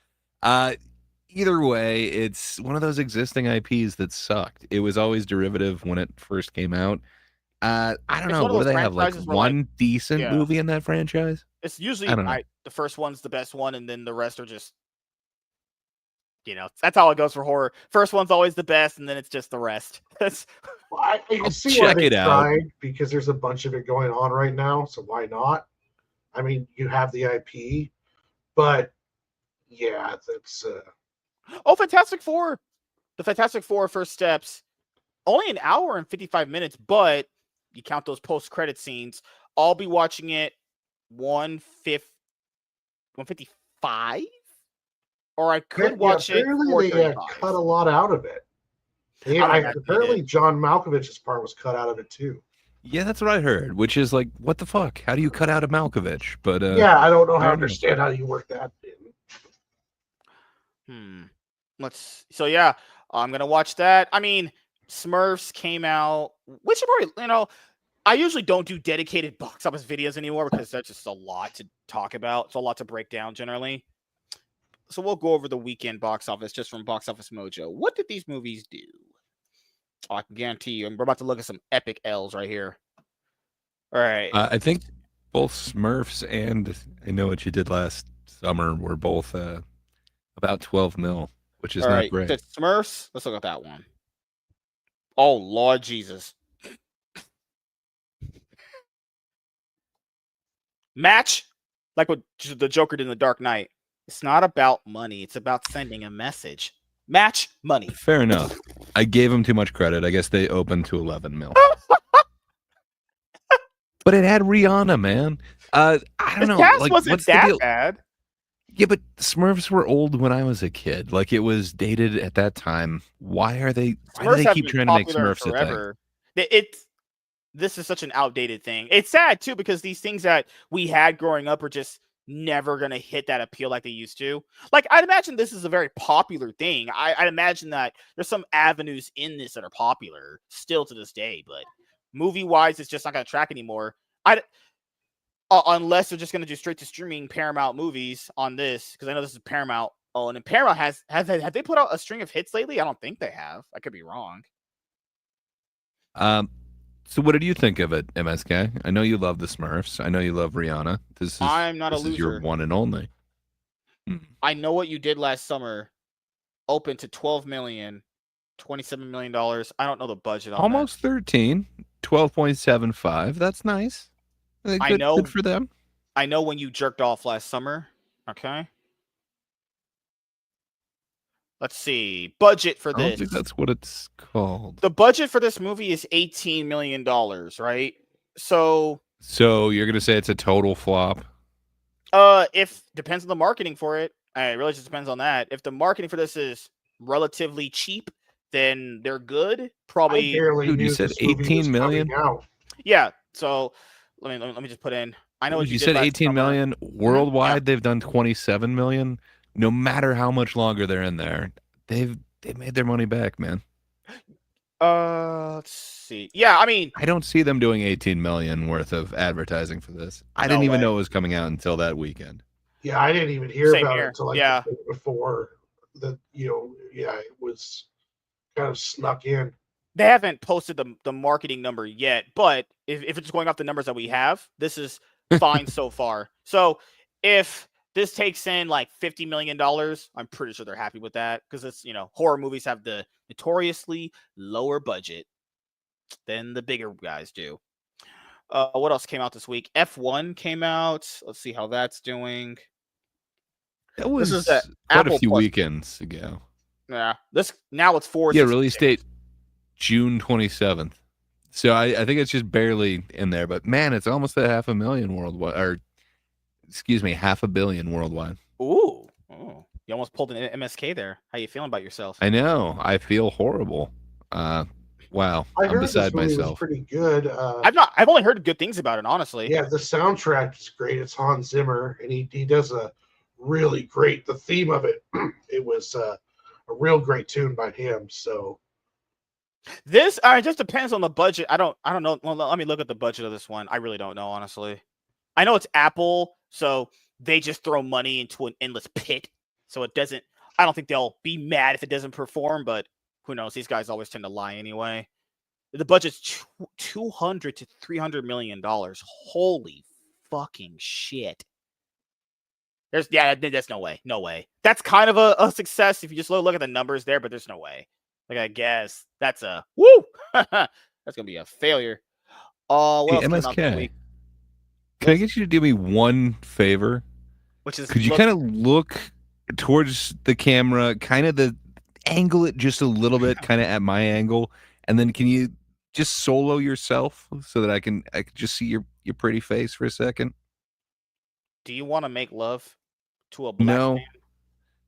Either way, it's one of those existing IPs that sucked. It was always derivative when it first came out. I don't know. What do they have? One decent movie in that franchise? It's usually the first one's the best one, and then the rest are just, that's how it goes for horror. First one's always the best, and then it's just the rest. I can see why they tried because there's a bunch of it going on right now. So why not? I mean, you have the IP, but yeah, that's. Oh, Fantastic Four! The Fantastic Four First Steps, only an hour and 55 minutes, but you count those post-credit scenes. I'll be watching it 155, or I could watch it. Apparently, they cut a lot out of it. Apparently, John Malkovich's part was cut out of it too. Yeah, that's what I heard. Which is like, what the fuck? How do you cut out a Malkovich? But yeah, I don't know how to understand how you work that in. So yeah, I'm gonna watch that. I mean, Smurfs came out. We should probably, I usually don't do dedicated box office videos anymore because that's just a lot to talk about. It's a lot to break down generally. So we'll go over the weekend box office just from Box Office Mojo. What did these movies do? Oh, I can guarantee you, we're about to look at some epic L's right here. All right. I think both Smurfs and I Know What You Did Last Summer were both about 12 mil, which is not great. Smurfs, let's look at that one. Oh, Lord Jesus. Match, like what the Joker did in The Dark Knight. It's not about money. It's about sending a message. Match money. Fair enough. I gave them too much credit. I guess they opened to 11 mil. But it had Rihanna, man. I don't The know. cast Like, wasn't what's the that deal? bad. Yeah, but Smurfs were old when I was a kid. Like, it was dated at that time. Why do they Smurfs have keep been trying to make popular Smurfs a thing? forever. This is such an outdated thing. It's sad too because these things that we had growing up are just never gonna hit that appeal like they used to. Like I'd imagine this is a very popular thing. I'd imagine that there's some avenues in this that are popular still to this day, but movie wise, it's just not gonna track anymore. Unless they're just gonna do straight to streaming Paramount movies on this because I know this is Paramount. Oh, and then Paramount have they put out a string of hits lately? I don't think they have. I could be wrong. So what did you think of it, MSK? I know you love the Smurfs. I know you love Rihanna. I'm not a this is your loser. one and only. I know what you did last summer. Open to 12 million, $27 million. I don't know the budget on Almost 13, 12.75. That's nice. I know. Good for them. I know when you jerked off last summer. Okay. Let's see. Budget for I don't this. think that's what it's called. The budget for this movie is $18 million, right? So you're gonna say it's a total flop? If depends on the marketing for it. It really just depends on that. If the marketing for this is relatively cheap, then they're good. Probably. I barely Dude, knew you said this movie 18 was million? coming out. Yeah. So let me just put in. I know what you did said last 18 summer. million worldwide. They've done 27 million. No matter how much longer they're in there, they made their money back, man. Let's see. Yeah, I mean, I don't see them doing 18 million worth of advertising for this. I No didn't even way. know it was coming out until that weekend. Yeah, I didn't even hear Same about here. it until like Yeah. the day before. That it was kind of snuck in. they haven't posted the marketing number yet, but if it's going off the numbers that we have, this is fine so far. So if this takes in like $50 million, I'm pretty sure they're happy with that because it's, horror movies have the notoriously lower budget than the bigger guys do. What else came out this week? F1 came out. Let's see how that's doing. That was This is the quite Apple a few Plus. weekends ago. Yeah, now it's 4. Yeah, release date June 27th. So I think it's just barely in there, but man, it's almost at 500,000 worldwide, or excuse me, 500 million worldwide. Ooh, you almost pulled an MSK there. How you feeling about yourself? I know. I feel horrible. Wow, I I'm heard this beside movie was myself. pretty good. I've only heard good things about it, honestly. Yeah, the soundtrack is great. It's Hans Zimmer, and he does a really great. The theme of it, it was a real great tune by him. So This it just depends on the budget. I don't know. Well, let me look at the budget of this one. I really don't know, honestly. I know it's Apple, so they just throw money into an endless pit. So it doesn't. I don't think they'll be mad if it doesn't perform, but who knows? These guys always tend to lie anyway. The budget's $200 to $300 million. Holy fucking shit! There's no way. No way. That's kind of a success if you just look at the numbers there, but there's no way. Like, I guess that's a woo. That's gonna be a failure. What Hey, else came out this MSK, week? can I get you to do me one favor? Which is Could you kind of look towards the camera, kind of angle it just a little bit, kind of at my angle, and then can you just solo yourself so that I can just see your pretty face for a second? Do you want to make love to a black No, man?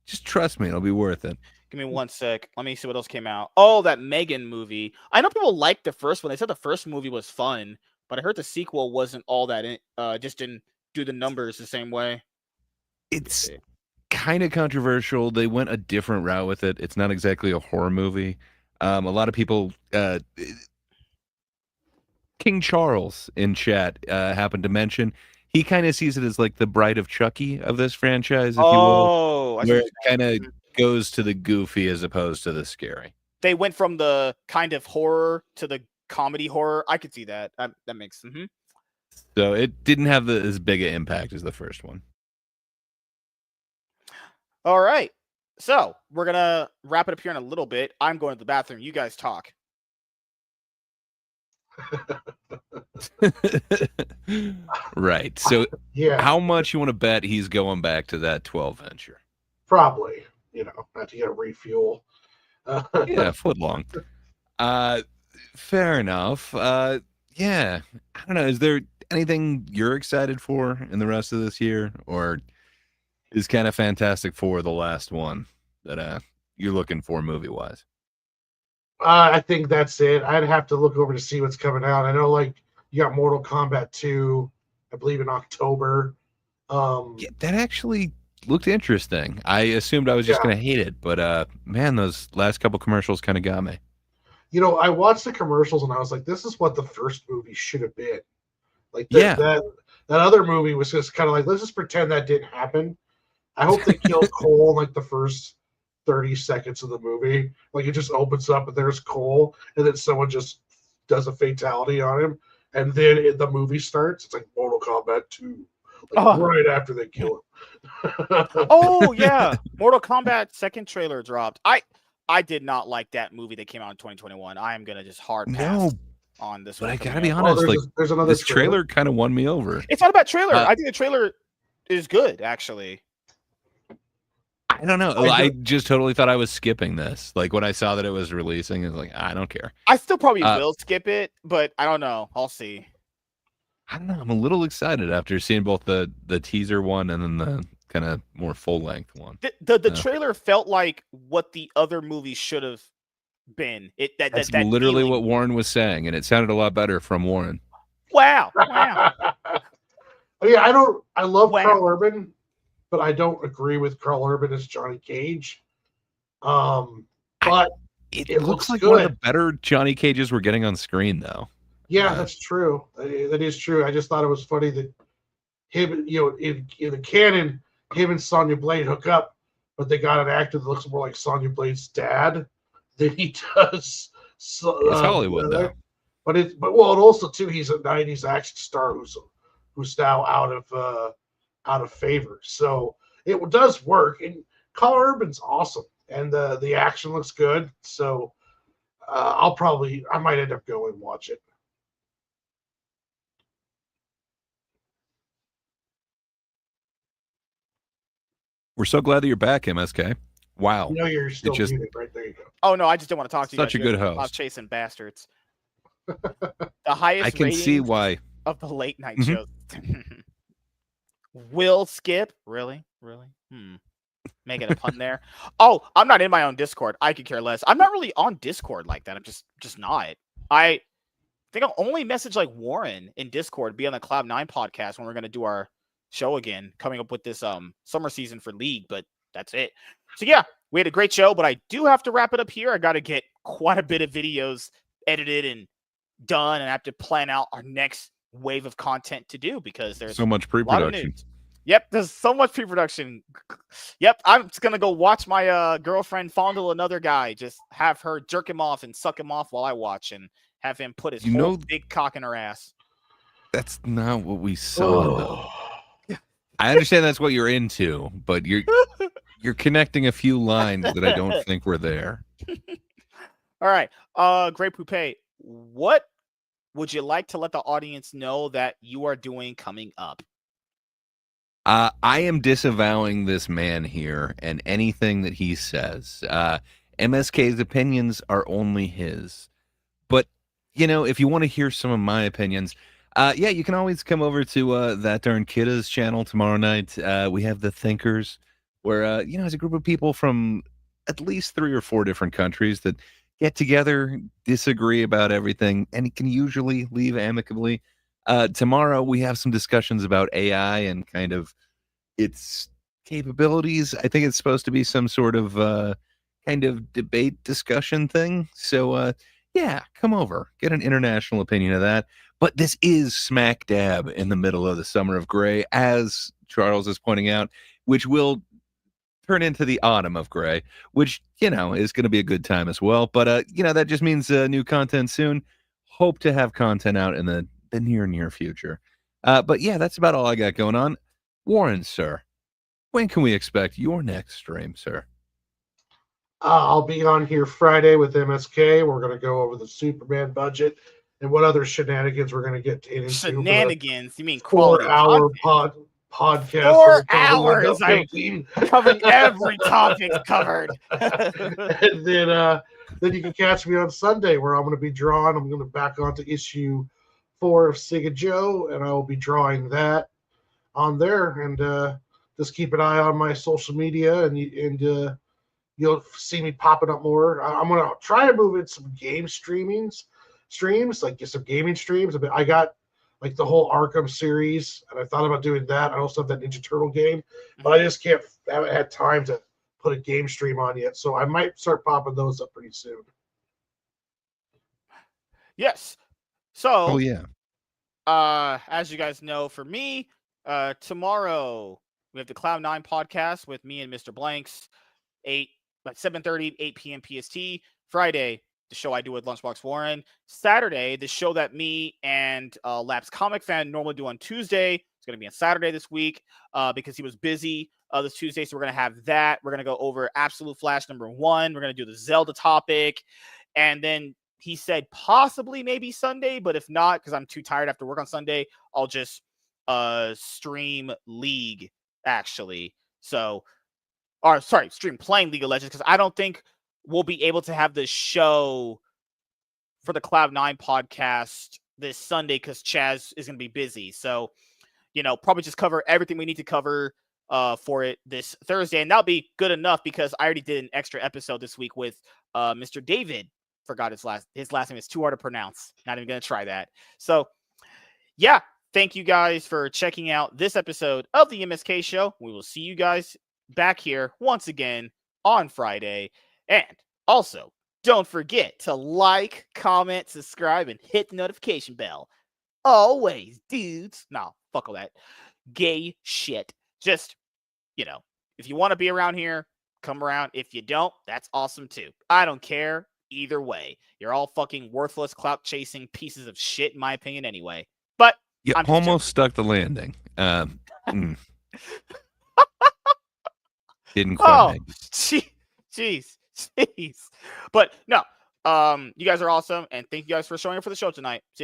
just trust me, it'll be worth it. Give me one sec. Let me see what else came out. Oh, that Megan movie. I know people liked the first one. They said the first movie was fun, but I heard the sequel wasn't all that. Just didn't do the numbers the same way. It's kind of controversial. They went a different route with it. It's not exactly a horror movie. A lot of people, King Charles in chat happened to mention he kind of sees it as like the Bride of Chucky of this franchise, if you will, where it kind of goes to the goofy as opposed to the scary. They went from the kind of horror to the comedy horror. I could see that. That makes. So it didn't have as big an impact as the first one. All right. So we're gonna wrap it up here in a little bit. I'm going to the bathroom. You guys talk. Right. So Yeah, how much you want to bet he's going back to that 12 incher? probably. Not to get a refuel. Yeah, a foot long. Fair enough. Yeah. I don't know. Is there anything you're excited for in the rest of this year? Or is kind of Fantastic Four the last one that you're looking for movie wise? I think that's it. I'd have to look over to see what's coming out. I know, like, you got Mortal Kombat 2, I believe, in October. Yeah, that actually looked interesting. I assumed I was just Yeah. gonna hate it, but man, those last couple commercials kind of got me. I watched the commercials and I was like, this is what the first movie should have been. Like Yeah. that other movie was just kind of like, let's just pretend that didn't happen. I hope they killed Cole in like the first 30 seconds of the movie. Like it just opens up and there's Cole, and then someone just does a fatality on him, and then the movie starts. It's like Mortal Kombat 2, like right after they kill him. Oh yeah, Mortal Kombat second trailer dropped. I did not like that movie that came out in 2021. I am gonna just hard pass on this but one. I gotta be honest, there's another this trailer kind of won me over. It's not about trailer. I think the trailer is good, actually. I don't know. I just totally thought I was skipping this. Like when I saw that it was releasing, I was like, I don't care. I still probably will skip it, but I don't know. I'll see. I don't know. I'm a little excited after seeing both the teaser one and then the kind of more full length one. The trailer felt like what the other movie should have been. That's literally feeling. what Warren was saying, and it sounded a lot better from Warren. Wow. Yeah, I love Carl Urban, but I don't agree with Carl Urban as Johnny Cage. But it looks like good. one of the better Johnny Cages we're getting on screen, though. Yeah, that's true. That is true. I just thought it was funny that him, in the canon, him and Sonya Blade hook up, but they got an actor that looks more like Sonya Blade's dad than he does. It's Hollywood, though. But also too, he's a '90s action star who's now out of favor. So it does work, and Carl Urban's awesome, and the action looks good. So I might end up going and watch it. We're so glad that you're back, MSK. Wow. You're still muted, right? There you go. Oh no, I just didn't want to talk to you. Such a good host. I'm chasing bastards. The highest. I can see why. Of the late night shows. Will skip? Really? Making a pun there. Oh, I'm not in my own Discord. I could care less. I'm not really on Discord like that. I'm just not. I think I'll only message like Warren in Discord, be on the Cloud9 podcast when we're gonna do our show again, coming up with this summer season for League, but that's it. So yeah, we had a great show, but I do have to wrap it up here. I gotta get quite a bit of videos edited and done, and I have to plan out our next wave of content to do because there's so much pre-production. Yep, there's so much pre-production. Yep, I'm just gonna go watch my girlfriend fondle another guy, just have her jerk him off and suck him off while I watch, and have him put his whole big cock in her ass. That's not what we saw, though. I understand that's what you're into, but you're connecting a few lines that I don't think were there. All right, Great Poupée, what would you like to let the audience know that you are doing coming up? I am disavowing this man here and anything that he says. MSK's opinions are only his. But, if you want to hear some of my opinions, you can always come over to That Darn Kidda's channel tomorrow night. We have The Thinkers, where, it's a group of people from at least 3 or 4 different countries that get together, disagree about everything, and it can usually leave amicably. Tomorrow, we have some discussions about AI and kind of its capabilities. I think it's supposed to be some sort of kind of debate discussion thing. So, come over, get an international opinion of that. But this is smack dab in the middle of the Summer of Gray, as Charles is pointing out, which will turn into the Autumn of Gray, which, is going to be a good time as well. But, that just means new content soon. Hope to have content out in the near future. But that's about all I got going on. Warren, sir, when can we expect your next stream, sir? I'll be on here Friday with MSK. We're going to go over the Superman budget and what other shenanigans we're going to get into. Shenanigans? You mean quality 4-hour content? podcast? 4 hours. I'm making. covering every topic covered. And then you can catch me on Sunday where I'm going to be drawing. I'm going to back onto issue 4 of Sig and Joe, and I will be drawing that on there. And just keep an eye on my social media, and you'll see me popping up more. I'm going to try to move in some game streams, like get some gaming streams. I got like the whole Arkham series, and I thought about doing that. I also have that Ninja Turtle game, but I just haven't had time to put a game stream on yet. So I might start popping those up pretty soon. Yes. So, yeah. As you guys know, for me, tomorrow we have the Cloud9 podcast with me and Mr. Blanks, 7:30, 8 p.m. PST. Friday, the show I do with Lunchbox Warren. Saturday, the show that me and Labs Comic Fan normally do on Tuesday. It's going to be on Saturday this week because he was busy this Tuesday. So we're going to have that. We're going to go over Absolute Flash #1. We're going to do the Zelda topic. And then he said possibly maybe Sunday, but if not, because I'm too tired after work on Sunday, I'll just stream League, actually. So, stream playing League of Legends, because I don't think we'll be able to have the show for the Cloud9 podcast this Sunday because Chaz is going to be busy. So, probably just cover everything we need to cover for it this Thursday. And that'll be good enough because I already did an extra episode this week with Mr. David. Forgot his last name is too hard to pronounce. Not even going to try that. So, yeah, thank you guys for checking out this episode of the MSK Show. We will see you guys back here once again on Friday. And also, don't forget to like, comment, subscribe, and hit the notification bell. Always, dudes. Nah, fuck all that gay shit. Just, if you want to be around here, come around. If you don't, that's awesome too. I don't care either way. You're all fucking worthless, clout-chasing pieces of shit, in my opinion, anyway. But you almost stuck the landing. Didn't quite make it. Jeez. But no, you guys are awesome, and thank you guys for showing up for the show tonight. See you guys.